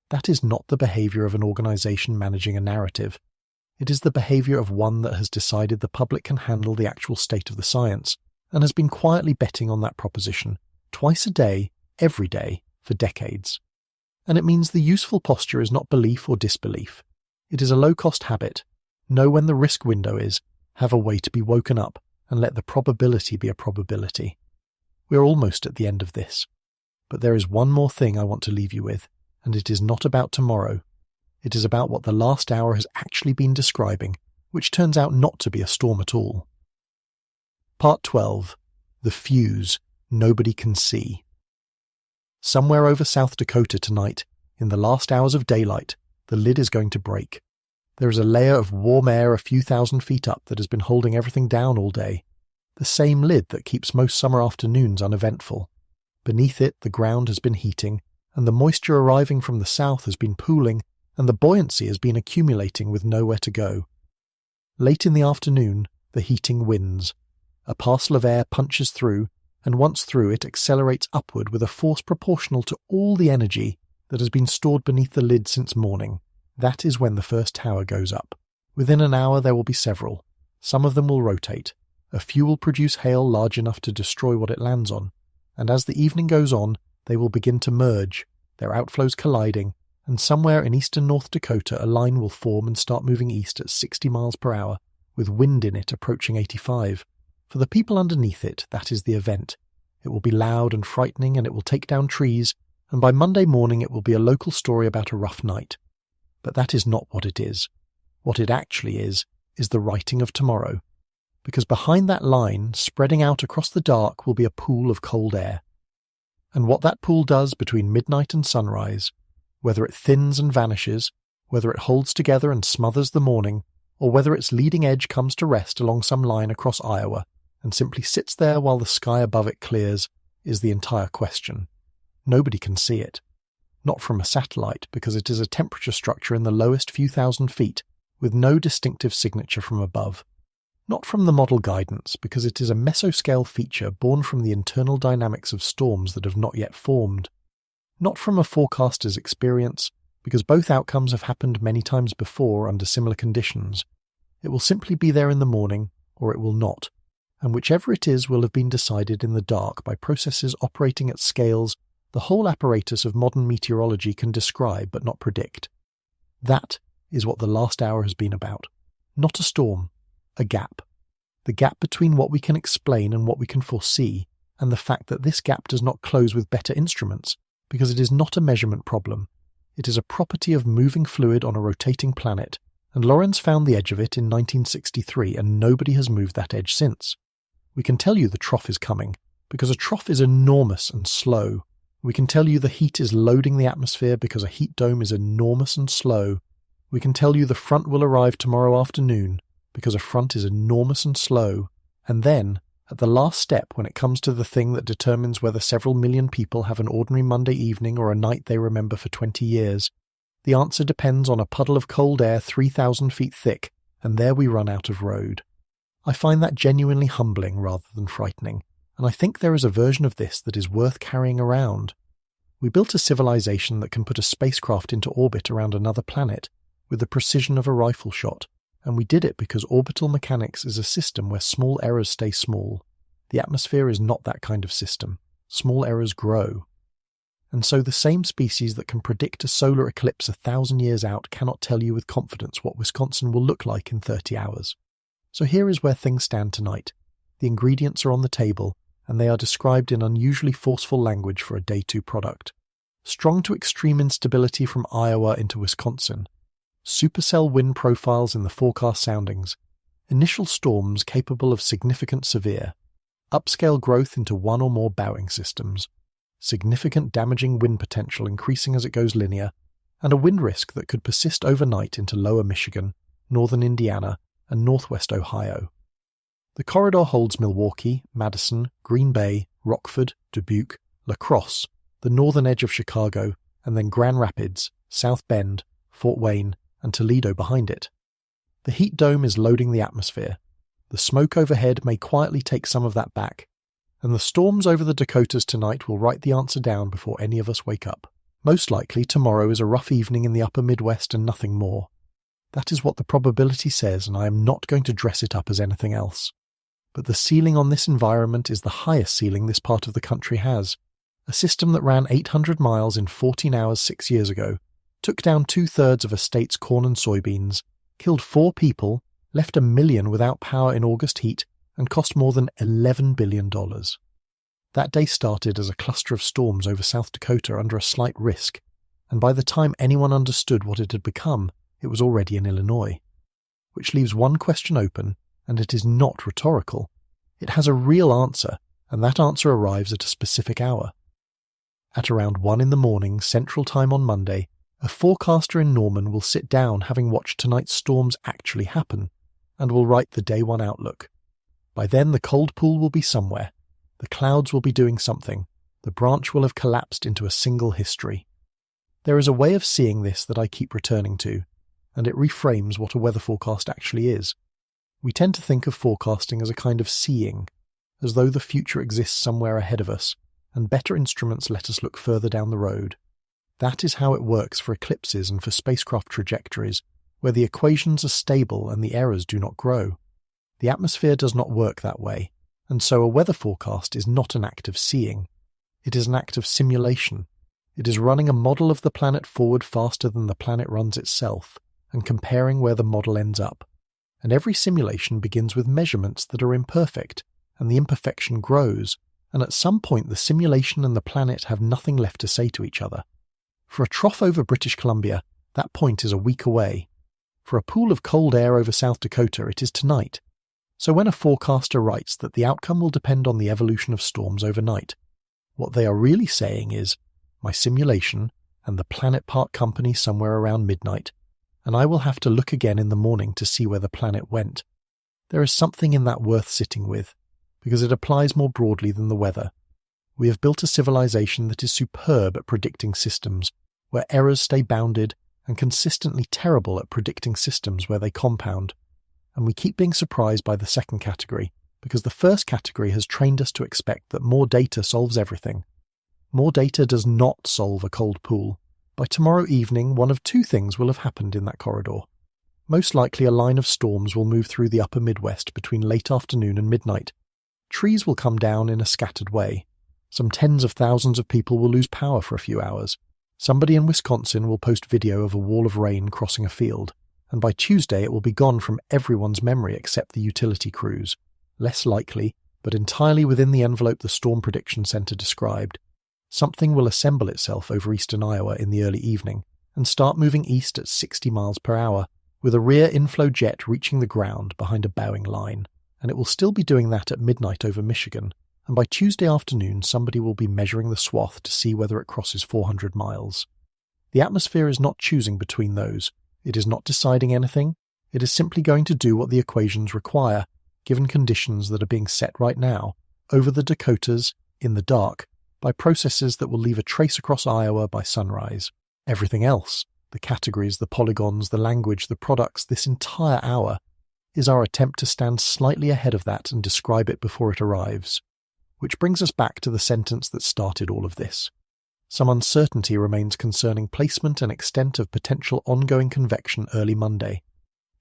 That is not the behavior of an organization managing a narrative. It is the behavior of one that has decided the public can handle the actual state of the science, and has been quietly betting on that proposition, twice a day, every day, for decades. And it means the useful posture is not belief or disbelief. It is a low-cost habit. Know when the risk window is, have a way to be woken up, and let the probability be a probability. We are almost at the end of this. But there is one more thing I want to leave you with, and it is not about tomorrow. It is about what the last hour has actually been describing, which turns out not to be a storm at all. Part 12. The Fuse Nobody Can See. Somewhere over South Dakota tonight, in the last hours of daylight, the lid is going to break. There is a layer of warm air a few thousand feet up that has been holding everything down all day. The same lid that keeps most summer afternoons uneventful. Beneath it, the ground has been heating, and the moisture arriving from the south has been pooling, and the buoyancy has been accumulating with nowhere to go. Late in the afternoon, the heating wins. A parcel of air punches through, and once through it accelerates upward with a force proportional to all the energy that has been stored beneath the lid since morning. That is when the first tower goes up. Within an hour there will be several. Some of them will rotate. A few will produce hail large enough to destroy what it lands on, and as the evening goes on, they will begin to merge, their outflows colliding, and somewhere in eastern North Dakota a line will form and start moving east at 60 miles per hour, with wind in it approaching 85. For the people underneath it, that is the event. It will be loud and frightening, and it will take down trees, and by Monday morning it will be a local story about a rough night. But that is not what it is. What it actually is the writing of tomorrow. Because behind that line, spreading out across the dark, will be a pool of cold air. And what that pool does between midnight and sunrise, whether it thins and vanishes, whether it holds together and smothers the morning, or whether its leading edge comes to rest along some line across Iowa and simply sits there while the sky above it clears, is the entire question. Nobody can see it. Not from a satellite, because it is a temperature structure in the lowest few thousand feet, with no distinctive signature from above. Not from the model guidance, because it is a mesoscale feature born from the internal dynamics of storms that have not yet formed. Not from a forecaster's experience, because both outcomes have happened many times before under similar conditions. It will simply be there in the morning, or it will not, and whichever it is will have been decided in the dark by processes operating at scales the whole apparatus of modern meteorology can describe but not predict. That is what the last hour has been about. Not a storm, a gap. The gap between what we can explain and what we can foresee, and the fact that this gap does not close with better instruments, because it is not a measurement problem. It is a property of moving fluid on a rotating planet, and Lorentz found the edge of it in 1963, and nobody has moved that edge since. We can tell you the trough is coming, because a trough is enormous and slow. We can tell you the heat is loading the atmosphere because a heat dome is enormous and slow. We can tell you the front will arrive tomorrow afternoon because a front is enormous and slow. And then, at the last step, when it comes to the thing that determines whether several million people have an ordinary Monday evening or a night they remember for 20 years, the answer depends on a puddle of cold air 3,000 feet thick, and there we run out of road. I find that genuinely humbling rather than frightening, and I think there is a version of this that is worth carrying around. We built a civilization that can put a spacecraft into orbit around another planet with the precision of a rifle shot, and we did it because orbital mechanics is a system where small errors stay small. The atmosphere is not that kind of system. Small errors grow. And so the same species that can predict a solar eclipse 1,000 years out cannot tell you with confidence what Wisconsin will look like in 30 hours. So here is where things stand tonight. The ingredients are on the table, and they are described in unusually forceful language for a Day 2 product. Strong to extreme instability from Iowa into Wisconsin. Supercell wind profiles in the forecast soundings. Initial storms capable of significant severe. Upscale growth into one or more bowing systems. Significant damaging wind potential increasing as it goes linear, and a wind risk that could persist overnight into lower Michigan, northern Indiana, and northwest Ohio. The corridor holds Milwaukee, Madison, Green Bay, Rockford, Dubuque, La Crosse, the northern edge of Chicago, and then Grand Rapids, South Bend, Fort Wayne, and Toledo behind it. The heat dome is loading the atmosphere. The smoke overhead may quietly take some of that back, and the storms over the Dakotas tonight will write the answer down before any of us wake up. Most likely tomorrow is a rough evening in the upper Midwest and nothing more. That is what the probability says, and I am not going to dress it up as anything else. But the ceiling on this environment is the highest ceiling this part of the country has. A system that ran 800 miles in 14 hours 6 years ago, took down 2/3 of a state's corn and soybeans, killed 4 people, left 1 million without power in August heat, and cost more than $11 billion. That day started as a cluster of storms over South Dakota under a slight risk, and by the time anyone understood what it had become, it was already in Illinois. Which leaves one question open, and it is not rhetorical. It has a real answer, and that answer arrives at a specific hour. At around 1 a.m. Central Time on Monday, a forecaster in Norman will sit down having watched tonight's storms actually happen, and will write the Day 1 outlook. By then the cold pool will be somewhere, the clouds will be doing something, the branch will have collapsed into a single history. There is a way of seeing this that I keep returning to, and it reframes what a weather forecast actually is. We tend to think of forecasting as a kind of seeing, as though the future exists somewhere ahead of us, and better instruments let us look further down the road. That is how it works for eclipses and for spacecraft trajectories, where the equations are stable and the errors do not grow. The atmosphere does not work that way, and so a weather forecast is not an act of seeing. It is an act of simulation. It is running a model of the planet forward faster than the planet runs itself, and comparing where the model ends up. And every simulation begins with measurements that are imperfect, and the imperfection grows, and at some point the simulation and the planet have nothing left to say to each other. For a trough over British Columbia, that point is a week away. For a pool of cold air over South Dakota, it is tonight. So when a forecaster writes that the outcome will depend on the evolution of storms overnight, what they are really saying is, my simulation and the planet part company somewhere around midnight, and I will have to look again in the morning to see where the planet went. There is something in that worth sitting with, because it applies more broadly than the weather. We have built a civilization that is superb at predicting systems, where errors stay bounded, and consistently terrible at predicting systems where they compound. And we keep being surprised by the second category, because the first category has trained us to expect that more data solves everything. More data does not solve a cold pool. By tomorrow evening, one of two things will have happened in that corridor. Most likely a line of storms will move through the upper Midwest between late afternoon and midnight. Trees will come down in a scattered way. Some tens of thousands of people will lose power for a few hours. Somebody in Wisconsin will post video of a wall of rain crossing a field, and by Tuesday it will be gone from everyone's memory except the utility crews. Less likely, but entirely within the envelope the Storm Prediction Center described, something will assemble itself over eastern Iowa in the early evening and start moving east at 60 miles per hour, with a rear inflow jet reaching the ground behind a bowing line, and it will still be doing that at midnight over Michigan, and by Tuesday afternoon somebody will be measuring the swath to see whether it crosses 400 miles. The atmosphere is not choosing between those. It is not deciding anything. It is simply going to do what the equations require, given conditions that are being set right now, over the Dakotas, in the dark, by processes that will leave a trace across Iowa by sunrise. Everything else, the categories, the polygons, the language, the products, this entire hour, is our attempt to stand slightly ahead of that and describe it before it arrives. Which brings us back to the sentence that started all of this. Some uncertainty remains concerning placement and extent of potential ongoing convection early Monday.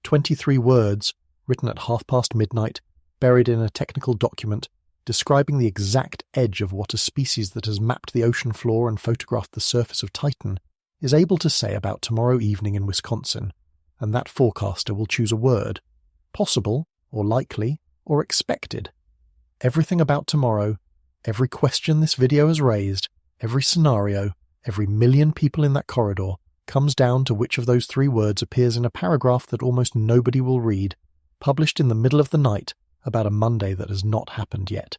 23 words, written at midnight, buried in a technical document, describing the exact edge of what a species that has mapped the ocean floor and photographed the surface of Titan is able to say about tomorrow evening in Wisconsin, and that forecaster will choose a word, possible, or likely, or expected. Everything about tomorrow, every question this video has raised, every scenario, every million people in that corridor, comes down to which of those 3 words appears in a paragraph that almost nobody will read, published in the middle of the night about a Monday that has not happened yet.